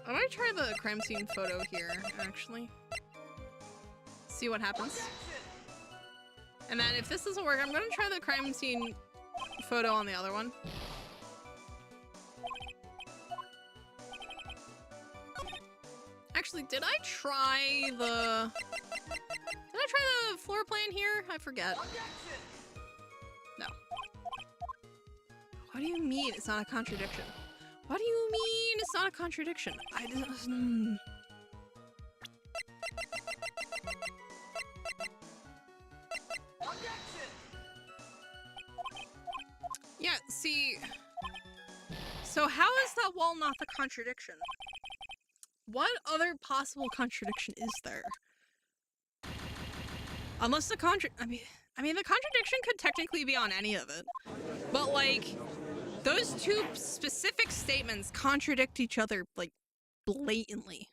I might try the crime scene photo here, actually. See what happens. And then if this doesn't work, I'm gonna try the crime scene photo on the other one. Actually, did I try the floor plan here? I forget. No. What do you mean it's not a contradiction? What do you mean it's not a contradiction? Yeah, see, so how is that wall not the contradiction? What other possible contradiction is there? Unless the I mean the contradiction could technically be on any of it. But like, those two specific statements contradict each other like blatantly.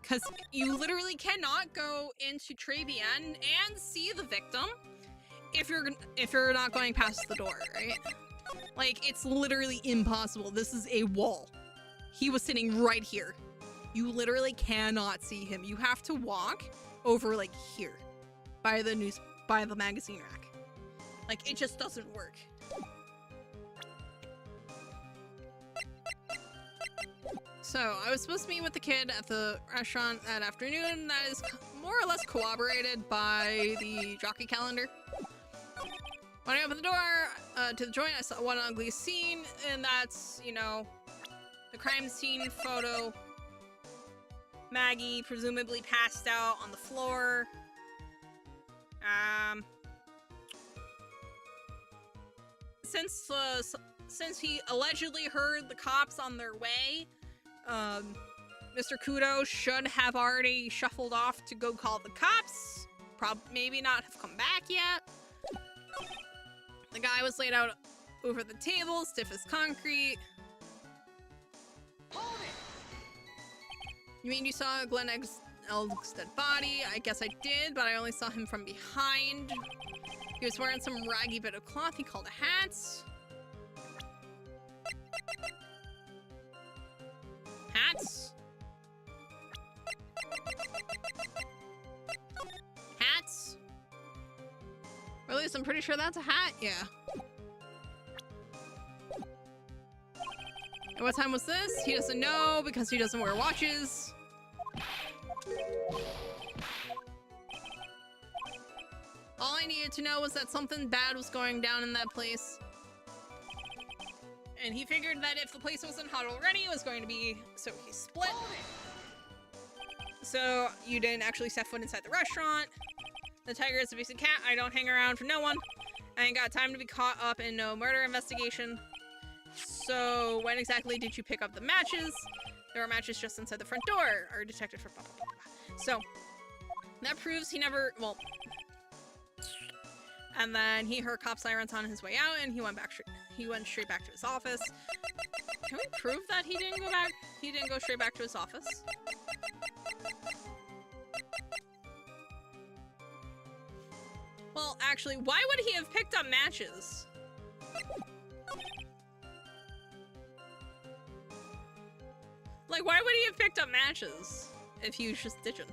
Cause you literally cannot go into Trebian and see the victim if you're not going past the door, right? Like, it's literally impossible. This is a wall. He was sitting right here. You literally cannot see him. You have to walk over like here by the magazine rack. Like, it just doesn't work. So, I was supposed to meet with the kid at the restaurant that afternoon. That is more or less corroborated by the jockey calendar. When I opened the door to the joint, I saw one ugly scene, and that's, you know, the crime scene photo. Maggie presumably passed out on the floor. Since he allegedly heard the cops on their way, Mr. Kudo should have already shuffled off to go call the cops. Maybe not have come back yet. The guy was laid out over the table, stiff as concrete. Hold it! You mean you saw Glenn Elg's dead body? I guess I did, but I only saw him from behind. He was wearing some raggy bit of cloth he called a hat. Hats? Hats? Or at least I'm pretty sure that's a hat, yeah. And what time was this? He doesn't know because he doesn't wear watches. All I needed to know was that something bad was going down in that place. And he figured that if the place wasn't hot already, it was going to be, so he split. So you didn't actually set foot inside the restaurant. The tiger is a basic cat. I don't hang around for no one. I ain't got time to be caught up in no murder investigation. So when exactly did you pick up the matches? There were matches just inside the front door. Our detective for blah, blah, blah, blah. So that proves he never, well, and then he heard cop sirens on his way out, and he went straight back to his office. Can we prove that he didn't go back? He didn't go straight back to his office? Well, actually, why would he have picked up matches? Like, why would he have picked up matches if he was just ditching?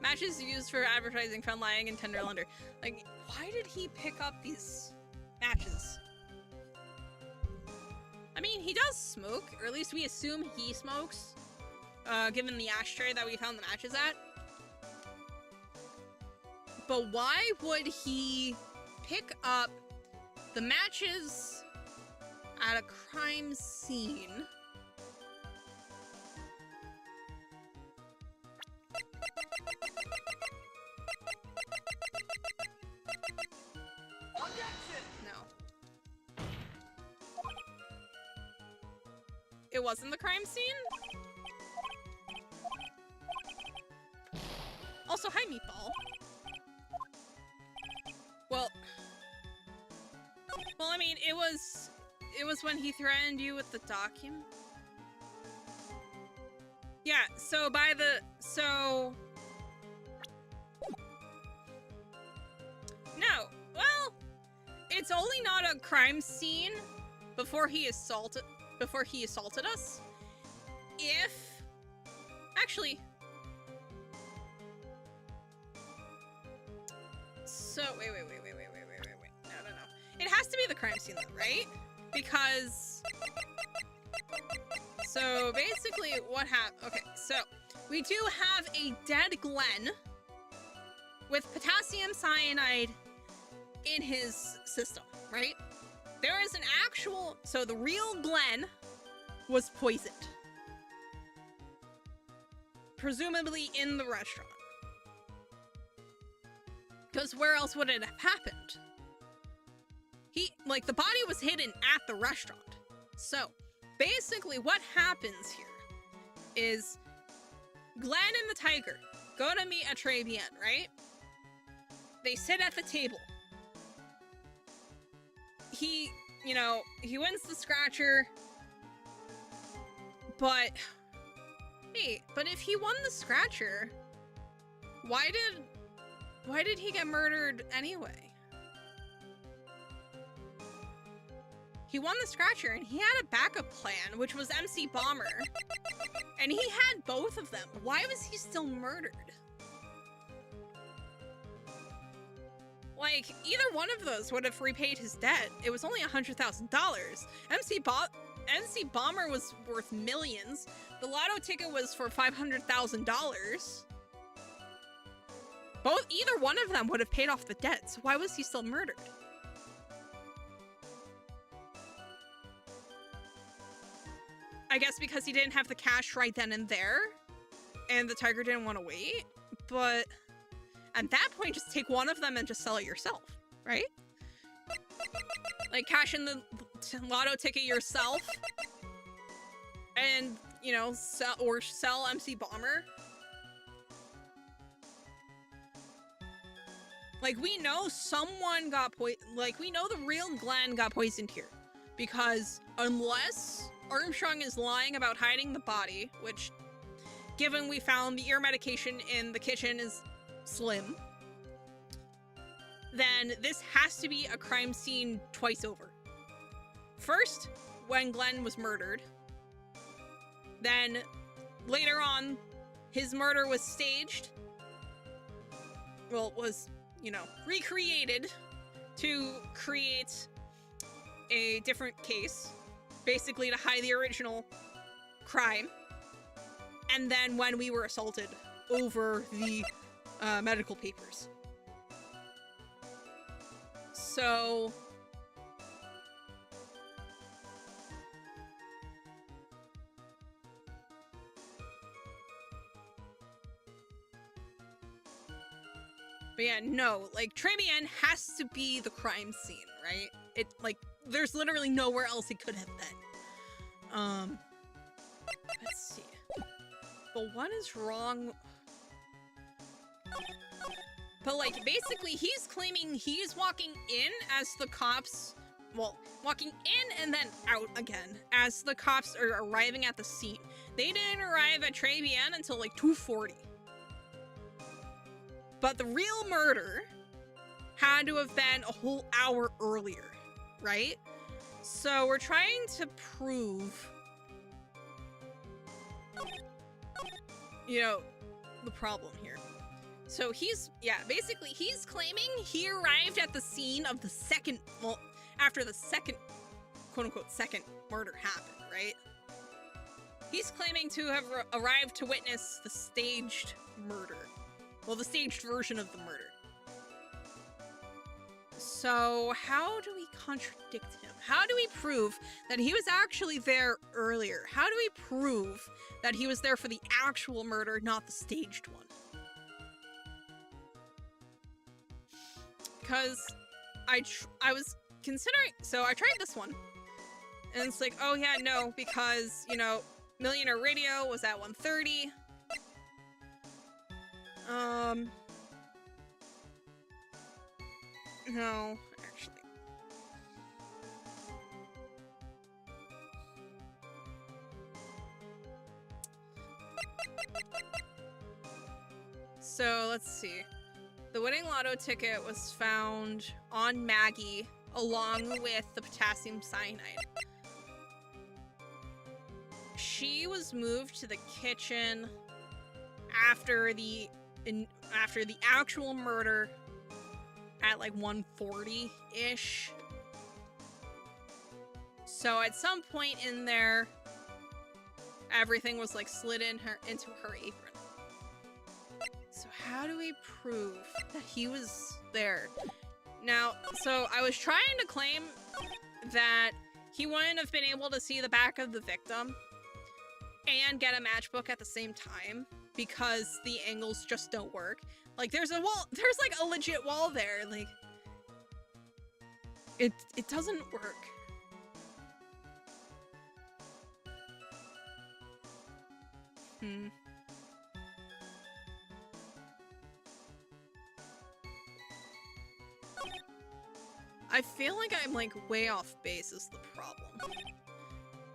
Matches used for advertising, fun lying, and tender lender. Like, why did he pick up these matches? I mean, he does smoke, or at least we assume he smokes, given the ashtray that we found the matches at. But why would he pick up the matches at a crime scene? Objection! No. it wasn't the crime scene? Also, hi, Meatball. Well, I mean, it was when he threatened you with the document. Yeah, so no, well, it's only not a crime scene before he assaulted us. If actually, so wait. No. It has to be the crime scene though, right? Because so basically what happened, okay, so we do have a dead Glenn with potassium cyanide in his system, right? There is an actual, so the real Glenn was poisoned. Presumably in the restaurant. Because where else would it have happened? The body was hidden at the restaurant. So, basically what happens here is Glenn and the tiger go to meet a Trebian, right? They sit at the table. He wins the scratcher, but if he won the scratcher, why did he get murdered anyway? He won the scratcher and he had a backup plan, which was MC Bomber, and he had both of them. Why was he still murdered? Like, either one of those would have repaid his debt. It was only $100,000. MC Bomber was worth millions. The lotto ticket was for $500,000. Either one of them would have paid off the debt, so why was he still murdered? I guess because he didn't have the cash right then and there, and the tiger didn't want to wait, but at that point, just take one of them and just sell it yourself, right? Like, cash in the lotto ticket yourself, and, sell MC Bomber. Like, we know someone got we know the real Glenn got poisoned here. Because unless Armstrong is lying about hiding the body, which, given we found the ear medication in the kitchen is slim, then this has to be a crime scene twice over. First, when Glenn was murdered. Then, later on, his murder was staged. Well, was, recreated to create a different case, basically to hide the original crime. And then when we were assaulted over the medical papers. So but yeah, no, Trebian has to be the crime scene, right? There's literally nowhere else he could have been. Let's see. But what is wrong? But basically he's claiming he's walking in as the cops, walking in and then out again as the cops are arriving at the scene. They didn't arrive at Trebian until 2:40. But the real murder had to have been a whole hour earlier, right? So we're trying to prove, the problem here. So basically he's claiming he arrived at the scene of the second, after the second, quote-unquote, second murder happened, right? He's claiming to have arrived to witness the staged murder. Well, the staged version of the murder. So how do we contradict him? How do we prove that he was actually there earlier? How do we prove that he was there for the actual murder, not the staged one? Because I was considering, so I tried this one. And it's like, oh yeah, no, because, you know, Millionaire Radio was at 1:30. No, actually. So, let's see. The winning lotto ticket was found on Maggie along with the potassium cyanide. She was moved to the kitchen after the actual murder at like 1:40-ish. So at some point in there, everything was like slid into her apron. So how do we prove that he was there? Now, so I was trying to claim that he wouldn't have been able to see the back of the victim and get a matchbook at the same time because the angles just don't work. Like, there's a wall, there's like a legit wall there. Like, it doesn't work. I feel like I'm like way off base is the problem.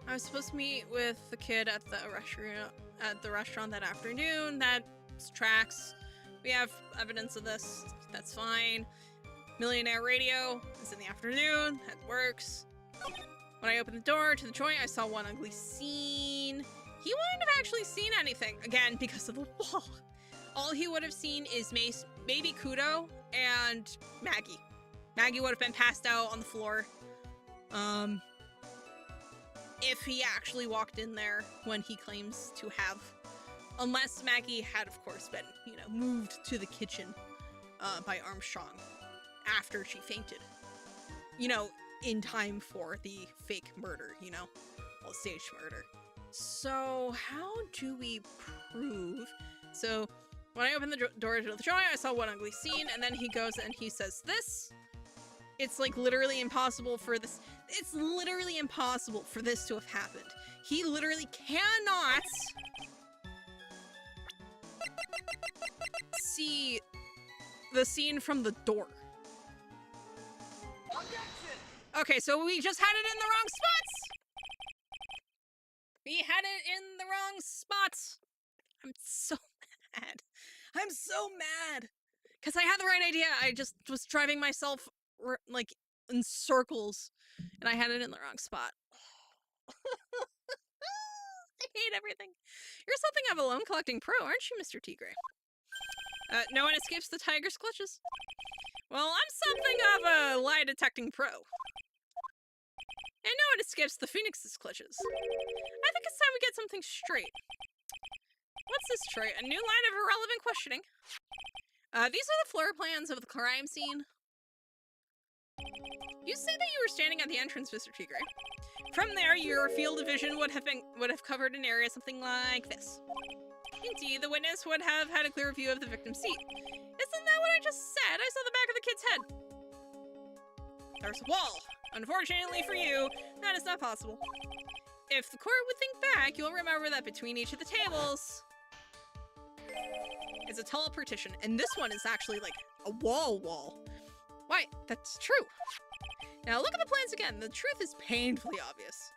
I was supposed to meet with the kid at the restaurant that afternoon. That tracks. We have evidence of this. That's fine. Millionaire Radio is in the afternoon. That works. When I opened the door to the joint, I saw one ugly scene. He wouldn't have actually seen anything, again, because of the wall. All he would have seen is maybe Kudo and Maggie. Maggie would have been passed out on the floor. If he actually walked in there when he claims to have. Unless Maggie had, of course, been, you know, moved to the kitchen by Armstrong after she fainted. You know, in time for the fake murder, you know? Well, staged murder. So, how do we prove? So, when I opened the door to the joint, I saw one ugly scene, and then he goes and he says this. It's like literally impossible for this. It's literally impossible for this to have happened. He literally cannot see the scene from the door. Okay, so we just had it in the wrong spots. We had it in the wrong spots. I'm so mad. I'm so mad. Because I had the right idea. I just was driving myself like in circles and I had it in the wrong spot. I hate everything. You're something of a loan collecting pro, aren't you, Mr. Tigre? No one escapes the tiger's clutches. Well, I'm something of a lie detecting pro. And no one escapes the phoenix's clutches. I think it's time we get something straight. What's this, Troy? A new line of irrelevant questioning? These are the floor plans of the crime scene. You say that you were standing at the entrance, Mr. Tigre. From there, your field of vision would have covered an area something like this. Indeed, the witness would have had a clear view of the victim's seat. Isn't that what I just said? I saw the back of the kid's head. There's a wall. Unfortunately for you, that is not possible. If the court would think back, you'll remember that between each of the tables is a tall partition, and this one is actually like a wall. Why, that's true. Now look at the plans again. The truth is painfully obvious.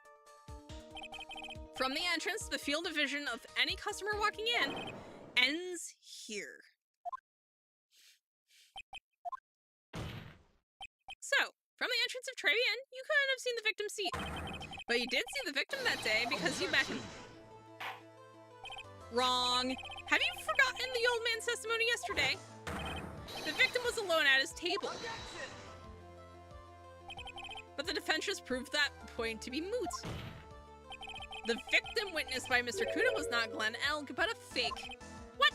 From the entrance, the field of vision of any customer walking in ends here. So, from the entrance of Trevian, you couldn't have seen the victim's seat. But you did see the victim that day because you met him. Wrong. Have you forgotten the old man's testimony yesterday? The victim was alone at his table. But the defense just proved that point to be moot. The victim witnessed by Mr. Kudo was not Glenn Elg, but a fake. What?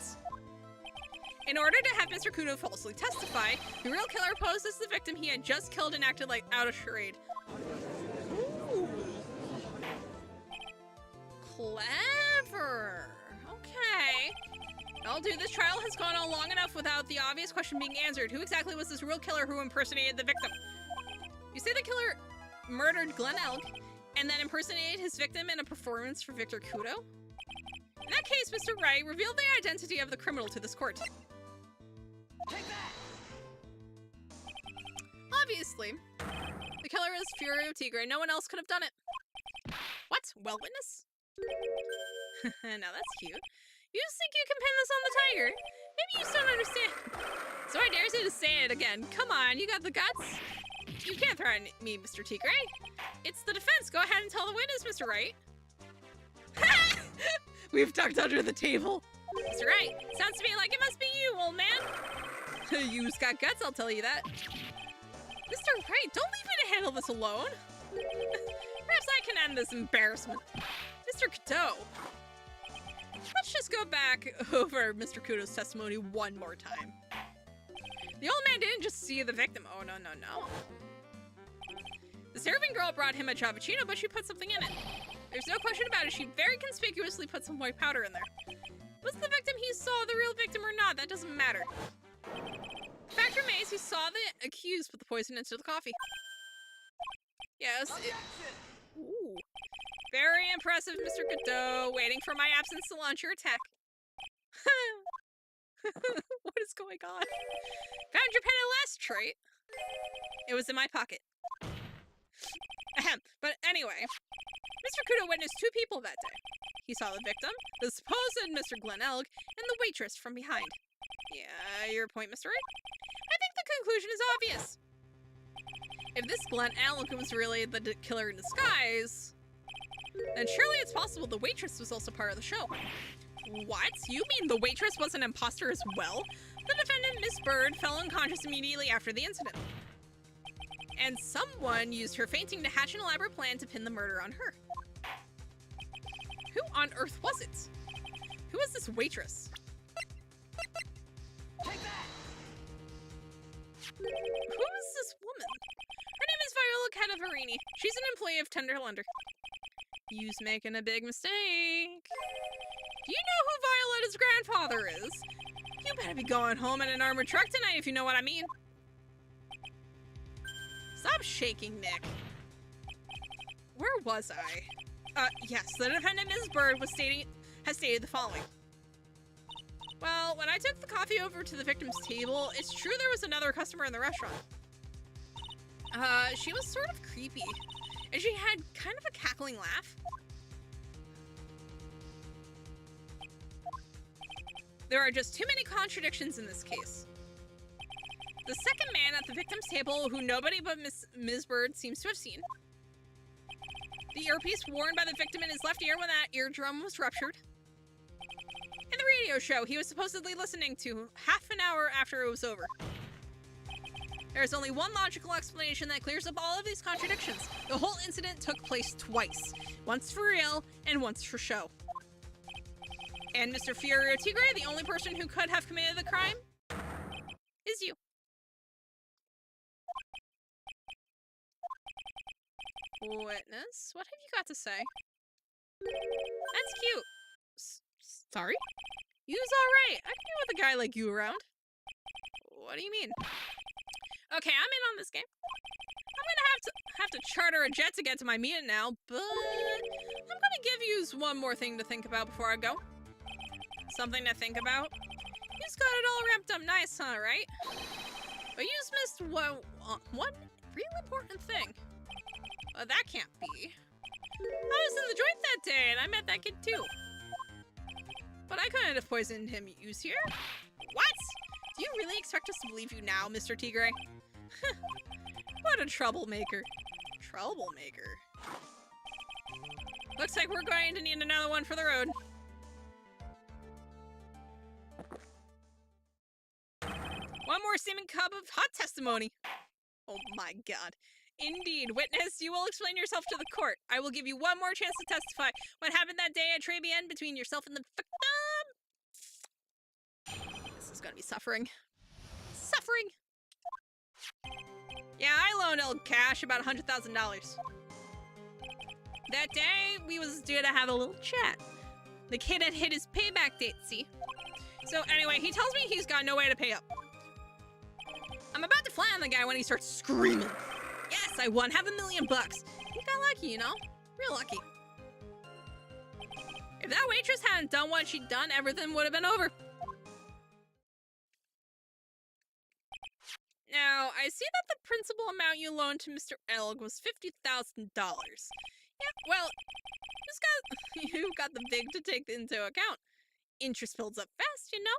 In order to have Mr. Kudo falsely testify, the real killer posed as the victim he had just killed and acted like out of charade. Ooh. Clever. Okay. I'll do. This trial has gone on long enough without the obvious question being answered. Who exactly was this real killer who impersonated the victim? You say the killer murdered Glenn Elk. and then impersonated his victim in a performance for Victor Kudo? In that case, Mr. Wright revealed the identity of the criminal to this court. Take that! Obviously, the killer is Furio Tigre. No one else could have done it. What? Well, witness? Now that's cute. You just think you can pin this on the tiger? Maybe you just don't understand. So I dare you to say it again. Come on, you got the guts? You can't threaten me, Mr. Tigre. It's the defense. Go ahead and tell the witness, Mr. Wright. We've ducked under the table. Mr. Wright, sounds to me like it must be you, old man. You've got guts, I'll tell you that. Mr. Wright, don't leave me to handle this alone. Perhaps I can end this embarrassment. Mr. Kudo. Let's just go back over Mr. Kudo's testimony one more time. The old man didn't just see the victim. Oh, no, no, no. The serving girl brought him a cappuccino, but she put something in it. There's no question about it. She very conspicuously put some white powder in there. Was the victim he saw the real victim or not? That doesn't matter. Fact remains, he saw the accused put the poison into the coffee. Yes. Ooh. Very impressive, Mr. Kudo. Waiting for my absence to launch your attack. What is going on? Found your pen at last, Trait. It was in my pocket. Ahem. But anyway, Mr. Kudo witnessed two people that day. He saw the victim, the supposed Mr. Glen Elg, and the waitress from behind. Yeah, your point, Mr. Wright? I think the conclusion is obvious. If this Glen Elg was really the killer in disguise, then surely it's possible the waitress was also part of the show. What? You mean the waitress was an imposter as well? The defendant, Miss Bird, fell unconscious immediately after the incident. And someone used her fainting to hatch an elaborate plan to pin the murder on her. Who on earth was it? Who was this waitress? Take that! Who is this woman? Her name is Viola Cadavarini. She's an employee of Tenderlunder. You's making a big mistake. Do you know who Violetta's grandfather is? You better be going home in an armored truck tonight if you know what I mean. Stop shaking, Nick. Where was I? Yes, the defendant, Ms. Bird, has stated the following. Well, when I took the coffee over to the victim's table, it's true there was another customer in the restaurant. She was sort of creepy, and she had kind of a cackling laugh. There are just too many contradictions in this case. The second man at the victim's table, who nobody but Ms. Bird seems to have seen. The earpiece worn by the victim in his left ear when that eardrum was ruptured. And the radio show he was supposedly listening to half an hour after it was over. There's only one logical explanation that clears up all of these contradictions. The whole incident took place twice. Once for real, and once for show. And Mr. Furio Tigre, the only person who could have committed the crime, is you. Witness, what have you got to say? That's cute. Sorry? You's alright. I can deal with a guy like you around. What do you mean? Okay, I'm in on this game. I'm gonna have to charter a jet to get to my meeting now, but I'm gonna give yous one more thing to think about before I go. Something to think about? You's got it all ramped up nice, huh, right? But you's missed one real important thing. That can't be. I was in the joint that day, and I met that kid too. But I couldn't have poisoned him, you's here? What? Do you really expect us to believe you now, Mr. Tigre? What a troublemaker. Troublemaker. Looks like we're going to need another one for the road. One more steaming cup of hot testimony. Oh my god. Indeed, witness, you will explain yourself to the court. I will give you one more chance to testify. What happened that day at Trebian between yourself and the victim? This is gonna be suffering. Suffering! Yeah, I loaned El Cash about $100,000. That day, we was due to have a little chat. The kid had hit his payback date, see? So anyway, he tells me he's got no way to pay up. I'm about to fly on the guy when he starts screaming. Yes, I won $500,000. You got lucky, you know? Real lucky. If that waitress hadn't done what she'd done, everything would have been over. Now, I see that the principal amount you loaned to Mr. Elg was $50,000. Yeah, well, you've got the big to take into account. Interest builds up fast, you know?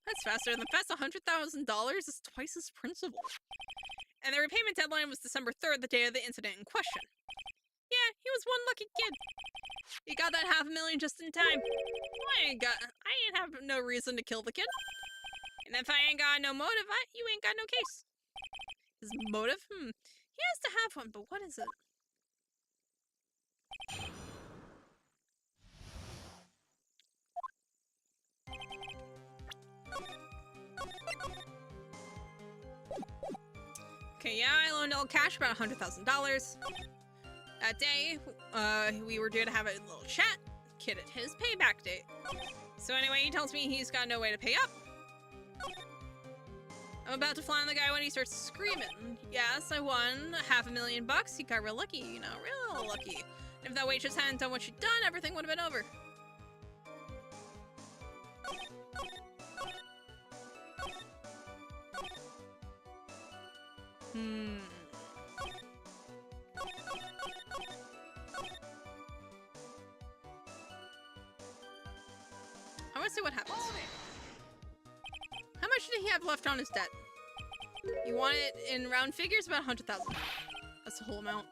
That's faster than fast. $100,000 is twice as principal. And the repayment deadline was December 3rd, the day of the incident in question. Yeah, he was one lucky kid. He got that $500,000 just in time. I ain't have no reason to kill the kid. And if I ain't got no motive, you ain't got no case. His motive? He has to have one, but what is it? Okay, yeah, I loaned all cash, about $100,000. That day, we were due to have a little chat. Kid at his payback date. So anyway, he tells me he's got no way to pay up. I'm about to fly on the guy when he starts screaming. Yes, I won $500,000. He got real lucky, you know, real lucky. And if that waitress hadn't done what she'd done, everything would have been over. I want to see what happens. How much did he have left on his debt? You want it in round figures? About $100,000. That's the whole amount.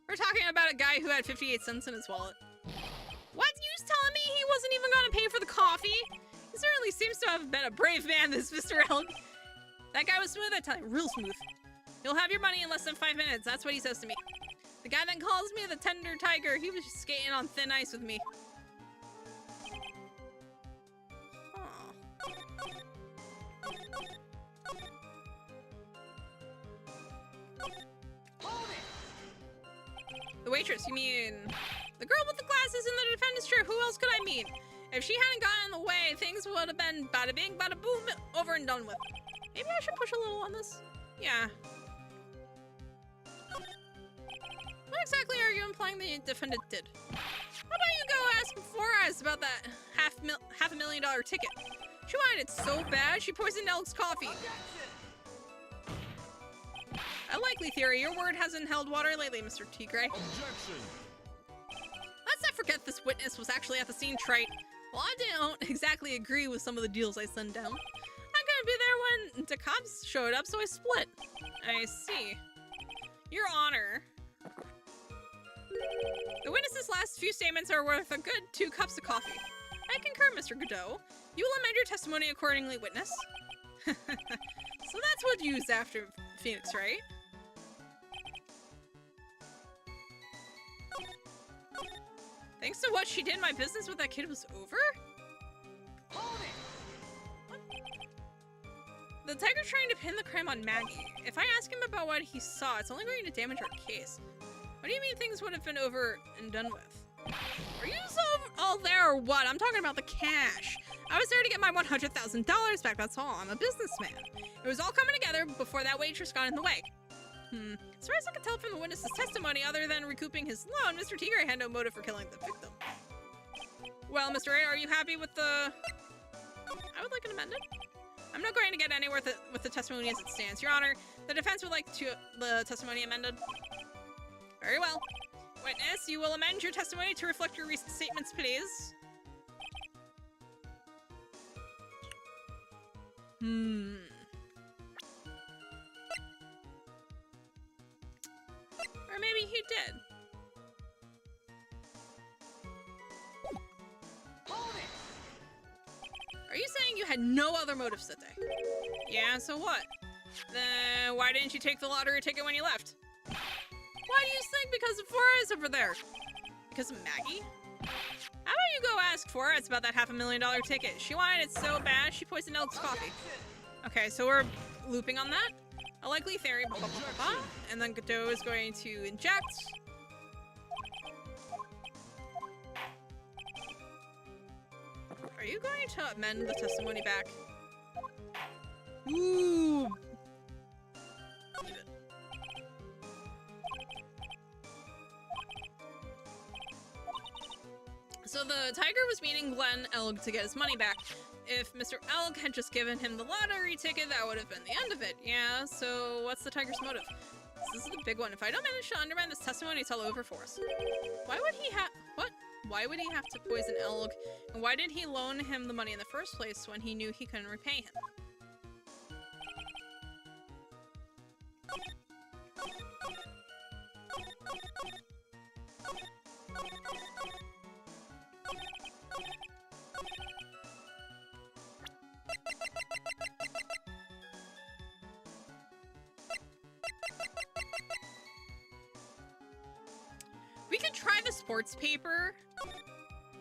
We're talking about a guy who had 58 cents in his wallet. What? You telling me he wasn't even going to pay for the coffee? He certainly seems to have been a brave man, this Mr. Elk. That guy was smooth, I tell you, real smooth. You'll have your money in less than 5 minutes. That's what he says to me. The guy that calls me the tender tiger, he was just skating on thin ice with me. The waitress, you mean? The girl with the glasses in the defendant's chair, who else could I mean? If she hadn't gotten in the way, things would have been bada bing, bada boom, over and done with. Maybe I should push a little on this? Yeah. What exactly are you implying the defendant did? How about you go ask Flores about that $500,000 ticket? She wanted it so bad, she poisoned Elk's coffee. A likely theory. Your word hasn't held water lately, Mr. Tigre. Objection. Let's not forget this witness was actually at the scene, Wright. Well, I don't exactly agree with some of the deals I send down. I'm gonna be there when the cops showed up, so I split. I see. Your Honor. The witness's last few statements are worth a good 2 cups of coffee. I concur, Mr. Godot. You will amend your testimony accordingly, witness. So that's what you used after Phoenix, right? Thanks to what she did, my business with that kid was over? Hold it. What? The tiger's trying to pin the crime on Maggie. If I ask him about what he saw, it's only going to damage our case. What do you mean things would have been over and done with? Are you all there or what? I'm talking about the cash. I was there to get my $100,000 back, that's all. I'm a businessman. It was all coming together before that waitress got in the way. As far as I can tell from the witness's testimony, other than recouping his loan, Mr. Tigre had no motive for killing the victim. Well, Mr. A, are you happy with the... I would like an amendment. I'm not going to get anywhere with the testimony as it stands. Your Honor, the defense would like the testimony amended. Very well. Witness, you will amend your testimony to reflect your recent statements, please. Or maybe he did. Hold it. Are you saying you had no other motives that day? Yeah, so what? Then why didn't you take the lottery ticket when you left? Why do you think? Because of Flores over there? Because of Maggie? How about you go ask Flores about that $500,000 ticket? She wanted it so bad, she poisoned Elk's coffee. Okay, so we're looping on that. A likely theory, blah, blah, blah, blah, blah. And then Godot is going to inject. Are you going to amend the testimony back? Ooh. Leave it. So the tiger was meeting Glenn Elg to get his money back. If Mr. Elg had just given him the lottery ticket, that would have been the end of it. Yeah, so what's the tiger's motive? This is the big one. If I don't manage to undermine this testimony, it's all over for us. Why would he have... What? Why would he have to poison Elg? And why did he loan him the money in the first place when he knew he couldn't repay him? We could try the sports paper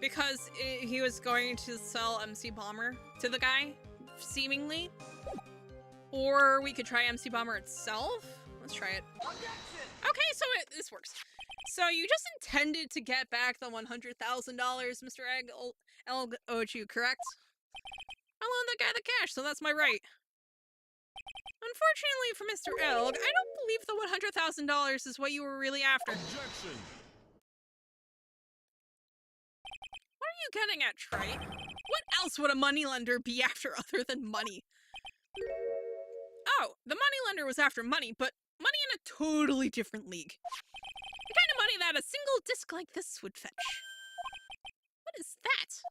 because he was going to sell MC Bomber to the guy, seemingly. Or we could try MC Bomber itself. Let's try it. Okay, so this works. So you just intended to get back the $100,000 Mr. Elg owed you, correct? I loaned that guy the cash, so that's my right. Unfortunately for Mr. Elg, I don't believe the $100,000 is what you were really after. Objection. What are you getting at, Trey? What else would a moneylender be after other than money? Oh, the moneylender was after money, but money in a totally different league. The kind of money that a single disc like this would fetch. What is that?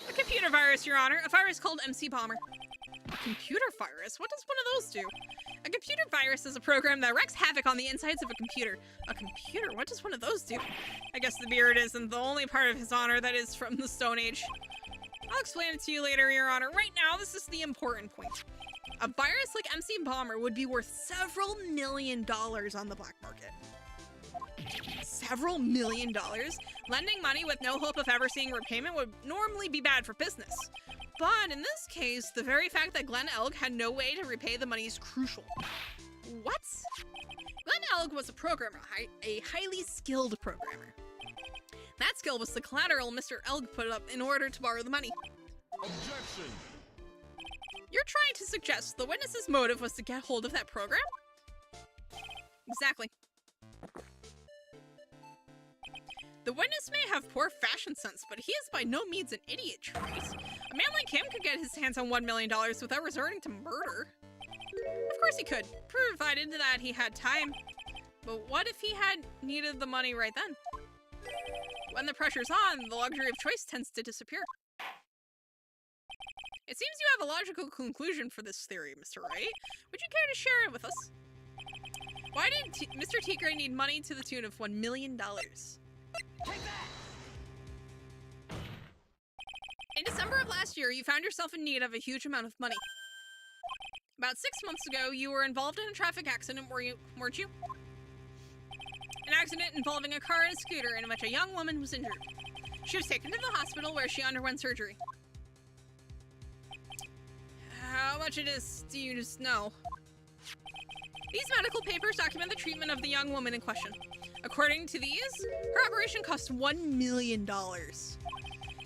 A computer virus, Your Honor. A virus called MC Bomber. A computer virus? What does one of those do? A computer virus is a program that wreaks havoc on the insides of a computer. A computer? What does one of those do? I guess the beard isn't the only part of his honor that is from the Stone Age. I'll explain it to you later, Your Honor. Right now, this is the important point. A virus like MC Bomber would be worth several $1 million on the black market. Several $1 million? Lending money with no hope of ever seeing repayment would normally be bad for business. But in this case, the very fact that Glenn Elg had no way to repay the money is crucial. What? Glenn Elg was a programmer, a highly skilled programmer. That skill was the collateral Mr. Elg put up in order to borrow the money. Objection. You're trying to suggest the witness's motive was to get hold of that program? Exactly. The witness may have poor fashion sense, but he is by no means an idiot, Trace. A man like him could get his hands on $1 million without resorting to murder. Of course he could, provided that he had time. But what if he had needed the money right then? When the pressure's on, the luxury of choice tends to disappear. It seems you have a logical conclusion for this theory, Mr. Wright. Would you care to share it with us? Why did Mr. Tigre need money to the tune of $1 million? Take that. In December of last year, you found yourself in need of a huge amount of money. About 6 months ago, you were involved in a traffic accident, weren't you? An accident involving a car and a scooter in which a young woman was injured. She was taken to the hospital where she underwent surgery. How much it is do you just know? These medical papers document the treatment of the young woman in question. According to these, her operation cost $1 million.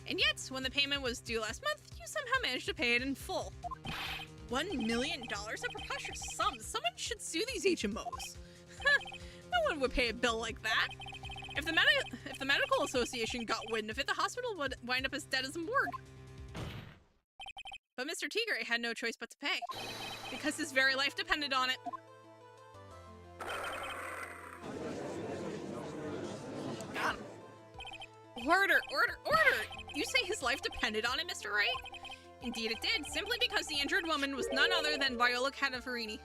And yet, when the payment was due last month, you somehow managed to pay it in full. $1 million? A preposterous sum. Someone should sue these HMOs. No one would pay a bill like that. If the medical association got wind of it, the hospital would wind up as dead as a morgue. But Mr. Tigre had no choice but to pay, because his very life depended on it. Got him. Order! Order! Order! You say his life depended on it, Mr. Wright? Indeed it did, simply because the injured woman was none other than Viola Cadaverini.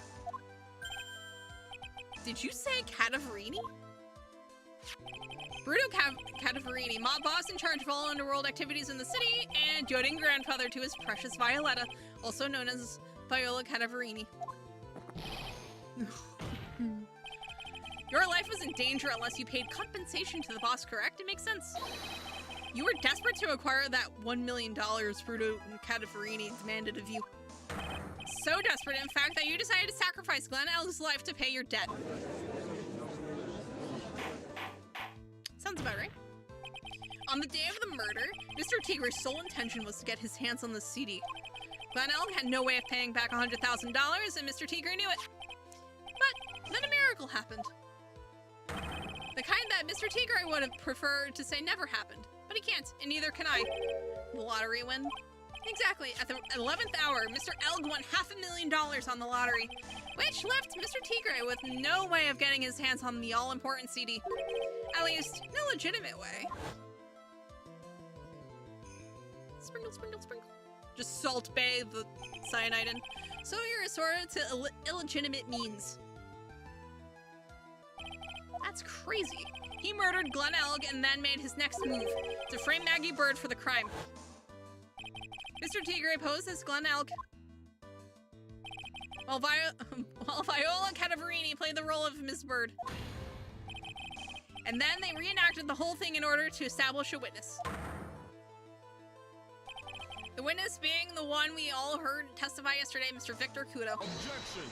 Did you say Cadaverini? Bruto Cadaverini, mob boss in charge of all underworld activities in the city, and doting grandfather to his precious Violetta, also known as Viola Cadaverini. Your life was in danger unless you paid compensation to the boss, correct? It makes sense. You were desperate to acquire that $1 million Bruto Cadaverini demanded of you. So desperate, in fact, that you decided to sacrifice Glenn Elg's life to pay your debt. Sounds about right. On the day of the murder, Mr. Tigre's sole intention was to get his hands on the CD. Glenn Elg had no way of paying back $100,000, and Mr. Tigre knew it. But then a miracle happened. The kind that Mr. Tigray would have preferred to say never happened, but he can't, and neither can I. The lottery win? Exactly. At the 11th hour, Mr. Elg won $500,000 on the lottery, which left Mr. Tigray with no way of getting his hands on the all-important CD. At least, no legitimate way. Sprinkle, sprinkle, sprinkle. Just salt bathe the cyanide in. So you're resorted to illegitimate means. That's crazy. He murdered Glenn Elg and then made his next move, to frame Maggie Bird for the crime. Mr. Tigray posed as Glenn Elg, while Viola Cadavarini played the role of Ms. Bird. And then they reenacted the whole thing in order to establish a witness. The witness being the one we all heard testify yesterday, Mr. Victor Kudo. Objection.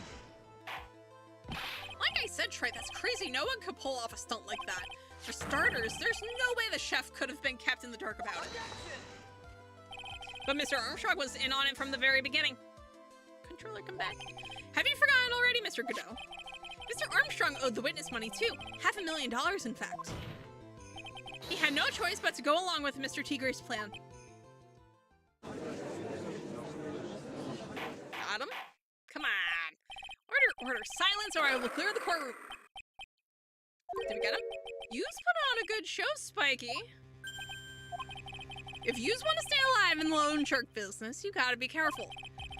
Like I said, Trey, that's crazy. No one could pull off a stunt like that. For starters, there's no way the chef could have been kept in the dark about it. But Mr. Armstrong was in on it from the very beginning. Controller, come back. Have you forgotten already, Mr. Godot? Mr. Armstrong owed the witness money too. $500,000, in fact. He had no choice but to go along with Mr. Tigray's plan. Got him? Come on. Order silence or I will clear the courtroom. Did we get him? Yous put on a good show, Spiky. If yous want to stay alive in the loan shark business, you gotta be careful.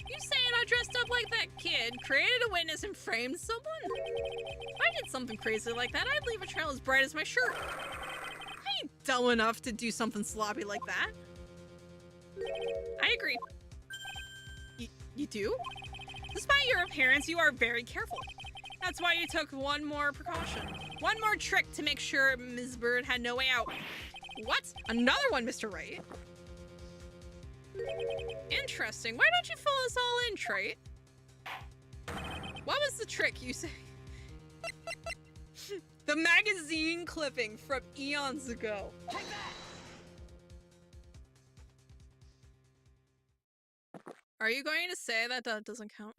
You saying I dressed up like that kid, created a witness, and framed someone? If I did something crazy like that, I'd leave a trail as bright as my shirt. I ain't dumb enough to do something sloppy like that. I agree. You do? Despite your appearance, you are very careful. That's why you took one more precaution. One more trick to make sure Ms. Bird had no way out. What? Another one, Mr. Wright? Interesting. Why don't you fill us all in, Trait? What was the trick you say? The magazine clipping from eons ago. Take that! Are you going to say that that doesn't count?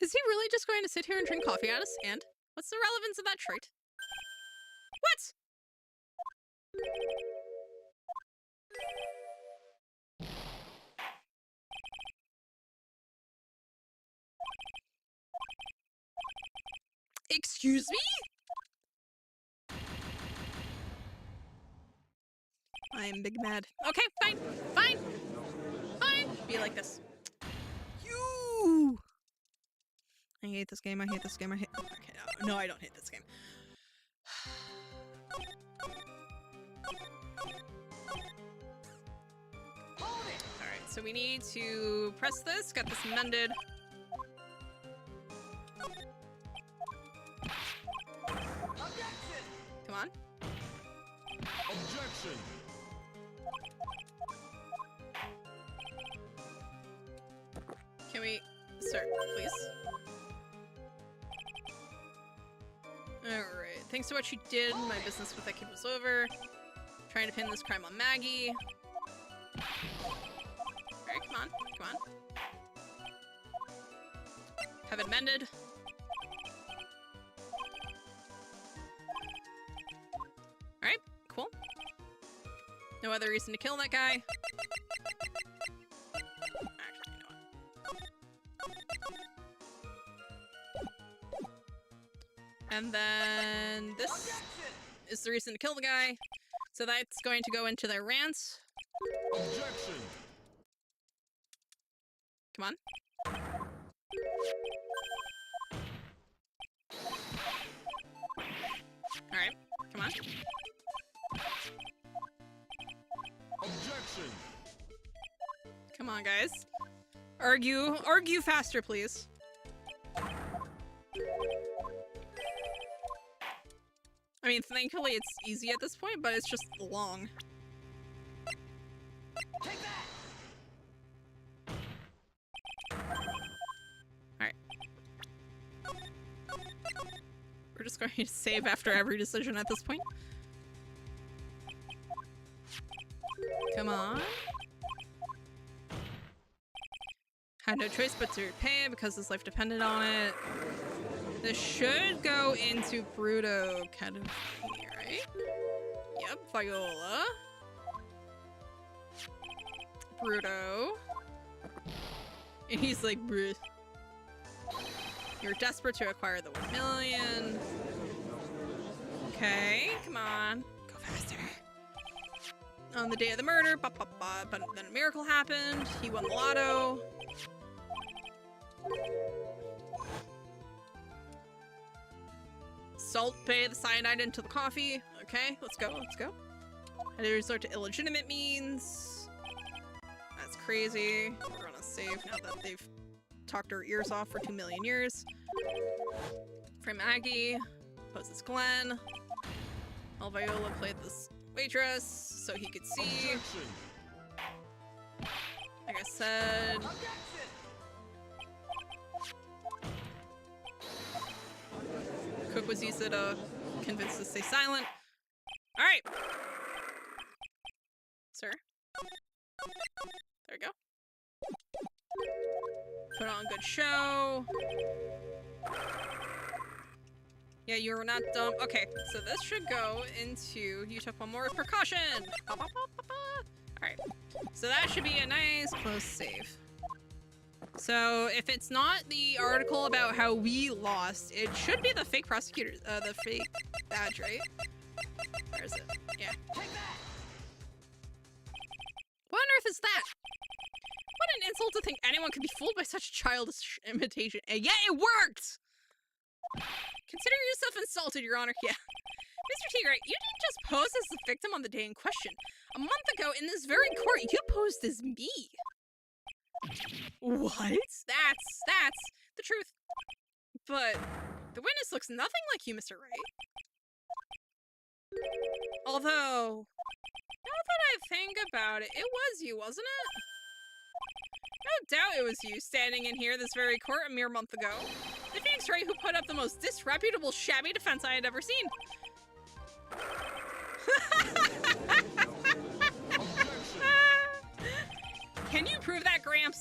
Is he really just going to sit here and drink coffee at us? And what's the relevance of that trait? What? Excuse me? I'm big mad. Okay, fine, fine, fine. Be like this. You. I hate this game. I hate this game. I hate. Okay, no, I don't hate this game. All right, so we need to press this. Get this amended. Objection! Come on. Objection! Can we, sir, please? Alright, thanks to what you did, my business with that kid was over. Trying to pin this crime on Maggie. Alright, come on, come on. Have it amended. Alright, cool. No other reason to kill that guy. Actually, you know what? And then this is the reason to kill the guy. So that's going to go into their rants. Objection! Come on. Alright, come on. Objection! Come on, guys. Argue faster, please. I mean, thankfully it's easy at this point, but it's just long. Take that! Alright. We're just going to save after every decision at this point. Come on. Had no choice but to repay because his life depended on it. This should go into Bruto kind of here, right? Yep, Viola. Bruto. And he's like, bruh. You're desperate to acquire the 1 million. Okay, come on. Go faster. On the day of the murder, but then a miracle happened. He won the lotto. Salt pay the cyanide into the coffee. Okay, let's go, let's go. And they resort to illegitimate means. That's crazy. We're gonna save now that they've talked our ears off for 2 million years. Frame Aggie. Poses Glenn. While Viola played this waitress so he could see. Objection. Like I said. Cook was used to convince to stay silent. Alright. Sir. There we go. Put on a good show. Yeah, you were not dumb. Okay, so this should go into you took one more precaution. Alright. So that should be a nice close save. So if it's not the article about how we lost, it should be the fake prosecutor, the fake badge, right? Where is it? Yeah. What on earth is that? What an insult to think anyone could be fooled by such childish imitation. And yeah, it worked! Consider yourself insulted, Your Honor. Yeah. Mr. T, right, you didn't just pose as the victim on the day in question. A month ago, in this very court, you posed as me. What? That's the truth. But the witness looks nothing like you, Mr. Wright. Although, now that I think about it, it was you, wasn't it? No doubt it was you standing in here this very court a mere month ago. The Phoenix Wright who put up the most disreputable, shabby defense I had ever seen. Can you prove that, Gramps?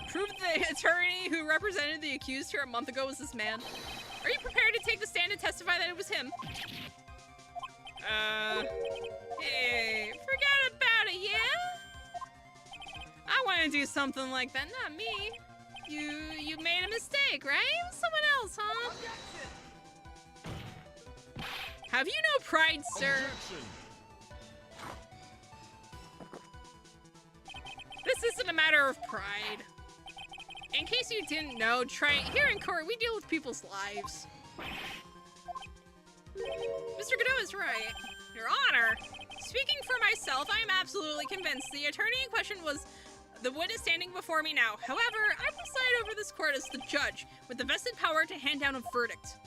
Prove the attorney who represented the accused here a month ago was this man? Are you prepared to take the stand and testify that it was him? Hey, forget about it, yeah? I want to do something like that, not me. You made a mistake, right? It was someone else, huh? Have you no pride, sir? Objection. This isn't a matter of pride. In case you didn't know, here in court, we deal with people's lives. Mr. Godot is right. Your Honor, speaking for myself, I am absolutely convinced the attorney in question was the witness standing before me now. However, I preside over this court as the judge, with the vested power to hand down a verdict.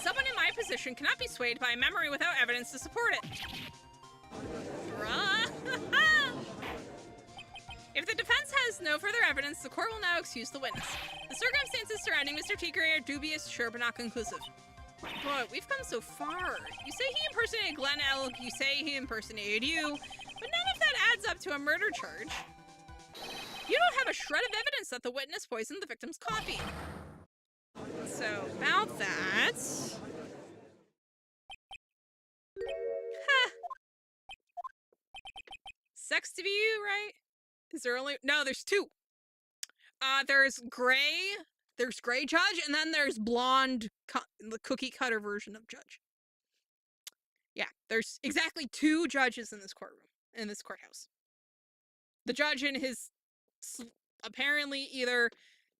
Someone in my position cannot be swayed by a memory without evidence to support it. Bruh. If the defense has no further evidence, the court will now excuse the witness. The circumstances surrounding Mr. T. Gray are dubious, sure, but not conclusive. But we've come so far. You say he impersonated Glenn L. You say he impersonated you, but none of that adds up to a murder charge. You don't have a shred of evidence that the witness poisoned the victim's coffee. So, about that... Huh. Sucks to be you, right? Is there only... No, there's two. There's gray judge, and then there's blonde, the cookie cutter version of judge. Yeah, there's exactly two judges in this courtroom, in this courthouse. The judge and his apparently either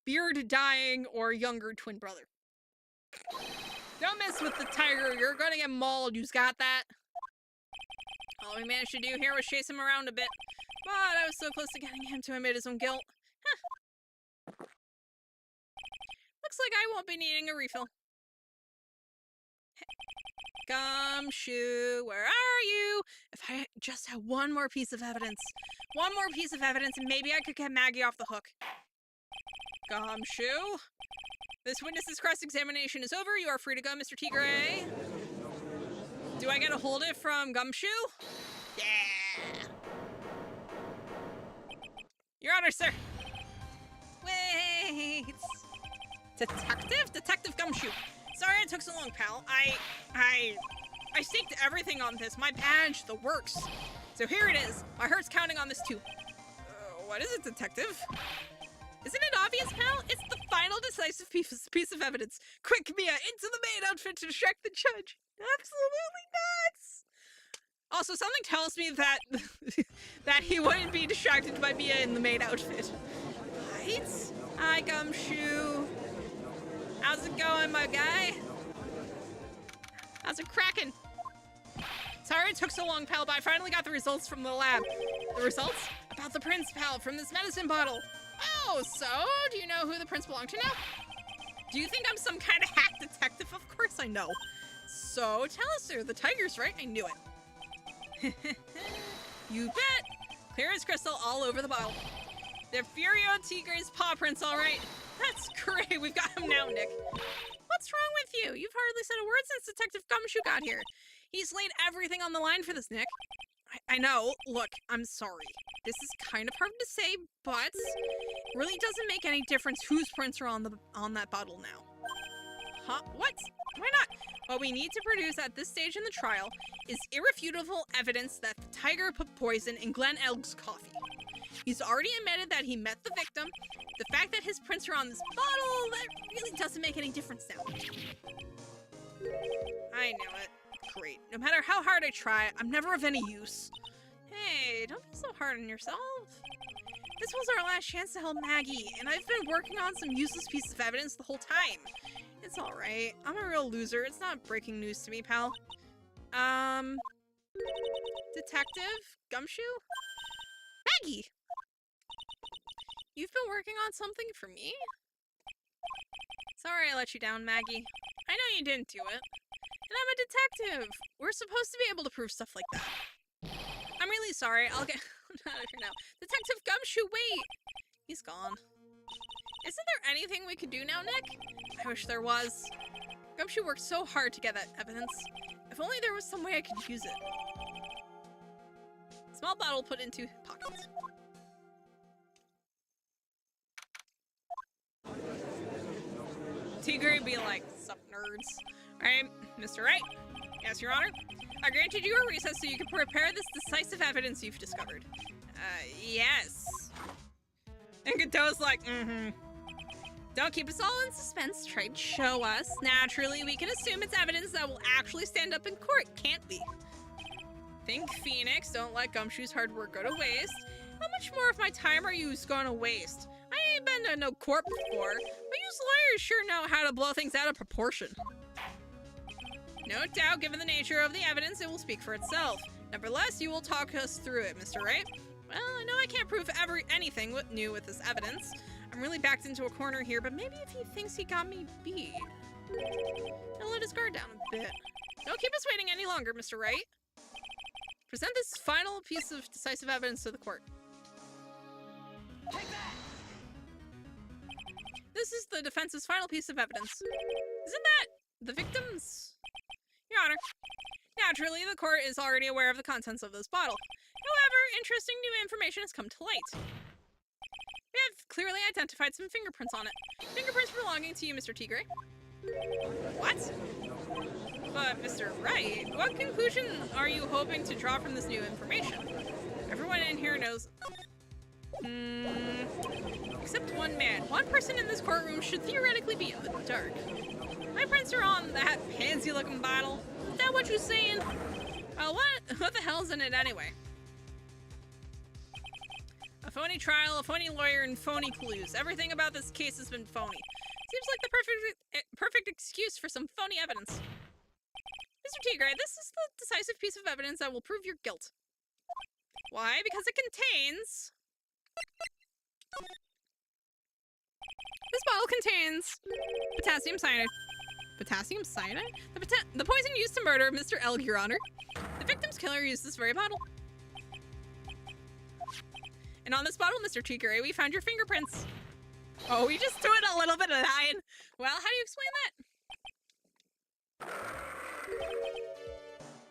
beard dying or younger twin brother. Don't mess with the tiger, you're gonna get mauled, you've got that? All we managed to do here was chase him around a bit, but I was so close to getting him to admit his own guilt. Huh. Looks like I won't be needing a refill. Gumshoe, where are you? If I just had one more piece of evidence, and maybe I could get Maggie off the hook. Gumshoe, this witness's cross-examination is over. You are free to go, Mr. T. Gray. Do I get to hold it from Gumshoe? Yeah! Your Honor, sir. Wait! Detective? Detective Gumshoe. Sorry it took so long, pal. I staked everything on this. My badge, the works. So here it is. My heart's counting on this too. What is it, Detective? Isn't it obvious, pal? It's the final decisive piece of evidence. Quick, Mia, into the maid outfit to distract the judge. Absolutely nuts. Also, something tells me that that he wouldn't be distracted by Mia in the maid outfit. Right? Hi, Gumshoe. How's it going, my guy? How's it cracking? Sorry it took so long, pal, but I finally got the results from the lab. The results? About the prince, pal, from this medicine bottle. Oh, so? Do you know who the prince belonged to now? Do you think I'm some kind of hack detective? Of course I know. So, tell us, sir, the tiger's right? I knew it. You bet. Clear as crystal all over the bottle. The Furio Tigre's paw prints, all right. That's great. We've got him now, Nick. What's wrong with you? You've hardly said a word since Detective Gumshoe got here. He's laid everything on the line for this, Nick. I know. Look, I'm sorry. This is kind of hard to say, but it really doesn't make any difference whose prints are on that bottle now. Huh? What? Why not? What we need to produce at this stage in the trial is irrefutable evidence that the tiger put poison in Glenn Elg's coffee. He's already admitted that he met the victim. The fact that his prints are on this bottle, that really doesn't make any difference now. I knew it. Great. No matter how hard I try, I'm never of any use. Hey, don't be so hard on yourself. This was our last chance to help Maggie, and I've been working on some useless pieces of evidence the whole time. It's alright. I'm a real loser. It's not breaking news to me, pal. Detective? Gumshoe? Maggie! You've been working on something for me? Sorry I let you down, Maggie. I know you didn't do it. And I'm a detective! We're supposed to be able to prove stuff like that. I'm really sorry. I'll get out of here now. Detective Gumshoe, wait! He's gone. Isn't there anything we could do now, Nick? I wish there was. Gumshoe worked so hard to get that evidence. If only there was some way I could use it. Small bottle put into pockets. Tigre be like, sup nerds. Alright, Mr. Wright. Yes, Your Honor. I granted you a recess so you can prepare this decisive evidence you've discovered. Yes. And Godot's like, Don't keep us all in suspense. Try to show us. Naturally, we can assume it's evidence that will actually stand up in court, can't we? Think, Phoenix. Don't let Gumshoe's hard work go to waste. How much more of my time are you going to waste? I ain't been to no court before, but you lawyers sure know how to blow things out of proportion. No doubt, given the nature of the evidence, it will speak for itself. Nevertheless, you will talk us through it, Mr. Wright. Well, I know I can't prove anything new with this evidence. I'm really backed into a corner here, but maybe if he thinks he got me beat, he'll let his guard down a bit. Don't keep us waiting any longer, Mr. Wright. Present this final piece of decisive evidence to the court. Take that! This is the defense's final piece of evidence. Isn't that the victim's? Your Honor, naturally, the court is already aware of the contents of this bottle. However, interesting new information has come to light. We have clearly identified some fingerprints on it. Fingerprints belonging to you, Mr. Tigre. What? But, Mr. Wright, what conclusion are you hoping to draw from this new information? Everyone in here knows... Except one man. One person in this courtroom should theoretically be in the dark. My prints are on that pansy-looking bottle. Is that what you're saying? Well, what the hell's in it anyway? A phony trial, a phony lawyer, and phony clues. Everything about this case has been phony. Seems like the perfect excuse for some phony evidence. Mr. Tigre, this is the decisive piece of evidence that will prove your guilt. Why? Because it contains... This bottle contains potassium cyanide. Potassium cyanide? The poison used to murder Mr. Elg, Your Honor. The victim's killer used this very bottle. And on this bottle, Mr. Tigre, we found your fingerprints. Oh, we just threw it a little bit of that in. Well, how do you explain that?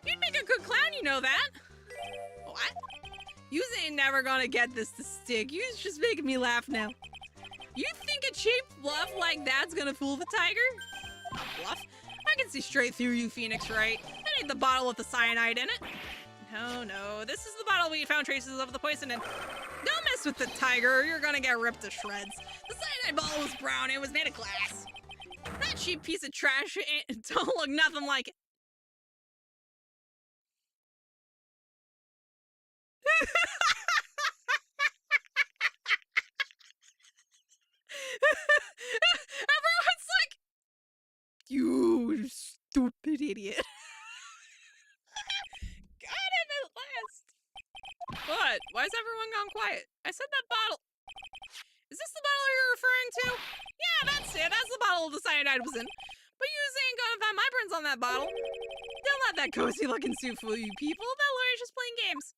You'd make a good clown, you know that. What? You ain't never gonna get this to stick. You're just making me laugh now. You think it cheap bluff like that's gonna fool the tiger? A bluff? I can see straight through you, Phoenix Wright. That ain't the bottle with the cyanide in it. No, this is the bottle we found traces of the poison in. Don't mess with the tiger or you're gonna get ripped to shreds. The cyanide bottle was brown, it was made of glass. That cheap piece of trash don't look nothing like it. Everyone's like, you stupid idiot. Got him at last. What? Why is everyone gone quiet? I said that bottle. Is this the bottle you're referring to? Yeah, that's it. That's the bottle the cyanide was in. But you ain't gonna find my prints on that bottle. Don't let that cozy looking suit fool you people. That lawyer's just playing games.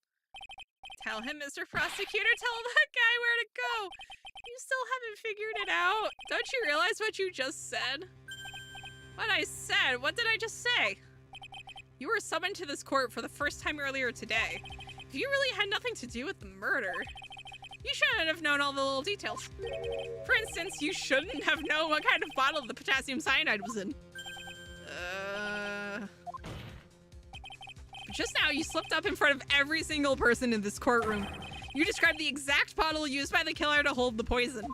Tell him, Mr. Prosecutor. Tell that guy where to go. You still haven't figured it out. Don't you realize what you just said? What I said? What did I just say? You were summoned to this court for the first time earlier today. If you really had nothing to do with the murder, you shouldn't have known all the little details. For instance, you shouldn't have known what kind of bottle the potassium cyanide was in. Just now, you slipped up in front of every single person in this courtroom. You described the exact bottle used by the killer to hold the poison.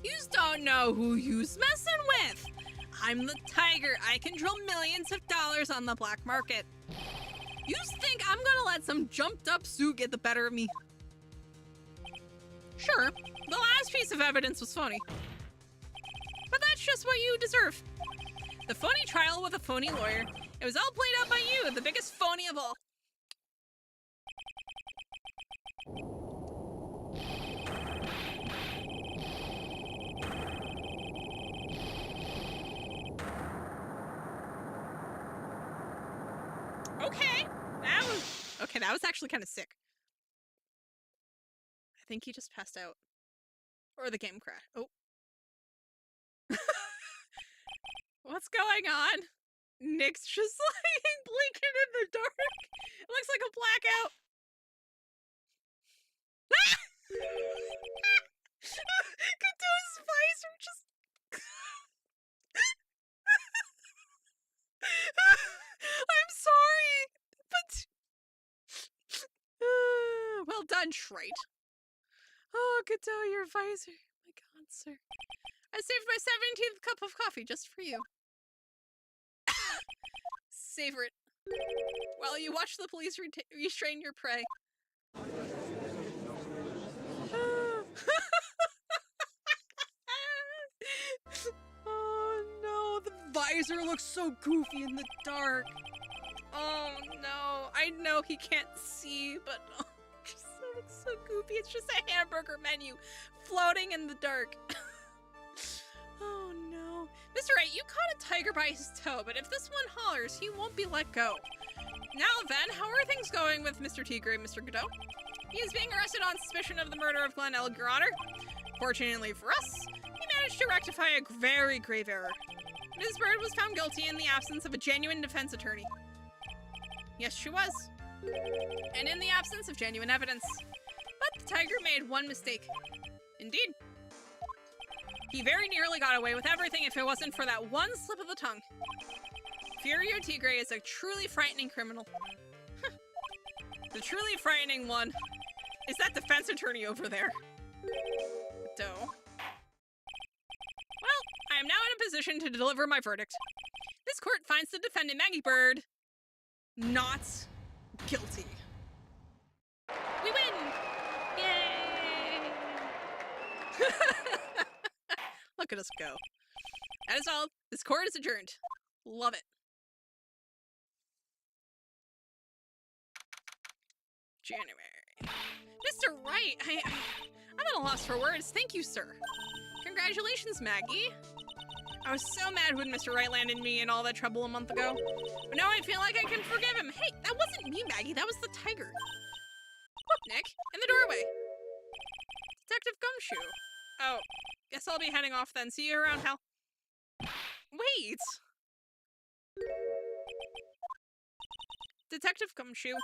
Yous don't know who you's messing with. I'm the tiger. I control millions of dollars on the black market. Yous think I'm gonna let some jumped up suit get the better of me? Sure, the last piece of evidence was phony. But that's just what you deserve. The phony trial with a phony lawyer. It was all played out by you, the biggest phony of all. Okay, that was actually kind of sick. I think he just passed out. Or the game crashed. Oh. What's going on? Nick's just like blinking in the dark. It looks like a blackout. Kado's face are just... I'm sorry, but... well done, Wright. Oh, Kado, your visor. Oh my god, sir. I saved my 17th cup of coffee just for you. Savor it. While you watch the police restrain your prey. Oh no, the visor looks so goofy in the dark. Oh no, I know he can't see, but oh, it looks so goofy. It's just a hamburger menu floating in the dark. Oh no. Mr. Wright, you caught a tiger by his toe, but if this one hollers, he won't be let go. Now then, how are things going with Mr. Tigre, Mr. Godot? He is being arrested on suspicion of the murder of Glenn L. Your Honor. Fortunately for us, he managed to rectify a very grave error. Ms. Bird was found guilty in the absence of a genuine defense attorney. Yes, she was. And in the absence of genuine evidence. But the tiger made one mistake. Indeed. He very nearly got away with everything if it wasn't for that one slip of the tongue. Furio Tigre is a truly frightening criminal. The truly frightening one is that defense attorney over there. Doe. Well, I am now in a position to deliver my verdict. This court finds the defendant, Maggie Bird, not guilty. We win! Yay! Look at us go. That is all. This court is adjourned. Love it. January. Mr. Wright, I'm at a loss for words. Thank you, sir. Congratulations, Maggie. I was so mad when Mr. Wright landed me in all that trouble a month ago. But now I feel like I can forgive him. Hey, that wasn't me, Maggie. That was the tiger. Look, Nick, in the doorway. Detective Gumshoe. Oh, guess I'll be heading off then. See you around, Hal. Wait! Detective Gumshoe.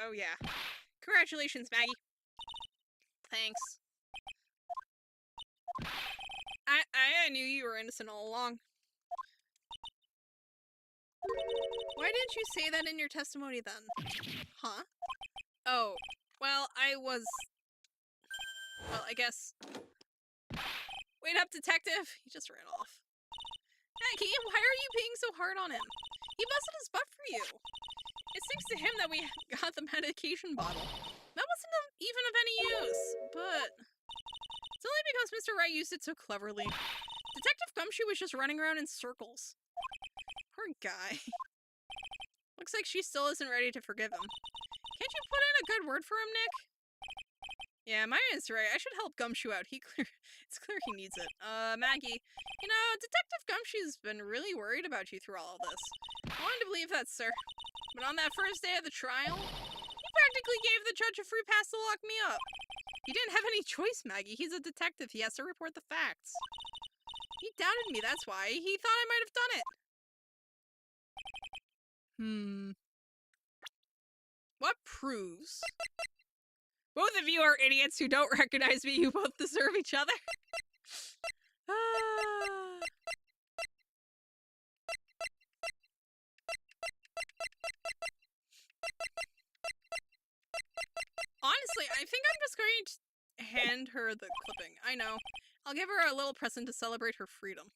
Oh yeah. Congratulations, Maggie. thanks. I knew you were innocent all along. Why didn't you say that in your testimony then? Huh? Oh, well, well, I guess. Wait up, detective! He just ran off. Maggie, why are you being so hard on him? He busted his butt for you. It's thanks to him that we got the medication bottle. That wasn't even of any use, but it's only because Mr. Wright used it so cleverly. Detective Gumshoe was just running around in circles. Poor guy. Looks like she still isn't ready to forgive him. Can't you put in a good word for him, Nick? Yeah, Maya is right. I should help Gumshoe out. It's clear he needs it. Maggie, you know, Detective Gumshoe's been really worried about you through all of this. I wanted to believe that, sir. But on that first day of the trial, he practically gave the judge a free pass to lock me up. He didn't have any choice, Maggie. He's a detective. He has to report the facts. He doubted me, that's why. He thought I might have done it. What proves? Both of you are idiots who don't recognize me. You both deserve each other. Honestly, I think I'm just going to hand her the clipping. I know. I'll give her a little present to celebrate her freedom.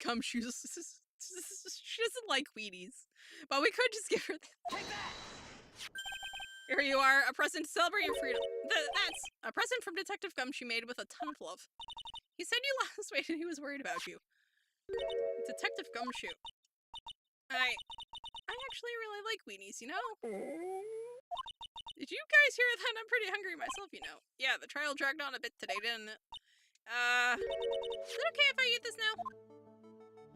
Gumshoe. She doesn't like Wheaties. But we could just give her that. Here you are, a present to celebrate your freedom. That's a present from Detective Gumshoe made with a ton of love. He said you lost weight and he was worried about you. Detective Gumshoe. I actually really like Weenies, you know? Did you guys hear that? I'm pretty hungry myself, you know. Yeah, the trial dragged on a bit today, didn't it? Is it okay if I eat this now?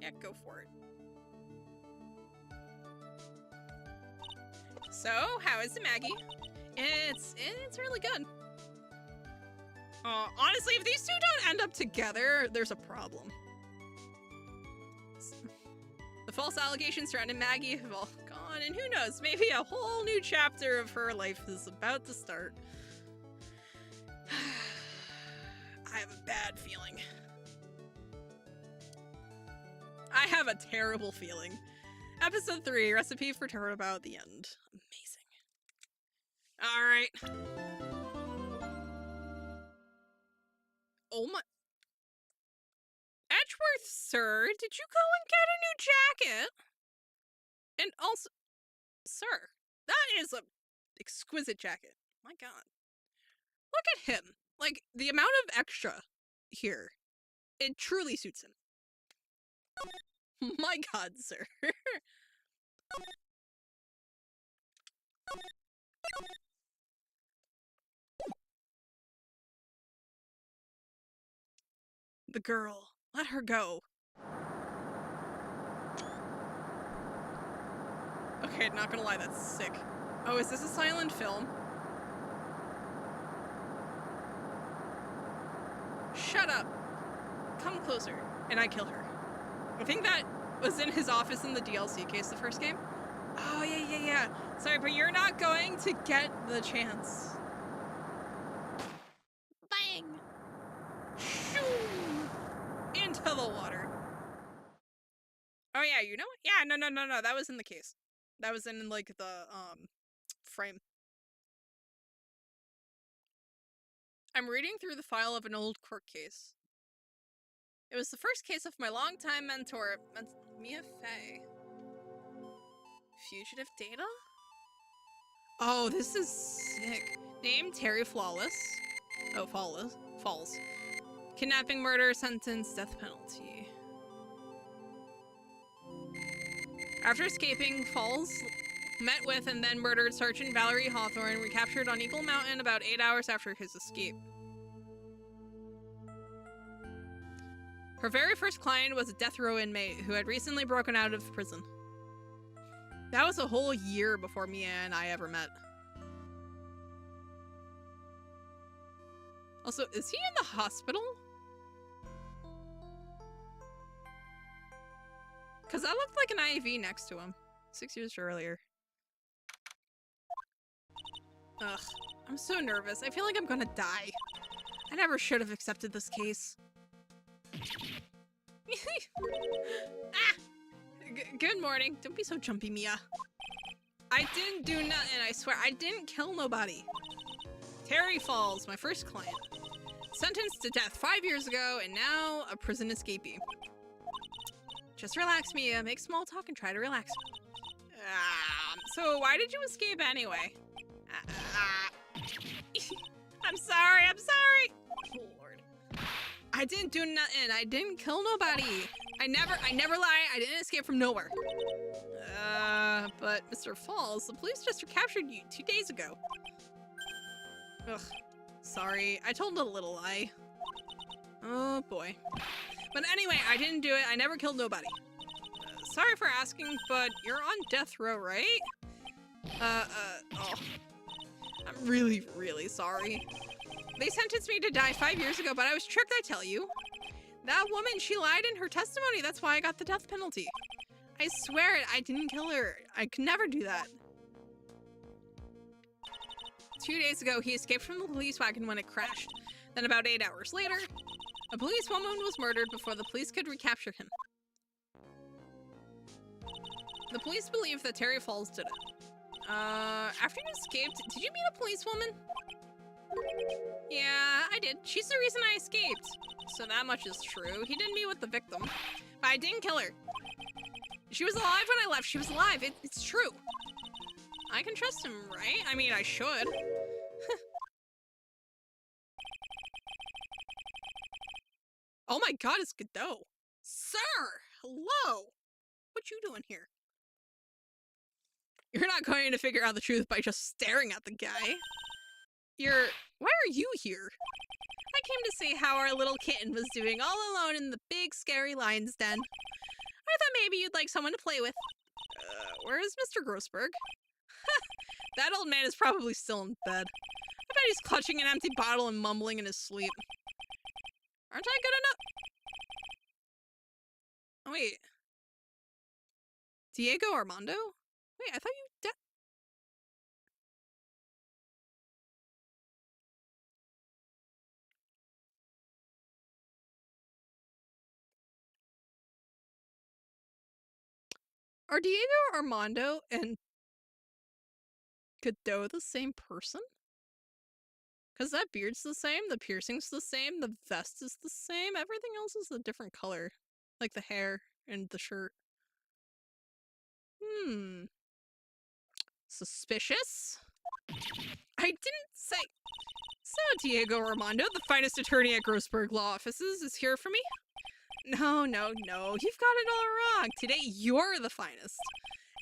Yeah, go for it. So, how is it, Maggie? It's really good. Honestly, if these two don't end up together, there's a problem. The false allegations surrounding Maggie have all gone, and who knows, maybe a whole new chapter of her life is about to start. I have a bad feeling. I have a terrible feeling. Episode 3, Recipe for Turnabout at the end. Amazing. Alright. Oh my... Edgeworth, sir, did you go and get a new jacket? And also... Sir, that is a exquisite jacket. My god. Look at him. Like, the amount of extra here. It truly suits him. My god, sir. The girl. Let her go. Okay, not gonna lie, that's sick. Oh, is this a silent film? Shut up. Come closer. And I kill her. I think that was in his office in the DLC case, the first game. Oh, yeah. Sorry, but you're not going to get the chance. Bang! Shoo! Into the water. Oh, yeah, you know what? Yeah, no. That was in the case. That was in, like, the, frame. I'm reading through the file of an old court case. It was the first case of my longtime mentor, Mia Fey. Fugitive data? Oh, this is sick. Name, Terry Flawless. Oh, Falls. Kidnapping, murder, sentence, death penalty. After escaping, Falls met with and then murdered Sergeant Valerie Hawthorne, recaptured on Eagle Mountain about 8 hours after his escape. Her very first client was a death row inmate who had recently broken out of prison. That was a whole year before Mia and I ever met. Also, is he in the hospital? Because that looked like an IV next to him 6 years earlier. Ugh, I'm so nervous. I feel like I'm gonna die. I never should have accepted this case. Ah! Good morning. Don't be so jumpy, Mia. I didn't do nothing, I swear. I didn't kill nobody. Terry Falls, my first client. Sentenced to death 5 years ago, and now a prison escapee. Just relax, Mia. Make small talk and try to relax. So why did you escape anyway? I'm sorry, I'm sorry. Oh, Lord. I didn't do nothing. I didn't kill nobody. I never lie. I didn't escape from nowhere. But Mr. Falls, the police just recaptured you 2 days ago. Ugh, sorry. I told a little lie. Oh, boy. But anyway, I didn't do it. I never killed nobody. Sorry for asking, but you're on death row, right? Oh. I'm really, really sorry. They sentenced me to die 5 years ago, but I was tricked, I tell you. That woman, she lied in her testimony. That's why I got the death penalty. I swear it, I didn't kill her. I could never do that. 2 days ago, he escaped from the police wagon when it crashed. Then about 8 hours later, a policewoman was murdered before the police could recapture him. The police believe that Terry Falls did it. After you escaped, did you meet a policewoman? Yeah, I did. She's the reason I escaped. So that much is true. He didn't meet with the victim, but I didn't kill her. She was alive when I left. She was alive. It's true. I can trust him, right? I mean, I should. Oh my god, it's Godot. Sir! Hello! What you doing here? You're not going to figure out the truth by just staring at the guy. Why are you here? I came to see how our little kitten was doing all alone in the big scary lion's den. I thought maybe you'd like someone to play with. Where is Mr. Grossberg? That old man is probably still in bed. I bet he's clutching an empty bottle and mumbling in his sleep. Aren't I good enough? Oh, wait. Diego Armando? Wait, I thought you Are Diego Armando and Godot the same person? Because that beard's the same, the piercing's the same, the vest is the same, everything else is a different color. Like the hair and the shirt. Suspicious? I didn't say... So, Diego Armando, the finest attorney at Grossberg Law Offices, is here for me? No, you've got it all wrong. Today, you're the finest.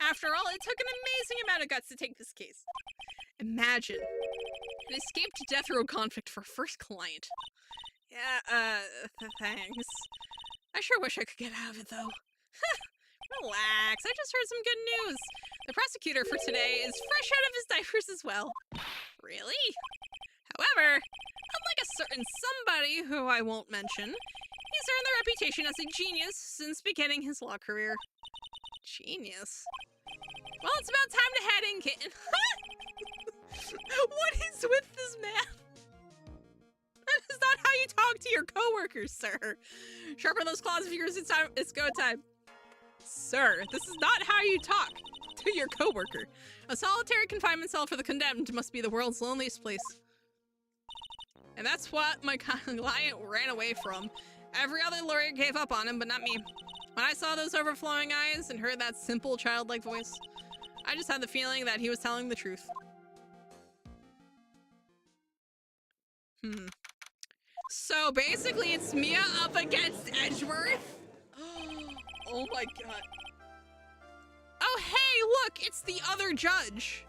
After all, it took an amazing amount of guts to take this case. Imagine. An escaped death row convict for first client. Yeah, thanks. I sure wish I could get out of it, though. Relax, I just heard some good news. The prosecutor for today is fresh out of his diapers as well. Really? However, unlike a certain somebody who I won't mention, he's earned the reputation as a genius since beginning his law career. Genius? Well, it's about time to head in, kitten. What is with this man? That is not how you talk to your coworkers, sir. Sharpen those claws of yours, it's go time. Sir, this is not how you talk to your coworker. A solitary confinement cell for the condemned must be the world's loneliest place. And that's what my client ran away from. Every other lawyer gave up on him, but not me. When I saw those overflowing eyes and heard that simple childlike voice, I just had the feeling that he was telling the truth. So basically it's Mia up against Edgeworth? Oh my god. Oh hey, look, it's the other judge.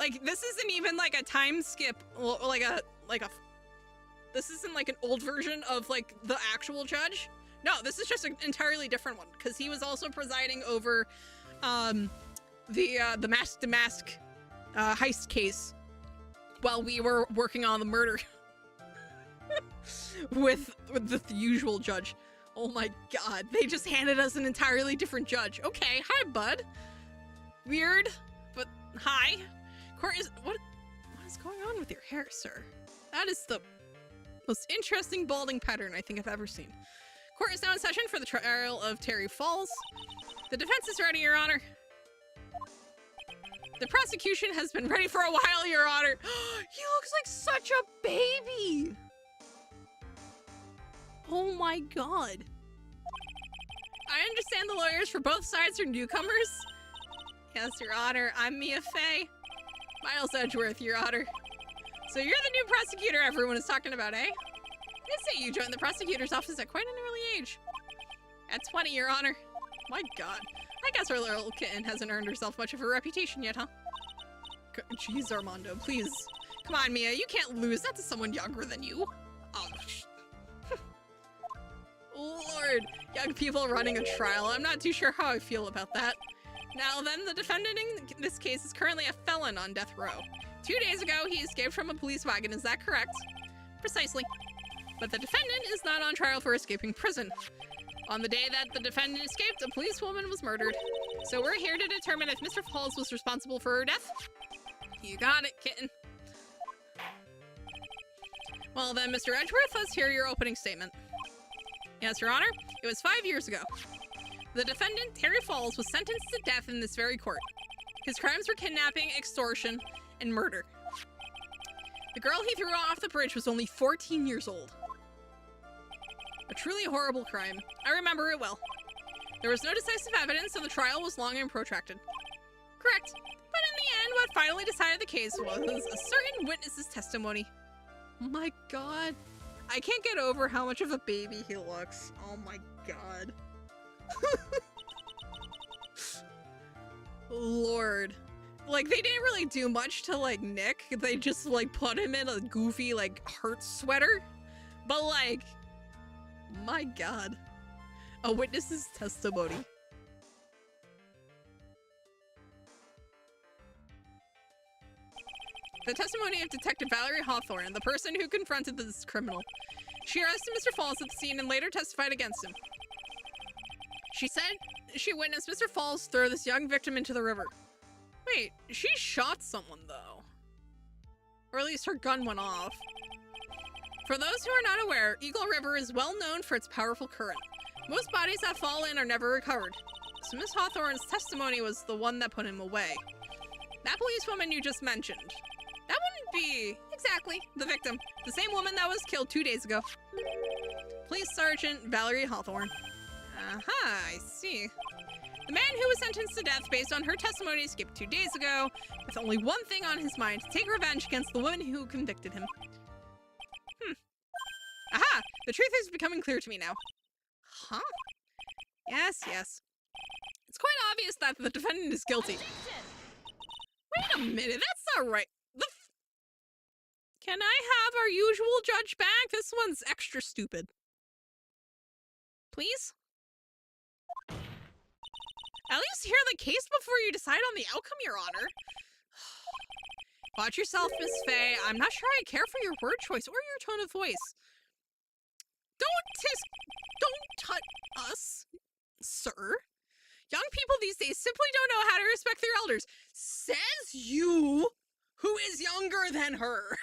Like, this isn't even like a time skip, this isn't like an old version of like the actual judge. No, this is just an entirely different one, because he was also presiding over the mask to mask heist case while we were working on the murder with the usual judge. Oh my god, they just handed us an entirely different judge. Okay, hi bud. Weird, but hi. Court is what is going on with your hair, sir? That is the most interesting balding pattern I think I've ever seen. Court is now in session for the trial of Terry Falls. The defense is ready, Your Honor. The prosecution has been ready for a while, Your Honor. He looks like such a baby. Oh my god. I understand the lawyers for both sides are newcomers. Yes, Your Honor. I'm Mia Fey. Miles Edgeworth, Your Honor. So you're the new prosecutor everyone is talking about, eh? They say you joined the prosecutor's office at quite an early age. At 20, Your Honor. My god. I guess our little kitten hasn't earned herself much of a reputation yet, huh? Jeez, Armando, please. Come on, Mia, you can't lose that to someone younger than you. Oh, Lord, young people running a trial. I'm not too sure how I feel about that. Now then, the defendant in this case is currently a felon on death row. 2 days ago, he escaped from a police wagon, is that correct? Precisely. But the defendant is not on trial for escaping prison. On the day that the defendant escaped, a policewoman was murdered. So we're here to determine if Mr. Falls was responsible for her death. You got it, kitten. Well then, Mr. Edgeworth, let's hear your opening statement. Yes, Your Honor. It was 5 years ago. The defendant, Terry Falls, was sentenced to death in this very court. His crimes were kidnapping, extortion, and murder. The girl he threw off the bridge was only 14 years old. A truly horrible crime. I remember it well. There was no decisive evidence, so the trial was long and protracted. Correct. But in the end, what finally decided the case was a certain witness's testimony. Oh my god. I can't get over how much of a baby he looks. Oh my god. Lord. Like, they didn't really do much to, like, Nick. They just, like, put him in a goofy, like, heart sweater. But, like, my god. A witness's testimony. The testimony of Detective Valerie Hawthorne, the person who confronted this criminal. She arrested Mr. Falls at the scene and later testified against him. She said she witnessed Mr. Falls throw this young victim into the river. Wait, she shot someone though. Or at least her gun went off. For those who are not aware, Eagle River is well known for its powerful current. Most bodies that fall in are never recovered. So Miss Hawthorne's testimony was the one that put him away. That policewoman you just mentioned. That wouldn't be exactly the victim. The same woman that was killed 2 days ago. Police Sergeant Valerie Hawthorne. Aha, I see. The man who was sentenced to death based on her testimony escaped 2 days ago, with only one thing on his mind, to take revenge against the woman who convicted him. Aha! The truth is becoming clear to me now. Huh? Yes, yes. It's quite obvious that the defendant is guilty. Wait a minute, that's not right. Can I have our usual judge back? This one's extra stupid. Please? At least hear the case before you decide on the outcome, Your Honor. Watch yourself, Miss Fey. I'm not sure I care for your word choice or your tone of voice. Don't touch us, sir. Young people these days simply don't know how to respect their elders. Says you, who is younger than her.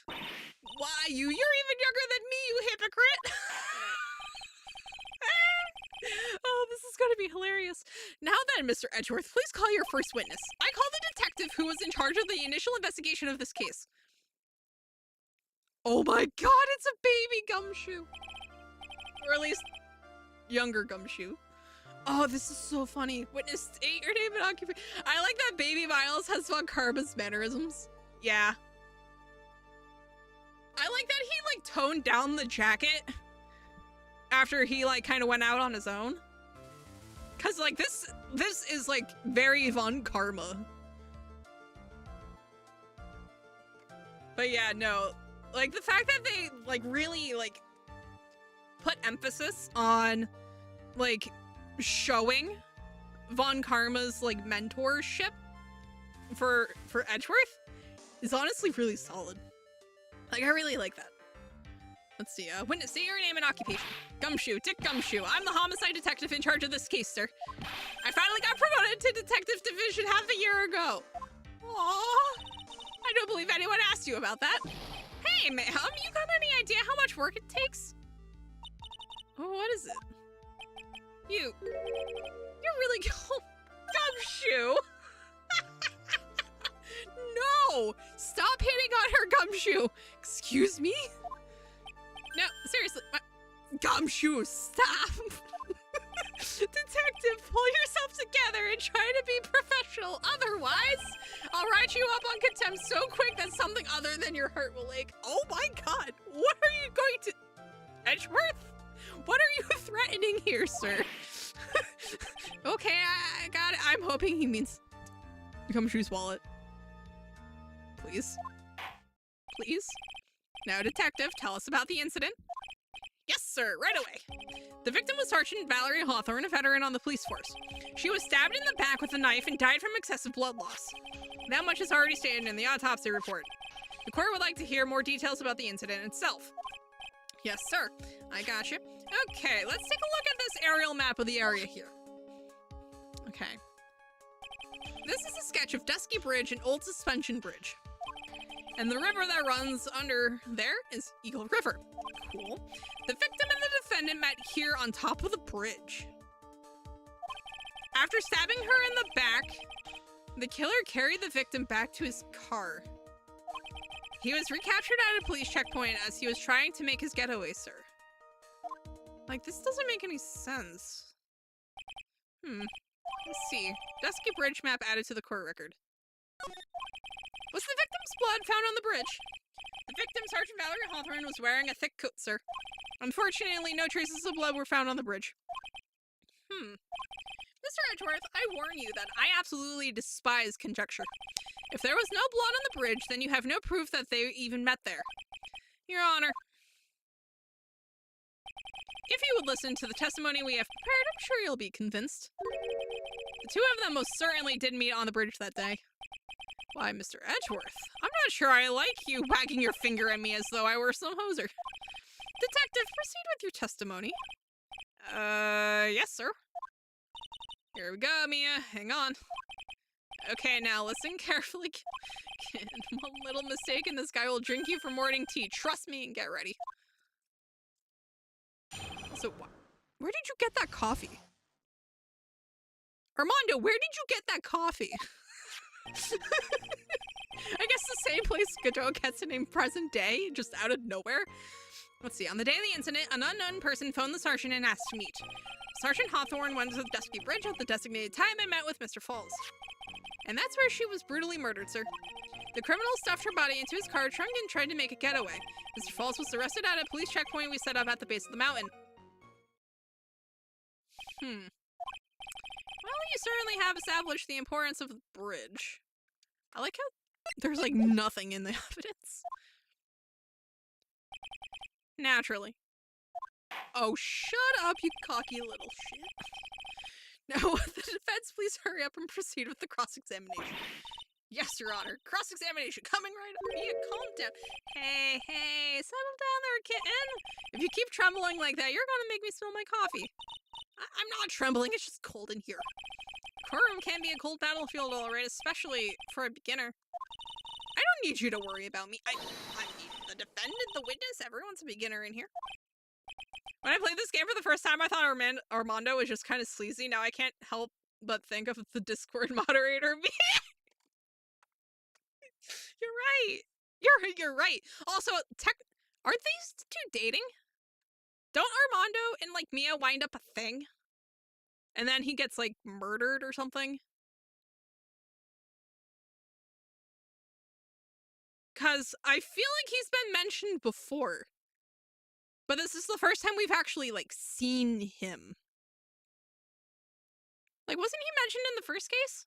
Why, you're even younger than me, you hypocrite. Oh, this is going to be hilarious. Now then, Mr. Edgeworth, please call your first witness. I call the detective who was in charge of the initial investigation of this case. Oh my god, it's a baby Gumshoe. Or at least, younger Gumshoe. Oh, this is so funny. Witness state your name and occupation. I like that Baby Miles has Von Karma's mannerisms. Yeah. I like that he, like, toned down the jacket after he, like, kind of went out on his own. Cause, like, this is, like, very Von Karma. But yeah, no. Like, the fact that they, like, really, like, put emphasis on, like, showing Von Karma's, like, mentorship for Edgeworth is honestly really solid. Like, I really like that. Let's see. Witness, say your name and occupation. Gumshoe, Dick Gumshoe. I'm the homicide detective in charge of this case, sir. I finally got promoted to detective division half a year ago. Aww. I don't believe anyone asked you about that. Hey, ma'am, you got any idea how much work it takes? Oh, what is it? You're really Gumshoe. No! Stop hitting on her, Gumshoe! Excuse me? No, seriously. Gumshoe, stop! Detective, pull yourself together and try to be professional. Otherwise, I'll write you up on contempt so quick that something other than your heart will ache. Oh my god, what are you going to... Edgeworth? What are you threatening here, sir? Okay, I got it. I'm hoping he means Gumshoe's wallet. Please. Please. Now, detective, tell us about the incident. Yes, sir, right away. The victim was Sergeant Valerie Hawthorne, a veteran on the police force. She was stabbed in the back with a knife and died from excessive blood loss. That much is already stated in the autopsy report. The court would like to hear more details about the incident itself. Yes, sir. I got you. Okay, let's take a look at this aerial map of the area here. Okay. This is a sketch of Dusky Bridge and Old Suspension Bridge. And the river that runs under there is Eagle River. Cool. The victim and the defendant met here on top of the bridge. After stabbing her in the back, the killer carried the victim back to his car. He was recaptured at a police checkpoint as he was trying to make his getaway, sir. Like, this doesn't make any sense. Let's see. Dusky Bridge map added to the court record. Was the victim's blood found on the bridge? The victim, Sergeant Valerie Hawthorne, was wearing a thick coat, sir. Unfortunately, no traces of blood were found on the bridge. Mr. Edgeworth, I warn you that I absolutely despise conjecture. If there was no blood on the bridge, then you have no proof that they even met there. Your Honor. If you would listen to the testimony we have prepared, I'm sure you'll be convinced. The two of them most certainly did meet on the bridge that day. Why, Mr. Edgeworth, I'm not sure I like you wagging your finger at me as though I were some hoser. Detective, proceed with your testimony. Yes, sir. Here we go, Mia. Hang on. Okay, now listen carefully. One little mistake and this guy will drink you for morning tea. Trust me and get ready. So, where did you get that coffee? Armando, where did you get that coffee? I guess the same place Godot gets it in present day, just out of nowhere. Let's see, on the day of the incident, an unknown person phoned the sergeant and asked to meet. Sergeant Hawthorne went to the Dusky Bridge at the designated time and met with Mr. Falls. And that's where she was brutally murdered, sir. The criminal stuffed her body into his car trunk and tried to make a getaway. Mr. Falls was arrested at a police checkpoint we set up at the base of the mountain. Well, you certainly have established the importance of the bridge. I like how there's like nothing in the evidence. Naturally. Oh, shut up, you cocky little shit. Now, the defense, please hurry up and proceed with the cross-examination. Yes, Your Honor. Cross-examination coming right up. Mia, calm down. Hey, settle down there, kitten. If you keep trembling like that, you're gonna make me spill my coffee. I'm not trembling, it's just cold in here. Courtroom can be a cold battlefield, alright, especially for a beginner. I don't need you to worry about me. I mean, the defendant, the witness, everyone's a beginner in here. When I played this game for the first time, I thought Armando was just kind of sleazy. Now I can't help but think of the Discord moderator. You're right. You're right. Also, aren't these two dating? Don't Armando and like Mia wind up a thing? And then he gets like murdered or something? Cause I feel like he's been mentioned before. But this is the first time we've actually like seen him. Like, wasn't he mentioned in the first case?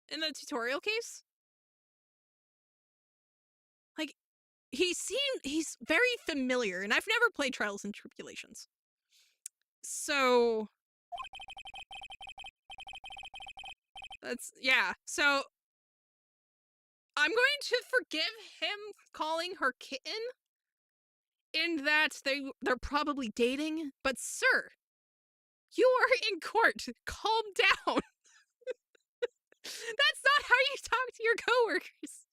In the tutorial case? Like, he's very familiar, and I've never played Trials and Tribulations. So yeah. So I'm going to forgive him calling her kitten in that they're probably dating, but sir, you are in court. Calm down. That's not how you talk to your coworkers.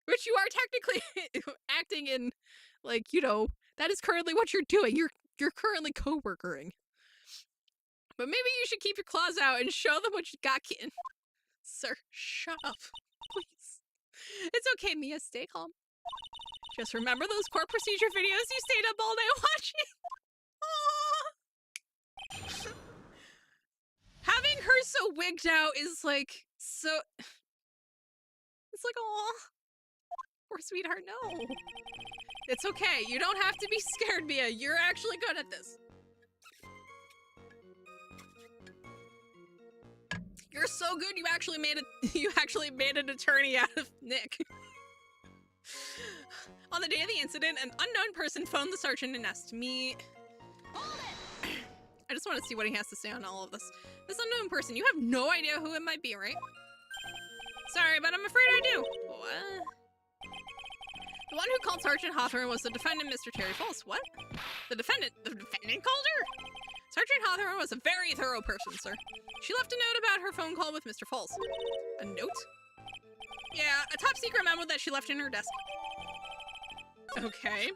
Which you are technically acting in, like, you know, that is currently what you're doing. You're currently coworkering. But maybe you should keep your claws out and show them what you got, kitten. Sir, shut up, please. It's okay, Mia, stay calm. Just remember those court procedure videos you stayed up all night watching? Aww. Having her so wigged out is like, so... It's like, aw. Poor sweetheart, no. It's okay, you don't have to be scared, Mia. You're actually good at this. You're so good, you actually made an attorney out of Nick. On the day of the incident, an unknown person phoned the sergeant and asked me... I just want to see what he has to say on all of this. This unknown person, you have no idea who it might be, right? Sorry, but I'm afraid I do. What? The one who called Sergeant Hawthorne was the defendant, Mr. Terry Falls. What? The defendant called her? Sergeant Hawthorne was a very thorough person, sir. She left a note about her phone call with Mr. Falls. A note? Yeah, a top secret memo that she left in her desk. Okay.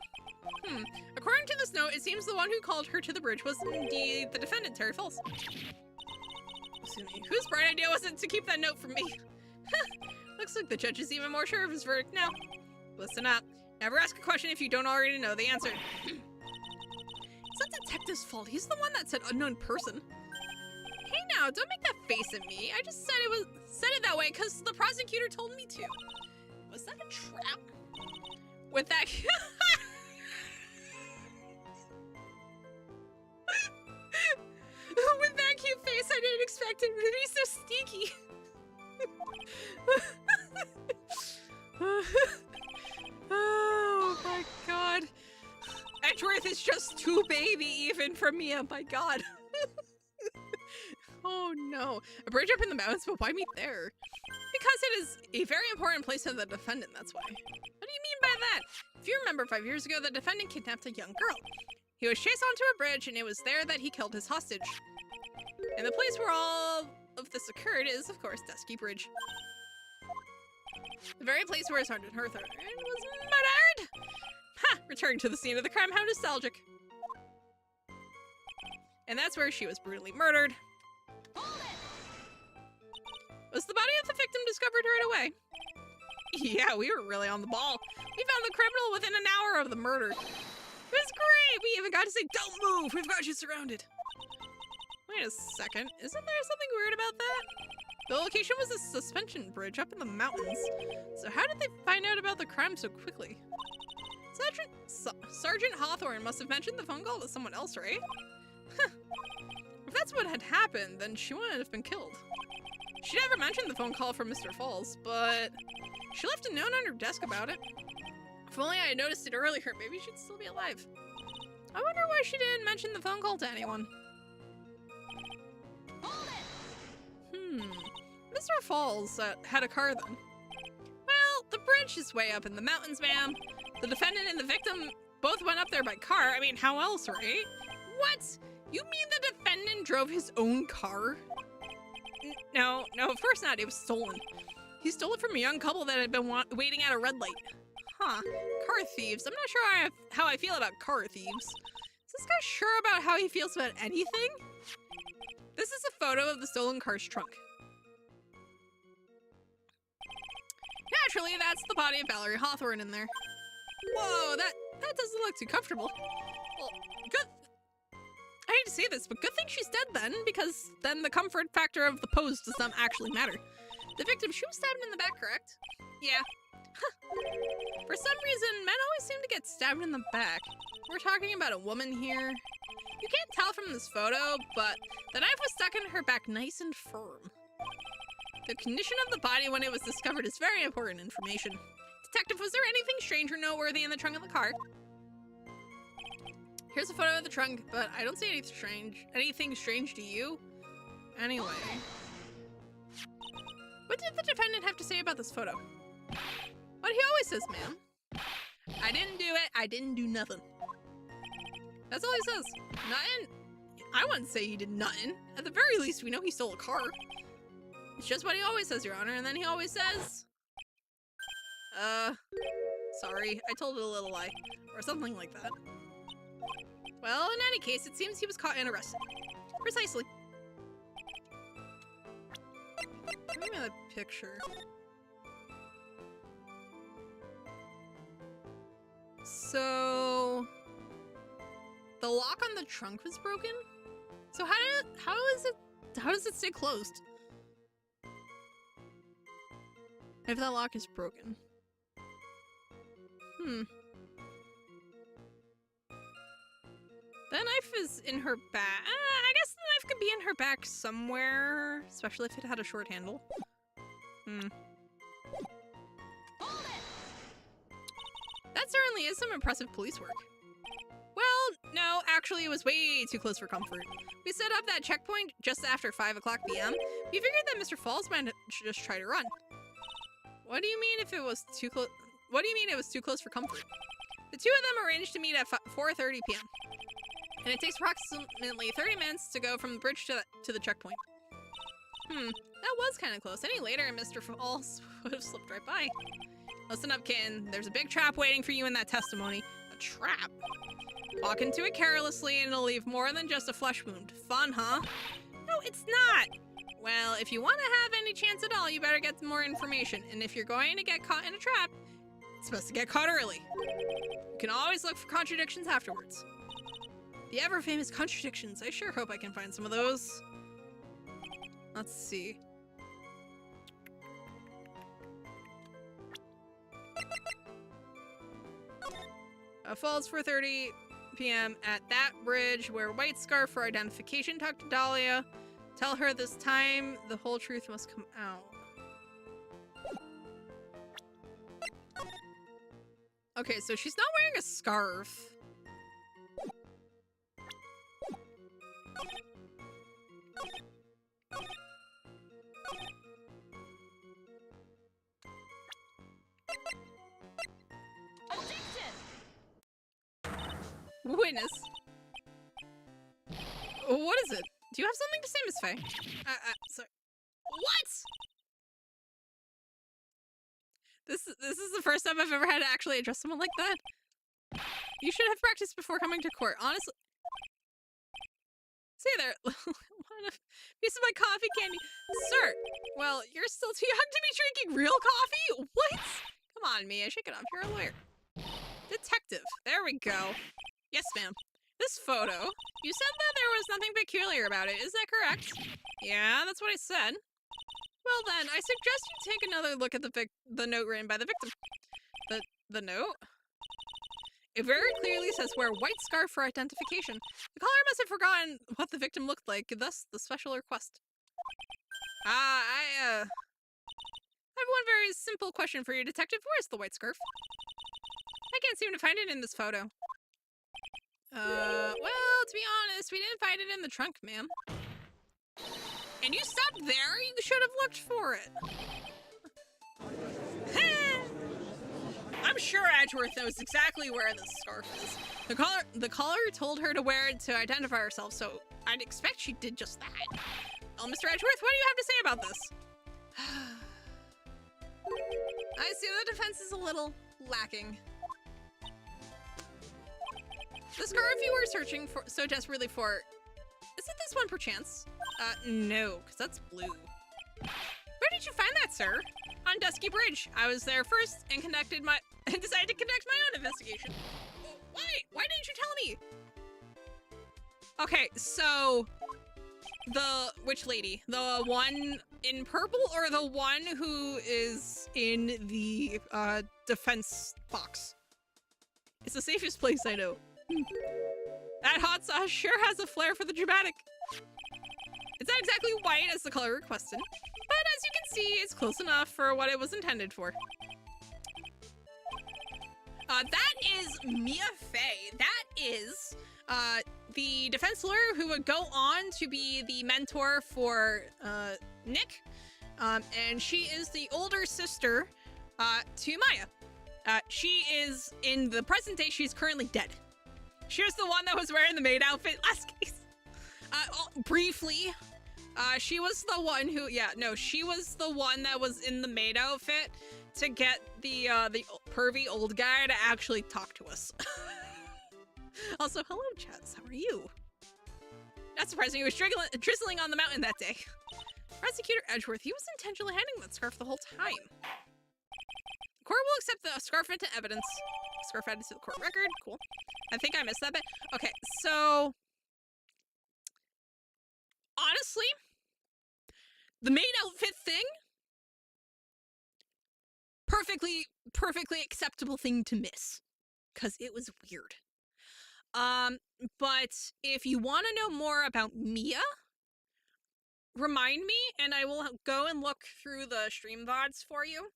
According to this note, it seems the one who called her to the bridge was indeed the defendant, Terry Falls. Excuse me. Whose bright idea was it to keep that note from me? Looks like the judge is even more sure of his verdict now. Listen up. Never ask a question if you don't already know the answer. It's the detective's fault. He's the one that said unknown person. Hey now, don't make that face at me. I just said it that way because the prosecutor told me to. Was that a trap? With that with that cute face, I didn't expect him to be so sneaky. Oh my god. Edgeworth is just too baby even for me, oh my god. Oh no. A bridge up in the mountains, but why meet there? Because it is a very important place for the defendant, that's why. What do you mean by that? If you remember 5 years ago, the defendant kidnapped a young girl. He was chased onto a bridge and it was there that he killed his hostage. And the place where all of this occurred is, of course, Dusky Bridge. The very place where Sergeant Hawthorne was murdered! Ha! Returning to the scene of the crime, how nostalgic. And that's where she was brutally murdered. Was the body of the victim discovered right away? Yeah, we were really on the ball. We found the criminal within an hour of the murder. It was great! We even got to say, don't move! We've got you surrounded. Wait a second. Isn't there something weird about that? The location was a suspension bridge up in the mountains. So how did they find out about the crime so quickly? Sergeant Hawthorne must have mentioned the phone call to someone else, right? Huh. If that's what had happened, then she wouldn't have been killed. She never mentioned the phone call from Mr. Falls, but she left a note on her desk about it. If only I had noticed it earlier, maybe she'd still be alive. I wonder why she didn't mention the phone call to anyone. Mr. Falls had a car then. Well, the bridge is way up in the mountains, ma'am. The defendant and the victim both went up there by car. I mean, how else, right? What? You mean the defendant drove his own car? No, of course not. It was stolen. He stole it from a young couple that had been waiting at a red light. Huh. Car thieves. I'm not sure how I feel about car thieves. Is this guy sure about how he feels about anything? This is a photo of the stolen car's trunk. Naturally, that's the body of Valerie Hawthorne in there. Whoa, that doesn't look too comfortable. Well, good. I hate to say this, but good thing she's dead then, because then the comfort factor of the pose does not actually matter. The victim, she was stabbed in the back, correct? Yeah. Huh. For some reason, men always seem to get stabbed in the back. We're talking about a woman here. You can't tell from this photo, but the knife was stuck in her back nice and firm. The condition of the body when it was discovered is very important information. Detective, was there anything strange or noteworthy in the trunk of the car? Here's a photo of the trunk, but I don't see anything strange. Anything strange to you? Anyway. What did the defendant have to say about this photo? What he always says, ma'am. I didn't do it. I didn't do nothing. That's all he says. Nothing. I wouldn't say he did nothing. At the very least, we know he stole a car. It's just what he always says, Your Honor. And then he always says, sorry, I told a little lie. Or something like that. Well, in any case, it seems he was caught and arrested. Precisely. Give me that picture. So the lock on the trunk was broken? So how does it stay closed? If that lock is broken. The knife is in her back. I guess the knife could be in her back somewhere, especially if it had a short handle. That certainly is some impressive police work. Well, no, actually it was way too close for comfort. We set up that checkpoint just after 5 o'clock p.m. We figured that Mr. Falls might just try to run. What do you mean if it was too close? What do you mean it was too close for comfort? The two of them arranged to meet at 4:30 p.m. And it takes approximately 30 minutes to go from the bridge to the checkpoint. That was kind of close. Any later, Mr. Falls would have slipped right by. Listen up, kitten. There's a big trap waiting for you in that testimony. A trap? Walk into it carelessly and it'll leave more than just a flesh wound. Fun, huh? No, it's not. Well, if you want to have any chance at all, you better get more information. And if you're going to get caught in a trap, it's best to get caught early. You can always look for contradictions afterwards. The ever-famous contradictions. I sure hope I can find some of those. Let's see. Falls 4:30 p.m. at that bridge. Wear white scarf for identification. Talk to Dahlia. Tell her this time the whole truth must come out. Okay, so she's not wearing a scarf. Witness. What is it? Do you have something to say, Miss Faye? Sorry. What? This is the first time I've ever had to actually address someone like that. You should have practiced before coming to court, honestly. Say there. Want a piece of my coffee candy? Sir, well, you're still too young to be drinking real coffee? What? Come on, Mia, shake it off. You're a lawyer. Detective. There we go. Yes, ma'am. This photo. You said that there was nothing peculiar about it. Is that correct? Yeah, that's what I said. Well then, I suggest you take another look at the note written by the victim. The note? It very clearly says wear white scarf for identification. The caller must have forgotten what the victim looked like, thus the special request. I have one very simple question for you, detective. Where's the white scarf? I can't seem to find it in this photo. Well, to be honest, we didn't find it in the trunk, ma'am. And you stopped there? You should have looked for it. I'm sure Edgeworth knows exactly where this scarf is. The caller told her to wear it to identify herself, so I'd expect she did just that. Well, Mr. Edgeworth, what do you have to say about this? I see the defense is a little lacking. The scarf you were searching for so desperately for, isn't this one perchance? No, because that's blue. Where did you find that, sir? On Dusky Bridge. I was there first and decided to conduct my own investigation. Why? Why didn't you tell me? Okay, so which lady? The one in purple or the one who is in the defense box? It's the safest place I know. That hot sauce sure has a flair for the dramatic. It's not exactly white as the color requested, but as you can see, it's close enough for what it was intended for. That is Mia Fey. That is the defense lawyer who would go on to be the mentor for Nick, and she is the older sister to Maya. She is, in the present day, she's currently dead. She was the one that was wearing the maid outfit last case. Briefly, she was the one who, she was the one that was in the maid outfit to get the pervy old guy to actually talk to us. Also, hello, Chaz. How are you? Not surprising, he was drizzling on the mountain that day. Prosecutor Edgeworth, he was intentionally hiding that scarf the whole time. The court will accept the scarf into evidence. Scarf added to the court record. Cool. I think I missed that bit. Okay, so honestly, the maid outfit thing, perfectly acceptable thing to miss, because it was weird. But if you want to know more about Mia, remind me, and I will go and look through the stream VODs for you.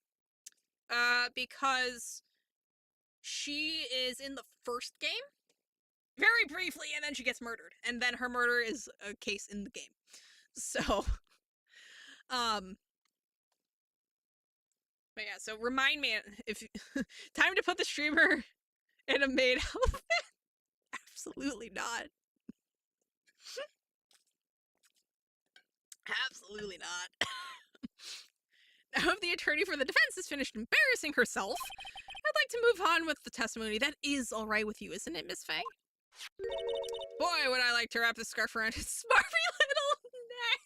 Because she is in the first game, very briefly, and then she gets murdered. And then her murder is a case in the game. So, but yeah, so remind me if time to put the streamer in a maid outfit. Absolutely not. Absolutely not. Now, if the attorney for the defense has finished embarrassing herself, I'd like to move on with the testimony. That is all right with you, isn't it, Miss Fang? Boy, would I like to wrap the scarf around his smarmy little neck.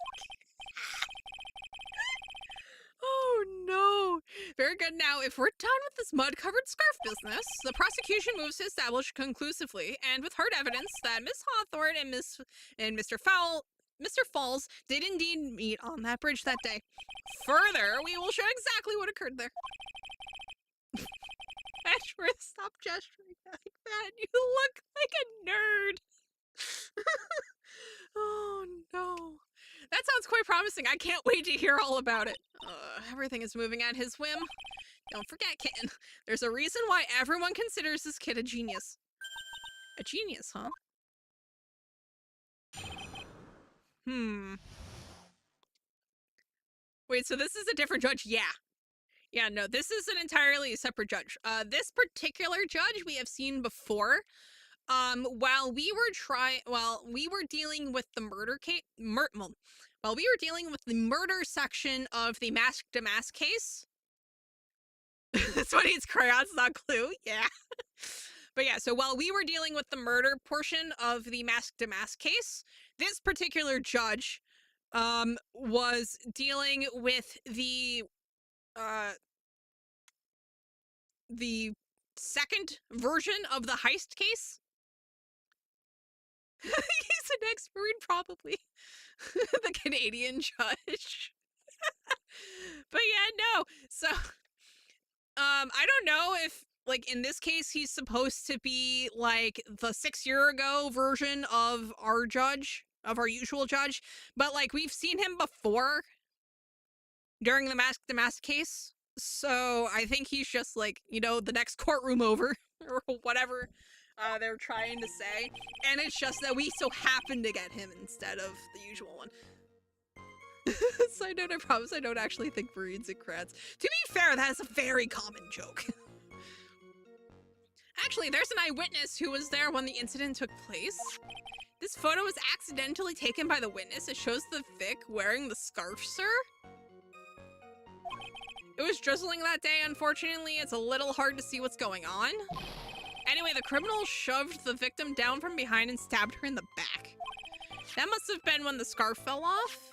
Oh no. Very good. Now, if we're done with this mud-covered scarf business, the prosecution moves to establish conclusively and with hard evidence that Miss Hawthorne and Mr. Falls did indeed meet on that bridge that day. Further, we will show exactly what occurred there. Edgeworth, stop gesturing like that. You look like a nerd. Oh no. That sounds quite promising. I can't wait to hear all about it. Everything is moving at his whim. Don't forget, kitten. There's a reason why everyone considers this kid a genius. A genius, huh? Wait, so this is a different judge? Yeah. Yeah, no, this is an entirely separate judge. This particular judge we have seen before. While we were dealing with the murder case, while we were dealing with the murder section of the Mask to Mask case. That's what it's crayons, not glue. Yeah. But yeah, so while we were dealing with the murder portion of the Mask to Mask case, this particular judge was dealing with the second version of the heist case. He's an ex-Marine, probably. The Canadian judge. But yeah, no. So, I don't know if, like, in this case, he's supposed to be, like, the 6-year ago version of our judge, of our usual judge. But, like, we've seen him before during the Mask to Mask case. So, I think he's just, like, you know, the next courtroom over, or whatever they're trying to say. And it's just that we so happen to get him instead of the usual one. Side note, I promise I don't actually think Marines and crats. To be fair, that is a very common joke. Actually, there's an eyewitness who was there when the incident took place. This photo was accidentally taken by the witness. It shows the Vic wearing the scarf, sir. It was drizzling that day, unfortunately. It's a little hard to see what's going on. Anyway, the criminal shoved the victim down from behind and stabbed her in the back. That must have been when the scarf fell off.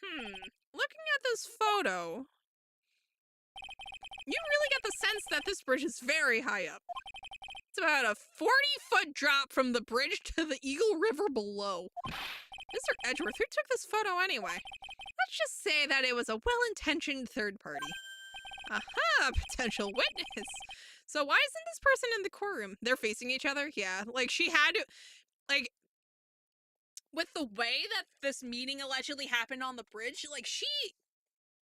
Looking at this photo, you really get the sense that this bridge is very high up. It's about a 40-foot drop from the bridge to the Eagle River below. Mr. Edgeworth, who took this photo anyway? Let's just say that it was a well-intentioned third party. Aha, potential witness. So why isn't this person in the courtroom? They're facing each other? Yeah, like she had to, like, with the way that this meeting allegedly happened on the bridge, like she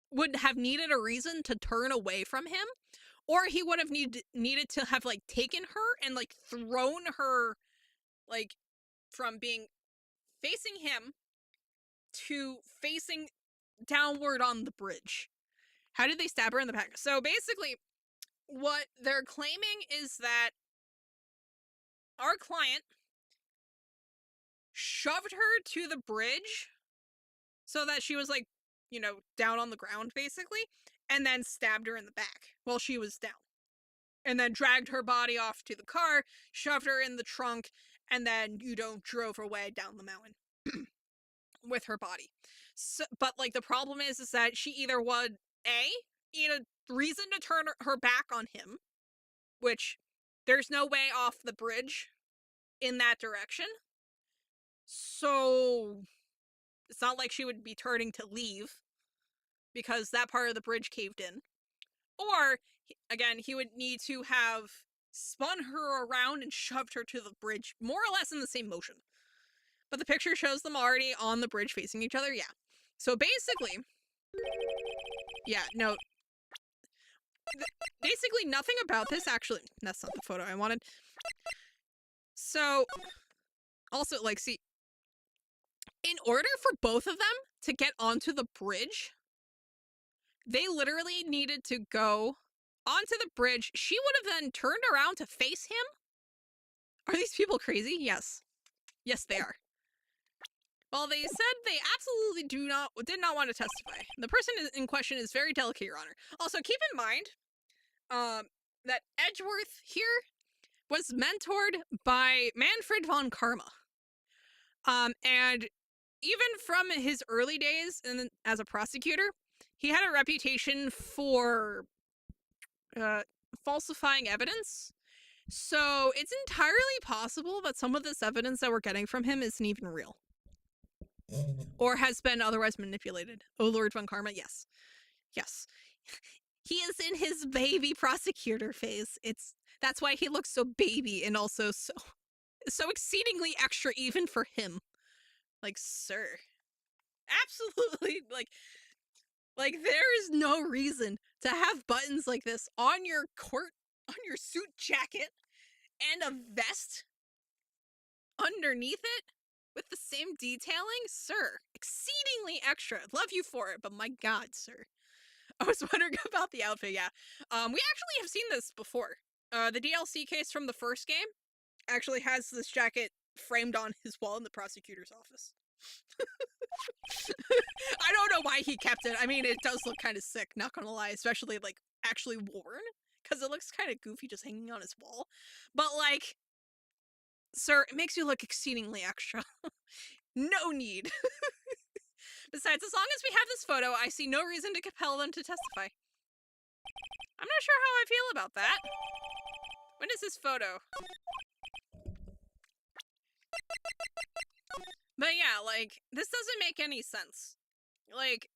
would have needed a reason to turn away from him, or he would have needed to have, like, taken her and, like, thrown her, like, from being facing him to facing downward on the bridge. How did they stab her in the back? So basically, what they're claiming is that our client shoved her to the bridge so that she was like, you know, down on the ground basically, and then stabbed her in the back while she was down. And then dragged her body off to the car, shoved her in the trunk, and then, you know, drove her way down the mountain with her body. So, but like the problem is that she either would need a reason to turn her back on him, which there's no way off the bridge in that direction. So it's not like she would be turning to leave because that part of the bridge caved in. Or, again, he would need to have spun her around and shoved her to the bridge, more or less in the same motion. But the picture shows them already on the bridge facing each other, yeah. So basically, yeah, no. Basically, nothing about this actually, that's not the photo I wanted. So, also, like, see, in order for both of them to get onto the bridge, they literally needed to go onto the bridge. She would have then turned around to face him. Are these people crazy? Yes. Yes, they are. Well, they said they absolutely did not want to testify. The person in question is very delicate, Your Honor. Also, keep in mind that Edgeworth here was mentored by Manfred von Karma. And even from his early days as a prosecutor, he had a reputation for falsifying evidence. So it's entirely possible that some of this evidence that we're getting from him isn't even real. Or has been otherwise manipulated. Oh, Lord von Karma, yes. Yes. He is in his baby prosecutor phase. That's why he looks so baby and also so exceedingly extra even for him. Like, sir. Absolutely, like there is no reason to have buttons like this on your suit jacket and a vest underneath it with the same detailing? Sir, exceedingly extra. Love you for it, but my god, sir. I was wondering about the outfit, yeah. We actually have seen this before. The DLC case from the first game actually has this jacket framed on his wall in the prosecutor's office. I don't know why he kept it. I mean, it does look kind of sick, not gonna lie, especially, like, actually worn, because it looks kind of goofy just hanging on his wall. But, like, sir, it makes you look exceedingly extra. No need. Besides, as long as we have this photo, I see no reason to compel them to testify. I'm not sure how I feel about that. When is this photo? But yeah, like, this doesn't make any sense. Like,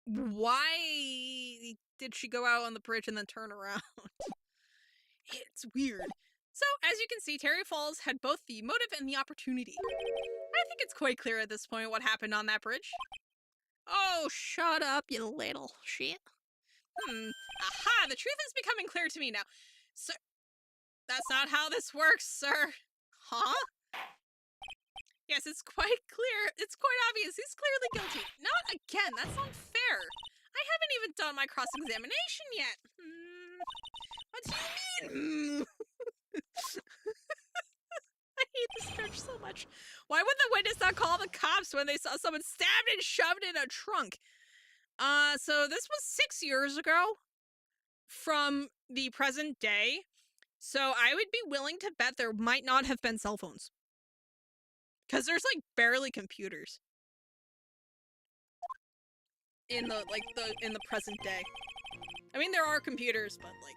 why did she go out on the bridge and then turn around? It's weird. So, as you can see, Terry Falls had both the motive and the opportunity. I think it's quite clear at this point what happened on that bridge. Oh, shut up, you little shit. Aha, the truth is becoming clear to me now. Sir, that's not how this works, sir. Huh? Yes, it's quite clear. It's quite obvious. He's clearly guilty. Not again. That's unfair. I haven't even done my cross-examination yet. What do you mean? I hate this judge so much. Why would the witness not call the cops when they saw someone stabbed and shoved in a trunk? So this was 6 years ago from the present day. So I would be willing to bet there might not have been cell phones. Because there's, like, barely computers. In the present day. I mean, there are computers, but, like,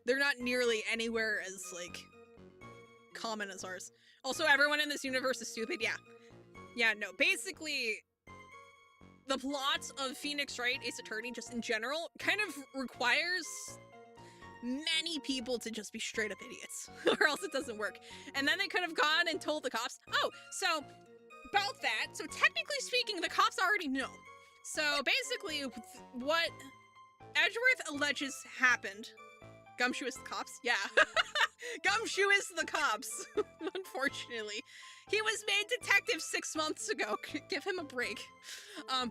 they're not nearly anywhere as, like, common as ours. Also, everyone in this universe is stupid, yeah. Yeah, no, basically, the plot of Phoenix Wright, Ace Attorney, just in general, kind of requires many people to just be straight up idiots, or else it doesn't work. And then they could have gone and told the cops, oh, so, about that, so technically speaking, the cops already know. So basically, what Edgeworth alleges happened, Gumshoe is the cops? Yeah. Gumshoe is the cops, unfortunately. He was made detective 6 months ago. Give him a break.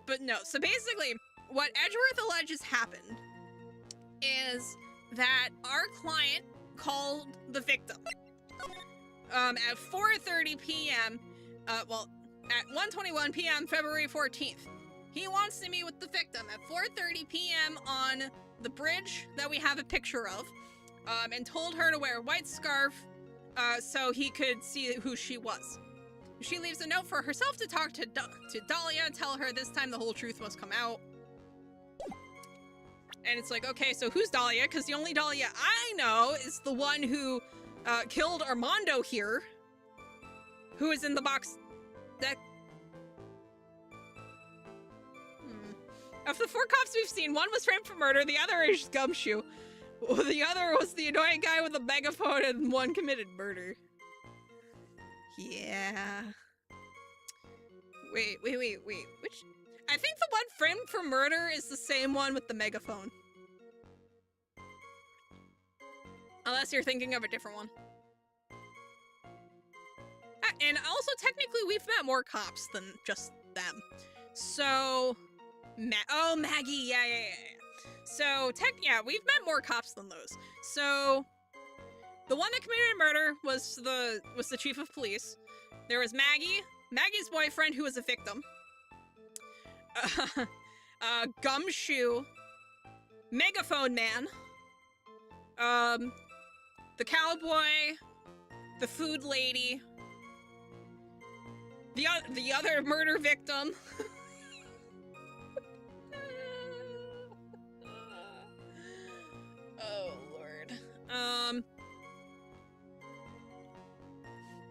But no, so basically, what Edgeworth alleges happened is that our client called the victim at 4:30 p.m. Well, at 1:21 p.m. February 14th. He wants to meet with the victim at 4:30 p.m. on the bridge that we have a picture of, and told her to wear a white scarf so he could see who she was. She leaves a note for herself to talk to Dahlia and tell her this time the whole truth must come out. And it's like, okay, so who's Dahlia? Because the only Dahlia I know is the one who killed Armando here, who is in the box that... Of the 4 cops we've seen, one was framed for murder, the other is Gumshoe. The other was the annoying guy with a megaphone, and one committed murder. Yeah. Wait. Which... I think the one framed for murder is the same one with the megaphone. Unless you're thinking of a different one. And also, technically, we've met more cops than just them. So... oh, Maggie, yeah. So, we've met more cops than those. So, the one that committed murder was the chief of police. There was Maggie's boyfriend, who was a victim. Gumshoe, Megaphone Man, the cowboy, the food lady, the other murder victim. Oh Lord.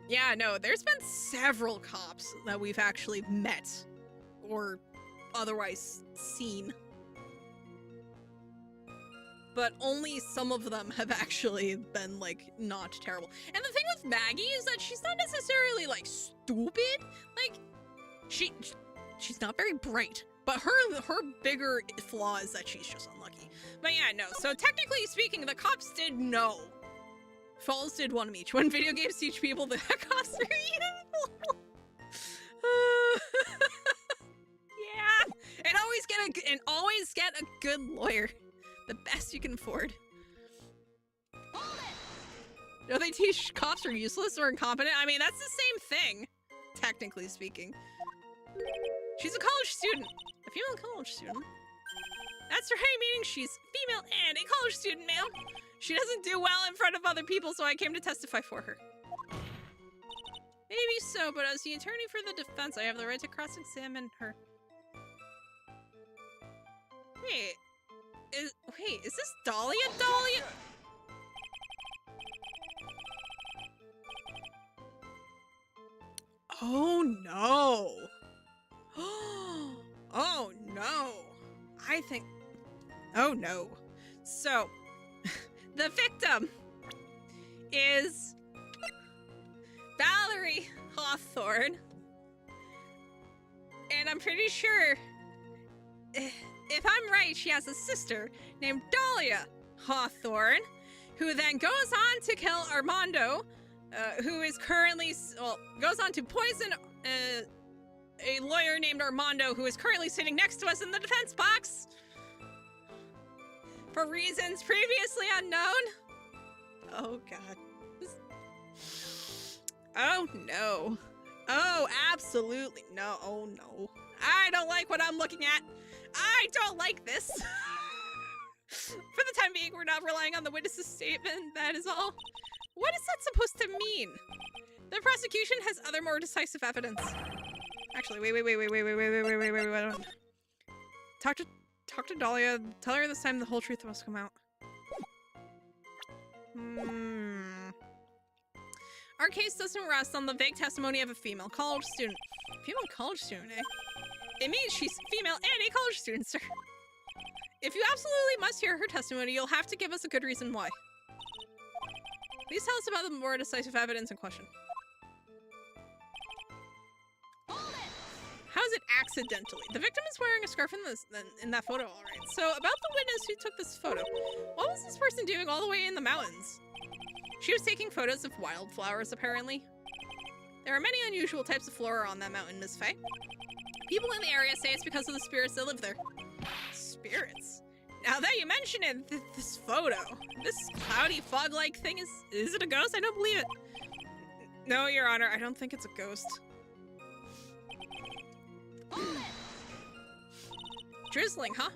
Yeah, no, there's been several cops that we've actually met or otherwise seen. But only some of them have actually been, like, not terrible. And the thing with Maggie is that she's not necessarily, like, stupid. Like, she's not very bright. But her bigger flaw is that she's just unlucky. But yeah, no. So technically speaking, the cops did know. Falls did one of each. When video games teach people that cops are evil. Yeah. And always get a good lawyer. The best you can afford. Do they teach cops are useless or incompetent? I mean, that's the same thing, technically speaking. She's a college student. A female college student. That's right, meaning she's female and a college student, ma'am. She doesn't do well in front of other people, so I came to testify for her. Maybe so, but as the attorney for the defense, I have the right to cross-examine her. Wait, is this Dahlia? Oh no! Oh no! I think... Oh no. So, the victim is Valerie Hawthorne. And I'm pretty sure, if I'm right, she has a sister named Dahlia Hawthorne, who then goes on to kill Armando, who is currently, goes on to poison a lawyer named Armando, who is currently sitting next to us in the defense box. For reasons previously unknown. Oh, God. Oh, no. Oh, absolutely. No. Oh, no. I don't like what I'm looking at. I don't like this. For the time being, we're not relying on the witness's statement. That is all. What is that supposed to mean? The prosecution has other more decisive evidence. Actually, wait. Talk to Dahlia. Tell her this time the whole truth must come out. Our case doesn't rest on the vague testimony of a female college student. Female college student, eh? It means she's female and a college student, sir. If you absolutely must hear her testimony, you'll have to give us a good reason why. Please tell us about the more decisive evidence in question. How is it accidentally? The victim is wearing a scarf in that photo, alright. So, about the witness who took this photo. What was this person doing all the way in the mountains? She was taking photos of wildflowers, apparently. There are many unusual types of flora on that mountain, Miss Faye. People in the area say it's because of the spirits that live there. Spirits? Now that you mention it, this photo, this cloudy fog-like thing is it a ghost? I don't believe it. No, Your Honor, I don't think it's a ghost. Drizzling, huh?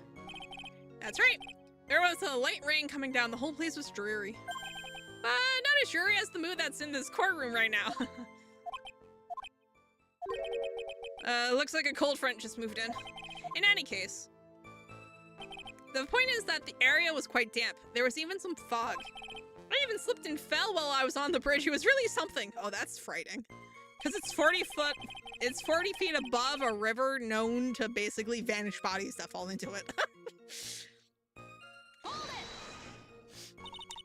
That's right. There was a light rain coming down. The whole place was dreary. Not as dreary as the mood that's in this courtroom right now. Looks like a cold front just moved in. In any case, the point is that the area was quite damp. There was even some fog. I even slipped and fell while I was on the bridge. It was really something. Oh, that's frightening. Because it's 40 feet above a river known to basically vanish bodies that fall into it.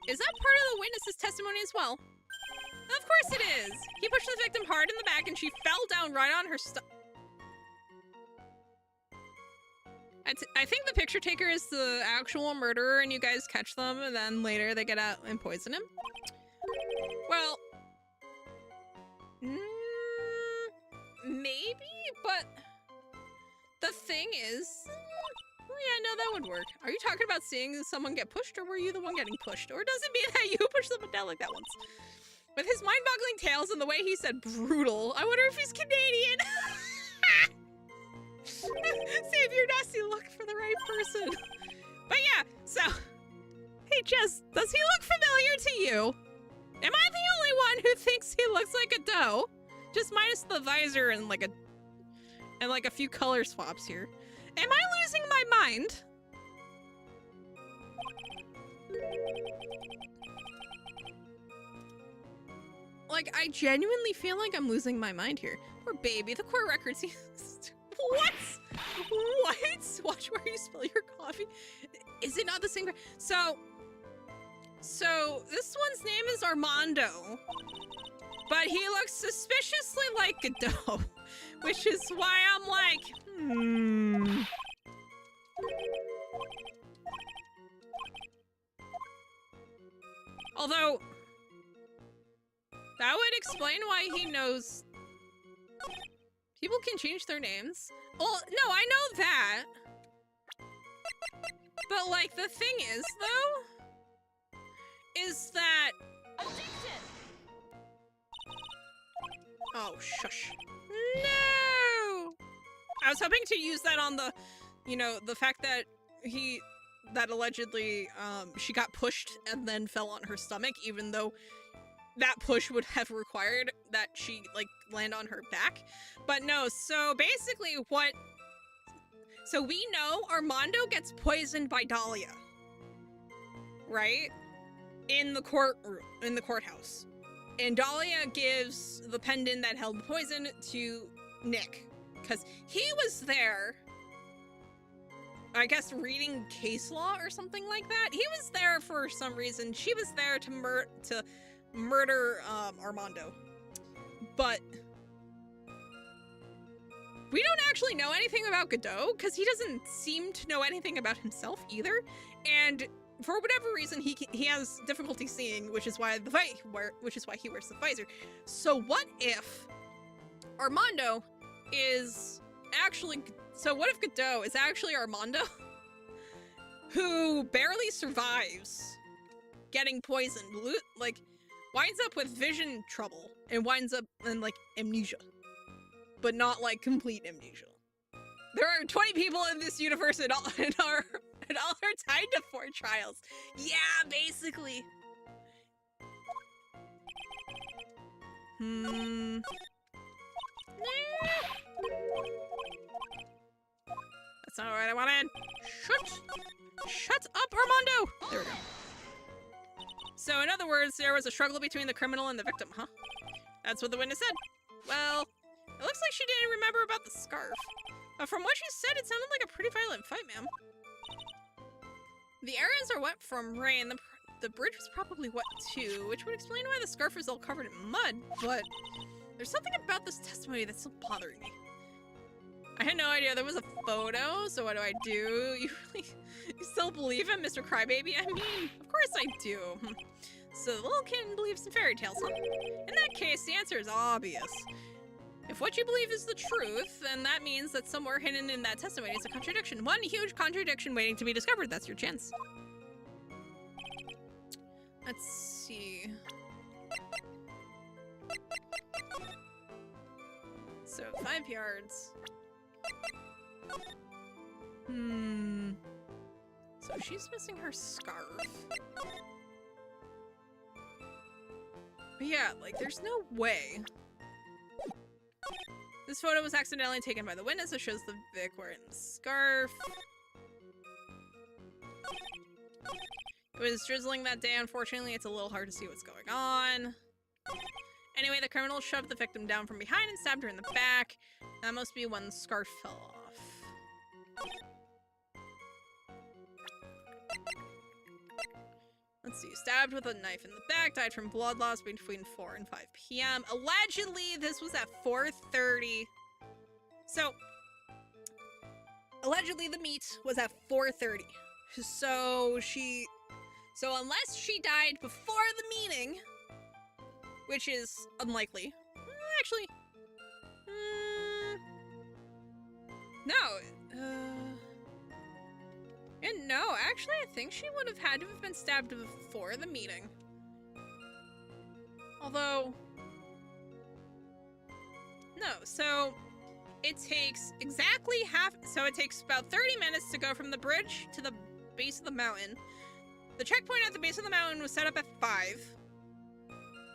Is that part of the witness's testimony as well? Of course it is. He pushed the victim hard in the back and she fell down right on her stomach. I think the picture taker is the actual murderer and you guys catch them and then later they get out and poison him. Well, maybe, but the thing is, yeah, no, that would work. Are you talking about seeing someone get pushed or were you the one getting pushed? Or does it mean that you pushed someone down like that once? With his mind-boggling tales and the way he said brutal, I wonder if he's Canadian. Save your nasty look for the right person. But yeah, so, hey Jess, does he look familiar to you? Am I the only one who thinks he looks like a doe? Just minus the visor and like a few color swaps here. Am I losing my mind? Like, I genuinely feel like I'm losing my mind here. Poor baby, the court records. What? What? Watch where you spill your coffee. Is it not the same? So this one's name is Armando, but he looks suspiciously like Godot, which is why I'm like, Although, that would explain why he knows people can change their names. Well, no, I know that. But, like, the thing is, though, is that... Addiction! Oh, shush. No! I was hoping to use that on the, you know, the fact that that allegedly, she got pushed and then fell on her stomach, even though that push would have required that she, like, land on her back. But no, so basically so we know Armando gets poisoned by Dahlia, right? In the courthouse. And Dahlia gives the pendant that held the poison to Nick, because he was there, I guess, reading case law or something like that. He was there for some reason. She was there to murder Armando. But we don't actually know anything about Godot, because he doesn't seem to know anything about himself either. And for whatever reason, he has difficulty seeing, which is why he wears the visor. So what if Armando is actually... So what if Godot is actually Armando, who barely survives getting poisoned, like, winds up with vision trouble, and winds up in, like, amnesia. But not, like, complete amnesia. There are 20 people in this universe and all are tied to 4 trials. Yeah, basically. That's not what I wanted. Shut up, Armando! There we go. So, in other words, there was a struggle between the criminal and the victim, huh? That's what the witness said. Well, it looks like she didn't remember about the scarf. But from what she said, it sounded like a pretty violent fight, ma'am. The areas are wet from rain. The bridge was probably wet too, which would explain why the scarf is all covered in mud, but there's something about this testimony that's still bothering me. I had no idea there was a photo, so what do? You still believe him, Mr. Crybaby? I mean, of course I do. So the little kitten believes in fairy tales, huh? In that case, the answer is obvious. If what you believe is the truth, then that means that somewhere hidden in that testimony is a contradiction. One huge contradiction waiting to be discovered. That's your chance. Let's see. So 5 yards. So she's missing her scarf. But yeah, like there's no way. This photo was accidentally taken by the witness. It shows the Vic wearing the scarf. It was drizzling that day. Unfortunately, it's a little hard to see what's going on. Anyway, the criminal shoved the victim down from behind and stabbed her in the back. That must be when the scarf fell off. Let's see. Stabbed with a knife in the back. Died from blood loss between 4 and 5 p.m. Allegedly, this was at 4:30. So, allegedly the meet was at 4:30. So unless she died before the meeting, which is unlikely. Actually, no, actually, I think she would have had to have been stabbed before the meeting. Although, no, so it takes exactly so it takes about 30 minutes to go from the bridge to the base of the mountain. The checkpoint at the base of the mountain was set up at 5.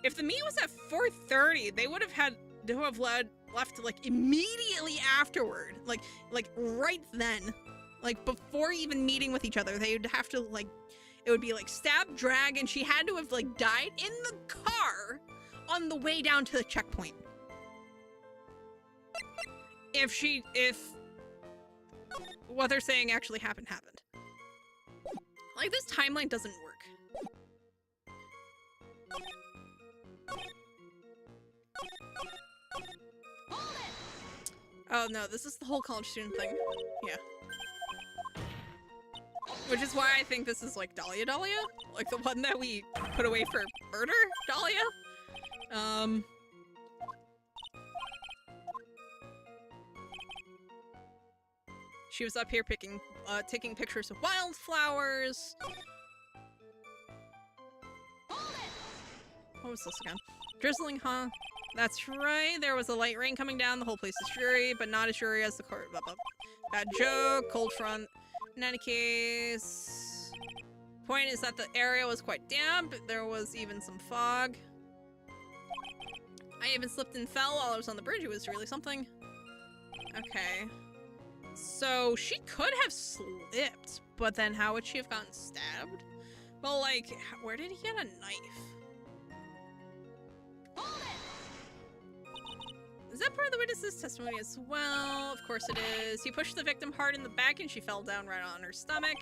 If the meet was at 4:30, they would have had to have left like immediately afterward, like right then, like before even meeting with each other. They would have to like, it would be like stab, drag, and she had to have like died in the car on the way down to the checkpoint. If what they're saying actually happened. Like, this timeline doesn't work. Oh no, this is the whole college student thing. Yeah. Which is why I think this is like Dahlia. Like the one that we put away for murder, Dahlia. She was up here taking pictures of wildflowers. What was this again? Drizzling, huh? That's right. There was a light rain coming down. The whole place is dreary, but not as dreary as the court. Bad joke. Cold front. In any case, point is that the area was quite damp. There was even some fog. I even slipped and fell while I was on the bridge. It was really something. Okay. So she could have slipped, but then how would she have gotten stabbed? Well, like, where did he get a knife? Is that part of the witness's testimony as well? Of course it is. He pushed the victim hard in the back and she fell down right on her stomach.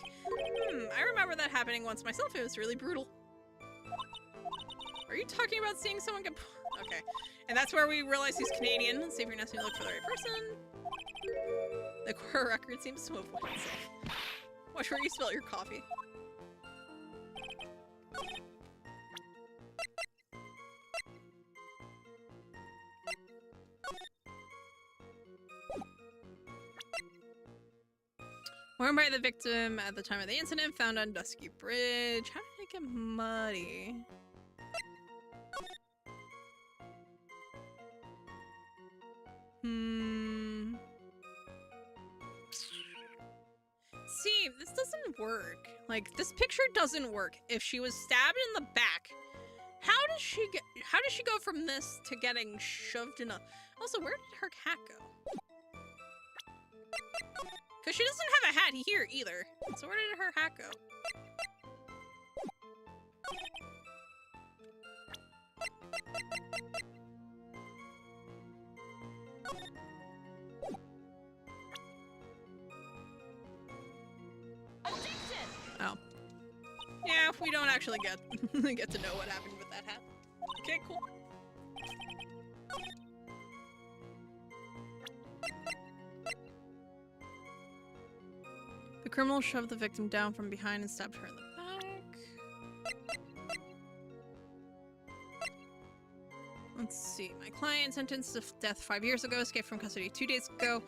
I remember that happening once myself. It was really brutal. Are you talking about seeing someone get... Okay. And that's where we realize he's Canadian. Let's see if you're necessarily look for the right person. The core record seems to have won itself. Watch where you spill your coffee. Worn by the victim at the time of the incident, found on Dusky Bridge. How did it get muddy? See, this doesn't work. Like, this picture doesn't work. If she was stabbed in the back, how does she go from this to getting shoved in a... Also, where did her hat go? Because she doesn't have a hat here either. So where did her hat go? Oh. Yeah, we don't actually get to know what happened with that hat. Okay, cool. The criminal shoved the victim down from behind and stabbed her in the back. client sentenced to death 5 years ago, escaped from custody 2 days ago.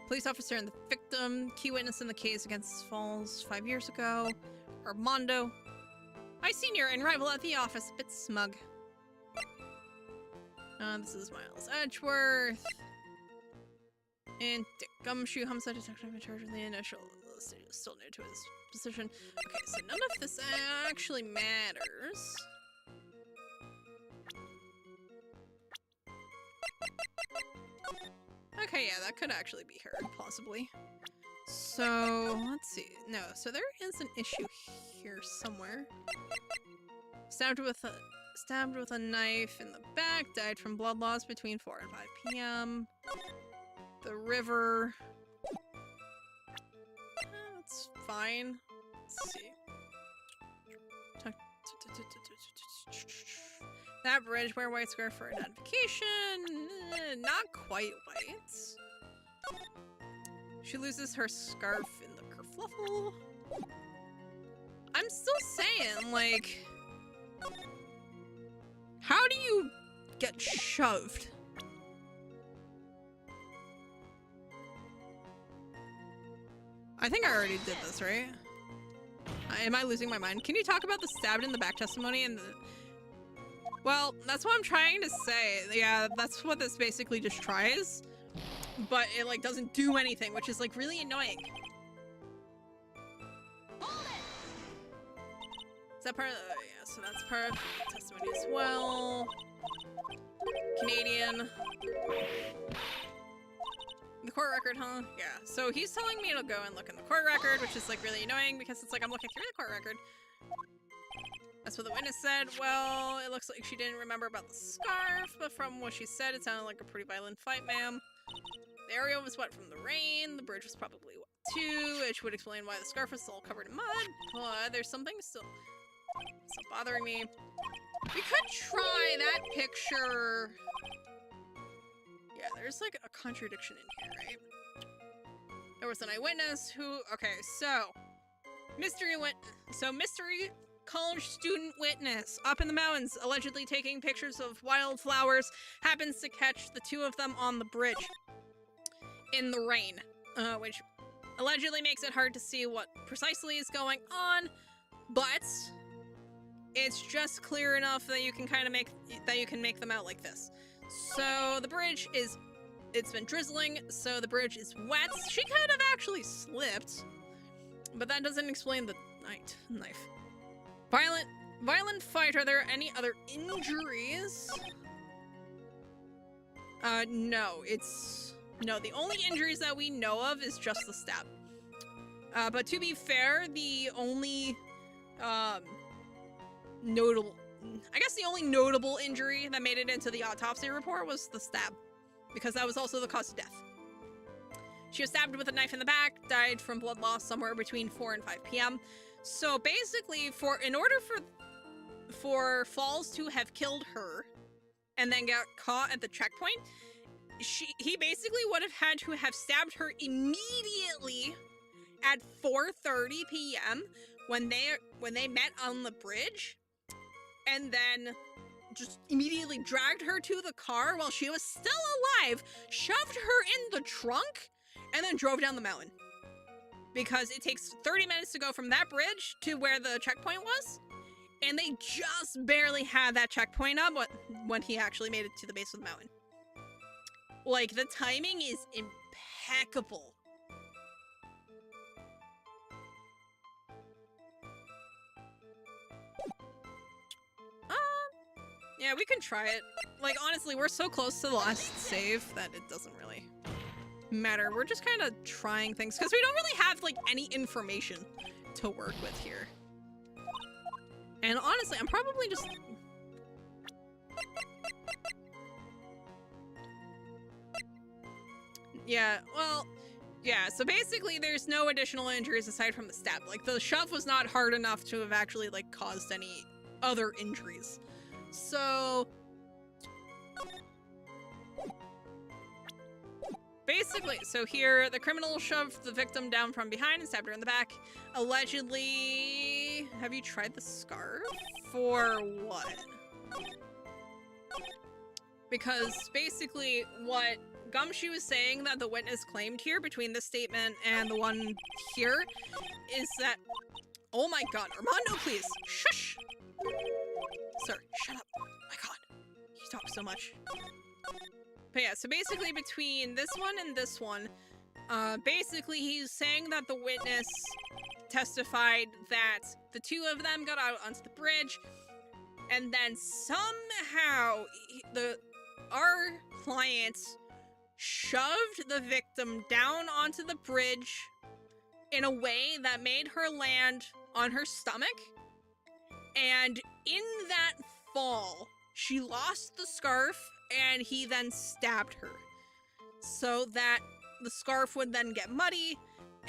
Police officer and the victim, key witness in the case against Falls 5 years ago. Armando. Hi, senior and rival at the office, a bit smug. This is Miles Edgeworth. And Dick Gumshoe, homicide detective in charge of the initial stages, still new to his position. Okay, so none of this actually matters. Okay, yeah, that could actually be her, possibly. So, let's see. No, so there is an issue here somewhere. Stabbed with a knife in the back, died from blood loss between 4 and 5 p.m. The river. That's fine. Let's see. That bridge, wear white scarf for identification. Not quite white. She loses her scarf in the kerfluffle. I'm still saying, like, how do you get shoved? I think I already did this, right? Am I losing my mind? Can you talk about the stabbed in the back testimony and the... Well, that's what I'm trying to say. Yeah, that's what this basically just tries. But it, like, doesn't do anything, which is, like, really annoying. Is that part of the... Yeah, so that's part of the testimony as well. Canadian. The court record, huh? Yeah. So he's telling me to go and look in the court record, which is, like, really annoying because it's like I'm looking through the court record. That's what the witness said. Well, it looks like she didn't remember about the scarf, but from what she said, it sounded like a pretty violent fight, ma'am. The area was wet from the rain. The bridge was probably wet too, which would explain why the scarf was still covered in mud. But there's something still bothering me. We could try that picture. Yeah, there's like a contradiction in here, right? There was an eyewitness who... Okay, so... Mystery college student witness up in the mountains, allegedly taking pictures of wildflowers, happens to catch the two of them on the bridge in the rain, which allegedly makes it hard to see what precisely is going on, but it's just clear enough that you can kind of make them out like this. So the bridge is, it's been drizzling, so the bridge is wet. She could have actually slipped, but that doesn't explain the knife. Violent fight. Are there any other injuries? No, the only injuries that we know of is just the stab. But to be fair, the only, notable injury that made it into the autopsy report was the stab, because that was also the cause of death. She was stabbed with a knife in the back, died from blood loss somewhere between 4 and 5 p.m. So basically, in order for Falls to have killed her and then got caught at the checkpoint, he basically would have had to have stabbed her immediately at 4:30 p.m. when they met on the bridge, and then just immediately dragged her to the car while she was still alive, shoved her in the trunk, and then drove down the mountain. Because it takes 30 minutes to go from that bridge to where the checkpoint was, and they just barely had that checkpoint up when he actually made it to the base of the mountain. Like, the timing is impeccable. Yeah, we can try it. Like, honestly, we're so close to the last save that it doesn't really matter. We're just kind of trying things because we don't really have, like, any information to work with here. And honestly, I'm probably just... Yeah, well, yeah, so basically there's no additional injuries aside from the stab. Like, the shove was not hard enough to have actually, like, caused any other injuries. So... basically, so here, the criminal shoved the victim down from behind and stabbed her in the back. Allegedly... Have you tried the scarf? For what? Because basically what Gumshoe was saying that the witness claimed here between this statement and the one here is that... Oh my god, Armando, please! Shush! Sir, shut up. Oh my god. You talk so much. But yeah, so basically between this one and this one, basically he's saying that the witness testified that the two of them got out onto the bridge, and then somehow our client shoved the victim down onto the bridge in a way that made her land on her stomach, and in that fall, she lost the scarf, and he then stabbed her, so that the scarf would then get muddy,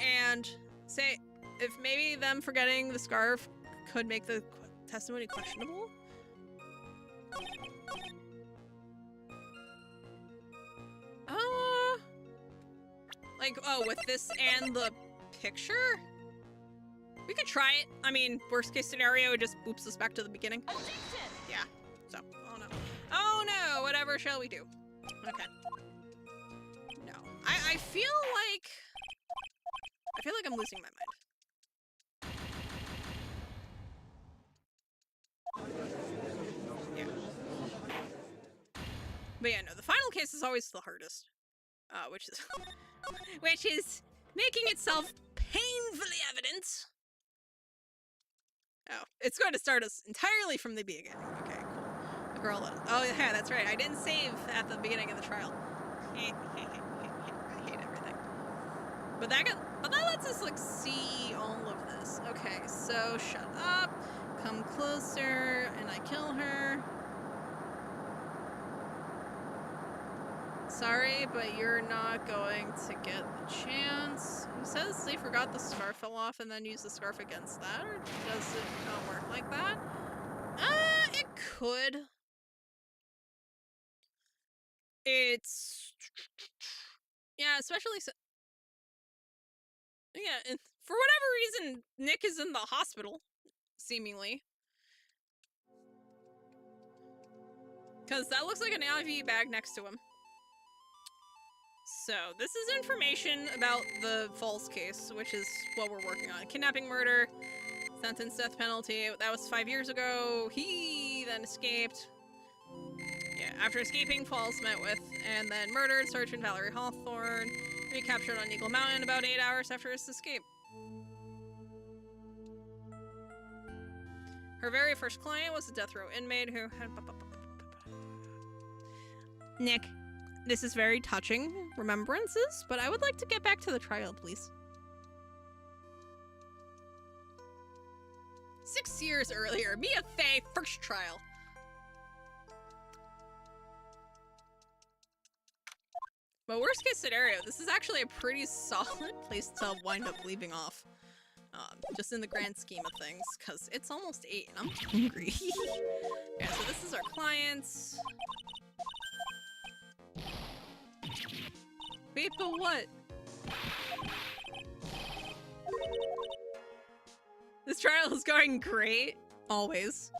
and say, if maybe them forgetting the scarf could make the testimony questionable? Like, oh, with this and the picture? We could try it. I mean, worst case scenario, it just boops us back to the beginning. Objection! Yeah, so, oh no. Oh no, whatever shall we do? Okay. No. I feel like I'm losing my mind. Yeah. But yeah, no, the final case is always the hardest. Which is making itself painfully evident. Oh, it's going to start us entirely from the beginning. Okay, cool. The girl. Oh yeah, that's right. I didn't save at the beginning of the trial. I hate everything. But that lets us like see all of this. Okay, so shut up, come closer, and I kill her. Sorry, but you're not going to get the chance. Who says they forgot the scarf fell off and then used the scarf against that? Or does it not work like that? It could. It's... Yeah, especially... Yeah, and for whatever reason, Nick is in the hospital, seemingly. Because that looks like an IV bag next to him. So, this is information about the false case, which is what we're working on. Kidnapping, murder, sentence, death penalty. That was 5 years ago. He then escaped. Yeah, after escaping, Falls met with and then murdered Sergeant Valerie Hawthorne. Recaptured on Eagle Mountain about 8 hours after his escape. Her very first client was a death row inmate who had... Nick. This is very touching remembrances, but I would like to get back to the trial, please. 6 years earlier, Mia Fey, first trial. But worst case scenario, this is actually a pretty solid place to wind up leaving off. Just in the grand scheme of things, because it's almost 8 and I'm hungry. Yeah, so this is our clients. Wait, but what? This trial is going great. Always.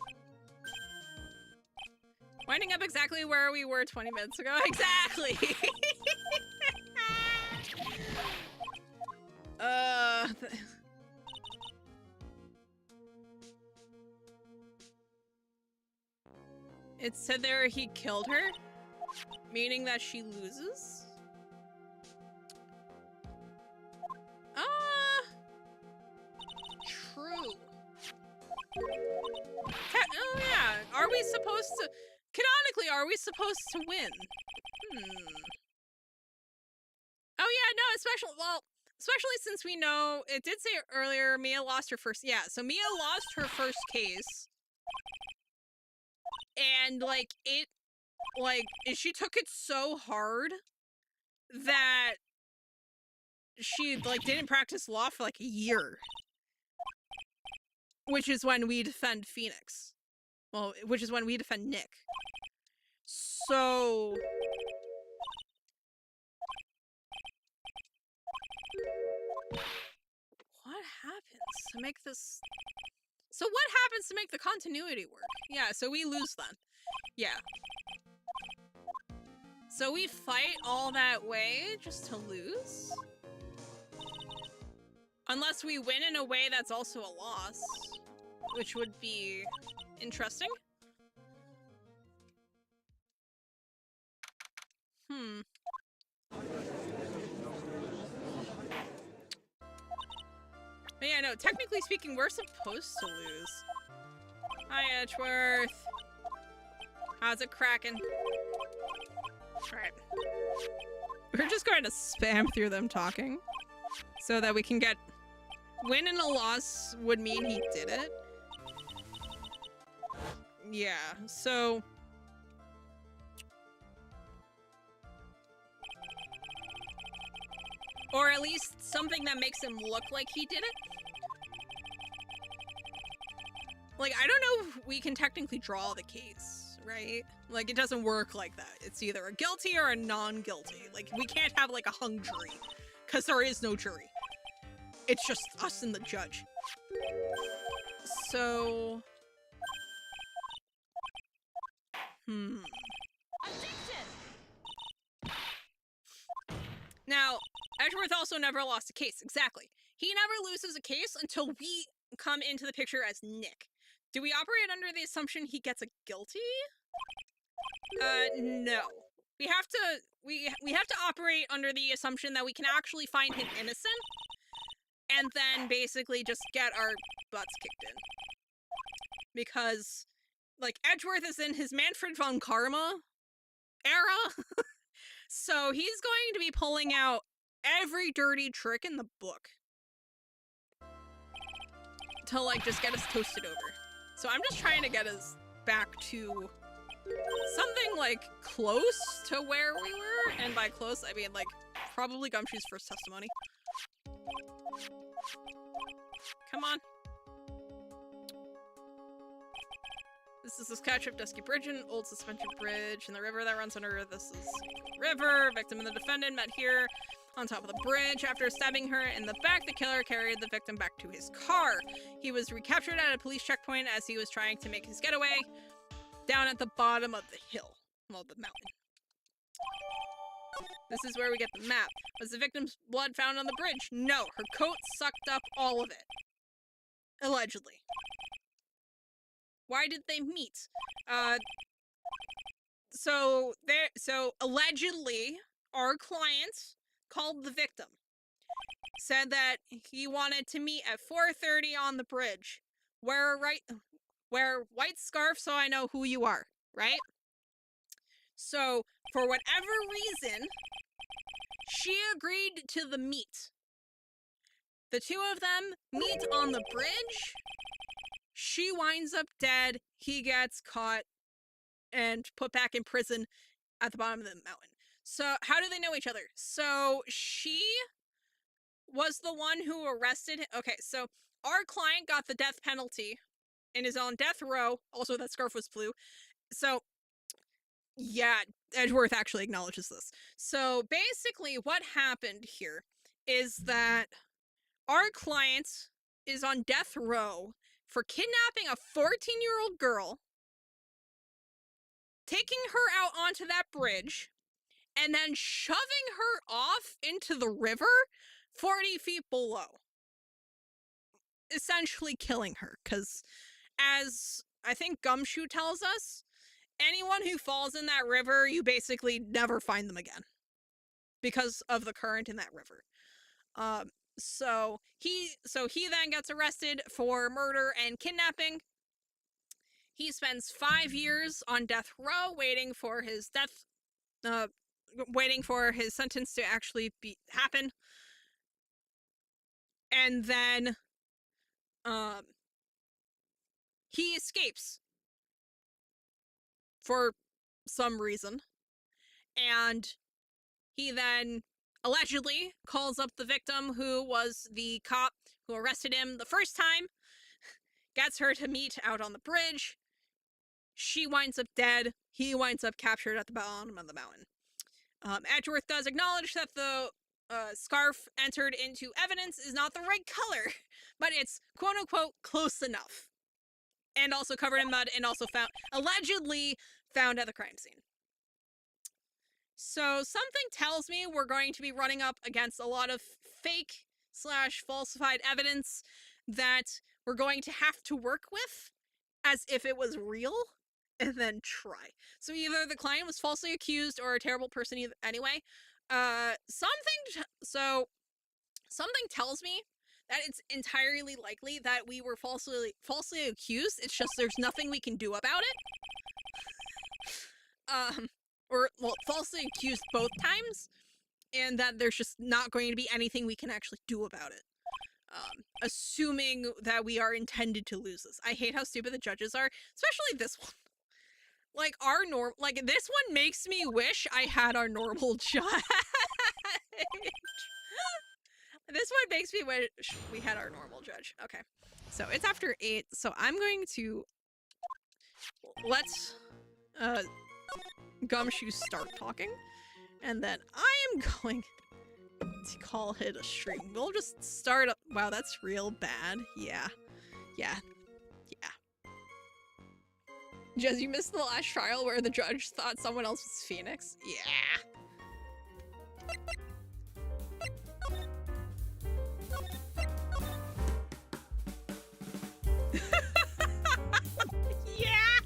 Winding up exactly where we were 20 minutes ago. Exactly! It said there he killed her, meaning that she loses? True. Oh yeah, are we supposed to... Canonically, are we supposed to win? Oh yeah, no, especially since we know, it did say earlier Mia lost her first... Yeah, so Mia lost her first case. And, she took it so hard that she, didn't practice law for, a year. Which is when we defend Phoenix. Well, which is when we defend Nick. So... What happens to make this... So what happens to make the continuity work? Yeah, so we lose then. Yeah. So we fight all that way just to lose? Unless we win in a way that's also a loss, which would be interesting. But yeah, no, technically speaking, we're supposed to lose. Hi, Edgeworth. How's it cracking? Alright. We're just going to spam through them talking so that we can get... Win and a loss would mean he did it. Yeah, so... Or at least something that makes him look like he did it. Like, I don't know if we can technically draw the case, right? Like, it doesn't work like that. It's either a guilty or a non-guilty. Like, we can't have, like, a hung jury. Because there is no jury. It's just us and the judge. So... Now, Edgeworth also never lost a case. Exactly. He never loses a case until we come into the picture as Nick. Do we operate under the assumption he gets a guilty? No. We have to operate under the assumption that we can actually find him innocent and then basically just get our butts kicked in. Because, like, Edgeworth is in his Manfred von Karma era, so he's going to be pulling out every dirty trick in the book to, like, just us toasted over. So I'm just trying to get us back to something, like, close to where we were. And by close, I mean, like, probably Gumshoe's first testimony. Come on. This is the Sky Trip Dusky Bridge, an old suspension bridge, and the river that runs under this is river. Victim and the defendant met here on top of the bridge. After stabbing her in the back, the killer carried the victim back to his car. He was recaptured at a police checkpoint as he was trying to make his getaway down at the bottom of the hill. Well, the mountain. This is where we get the map. Was the victim's blood found on the bridge? No, her coat sucked up all of it. Allegedly. Why did they meet? So allegedly, our client called the victim. Said that he wanted to meet at 4:30 on the bridge. Wear white scarf so I know who you are, right? So, for whatever reason, she agreed to the meet. The two of them meet on the bridge. She winds up dead. He gets caught and put back in prison at the bottom of the mountain. So, how do they know each other? So, she was the one who arrested him. Okay, so our client got the death penalty and is on death row. Also, that scarf was blue. So, yeah, Edgeworth actually acknowledges this. So, basically, what happened here is that our client is on death row for kidnapping a 14-year-old girl, taking her out onto that bridge, and then shoving her off into the river 40 feet below. Essentially killing her, because as I think Gumshoe tells us, anyone who falls in that river, you basically never find them again because of the current in that river. So he then gets arrested for murder and kidnapping. He spends 5 years on death row waiting for his sentence to actually happen. And then he escapes for some reason. And he then allegedly calls up the victim, who was the cop who arrested him the first time, gets her to meet out on the bridge. She winds up dead. He winds up captured at the bottom of the mountain. Edgeworth does acknowledge that the scarf entered into evidence is not the right color, but it's quote-unquote close enough. And also covered in mud, and also allegedly found at the crime scene. So something tells me we're going to be running up against a lot of fake / falsified evidence that we're going to have to work with as if it was real and then try. So either the client was falsely accused or a terrible person anyway. Something tells me that it's entirely likely that we were falsely accused. It's just there's nothing we can do about it. Or falsely accused both times, and that there's just not going to be anything we can actually do about it. Assuming that we are intended to lose this. I hate how stupid the judges are, especially this one. Like this one makes me wish I had our normal judge. This one makes me wish we had our normal judge. Okay, so it's after 8, so I'm going to let's Gumshoe start talking, and then I am going to call it a stream. We'll just start up. Wow, that's real bad. Yeah. Jez, you missed the last trial where the judge thought someone else was Phoenix? Yeah. Yeah!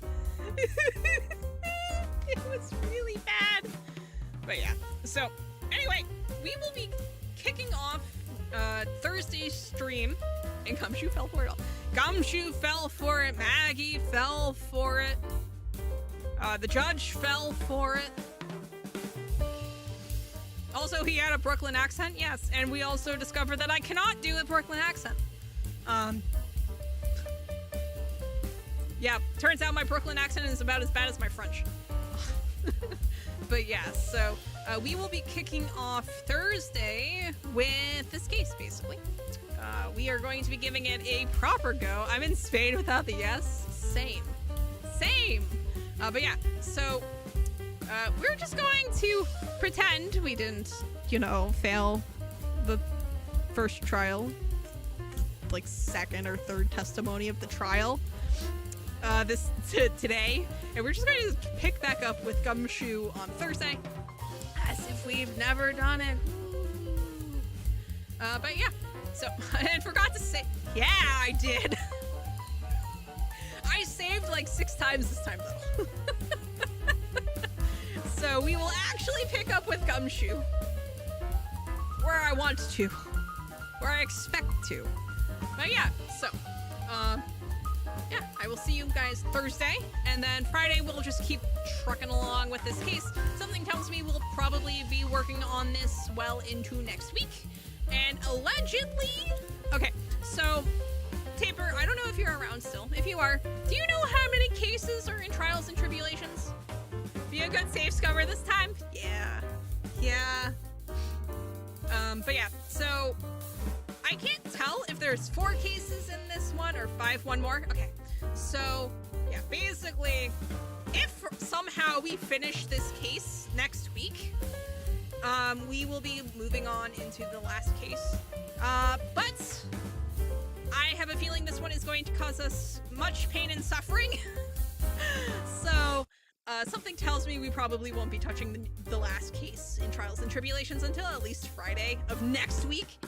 It was really bad. But yeah, so anyway, we will be kicking off Thursday's stream, and Gumshoe fell for it all. Gumshoe fell for it, Maggie fell for it, the judge fell for it. Also, he had a Brooklyn accent, yes, and we also discovered that I cannot do a Brooklyn accent. Yeah, turns out my Brooklyn accent is about as bad as my French. But yeah, so we will be kicking off Thursday with this case, basically. We are going to be giving it a proper go. I'm in Spain without the yes. Same. But yeah, so we're just going to pretend we didn't, fail the first trial, like second or third testimony of the trial today, and we're just going to pick back up with Gumshoe on Thursday as if we've never done it. But yeah, so I forgot to say, yeah, I did. I saved like 6 times this time though. So we will actually pick up with Gumshoe where I want to, where I expect to. But yeah, so yeah, I will see you guys Thursday, and then Friday we'll just keep trucking along with this case. Something tells me we'll probably be working on this well into next week, and allegedly, okay, so Taper, I don't know if you're around still. If you are, do you know how many cases are in Trials and Tribulations? Be a good safe scummer this time? Yeah. But yeah, so I can't tell if there's 4 cases in this one or 5, one more. Okay, so yeah, basically, if somehow we finish this case next week, we will be moving on into the last case. But I have a feeling this one is going to cause us much pain and suffering. So something tells me we probably won't be touching the last case in Trials and Tribulations until at least Friday of next week.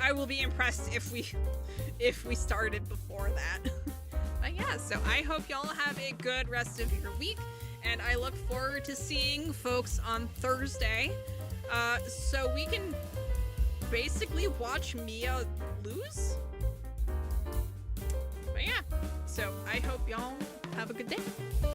I will be impressed if we started before that. But yeah, so I hope y'all have a good rest of your week, and I look forward to seeing folks on Thursday, so we can basically watch Mia lose. But yeah, so I hope y'all have a good day.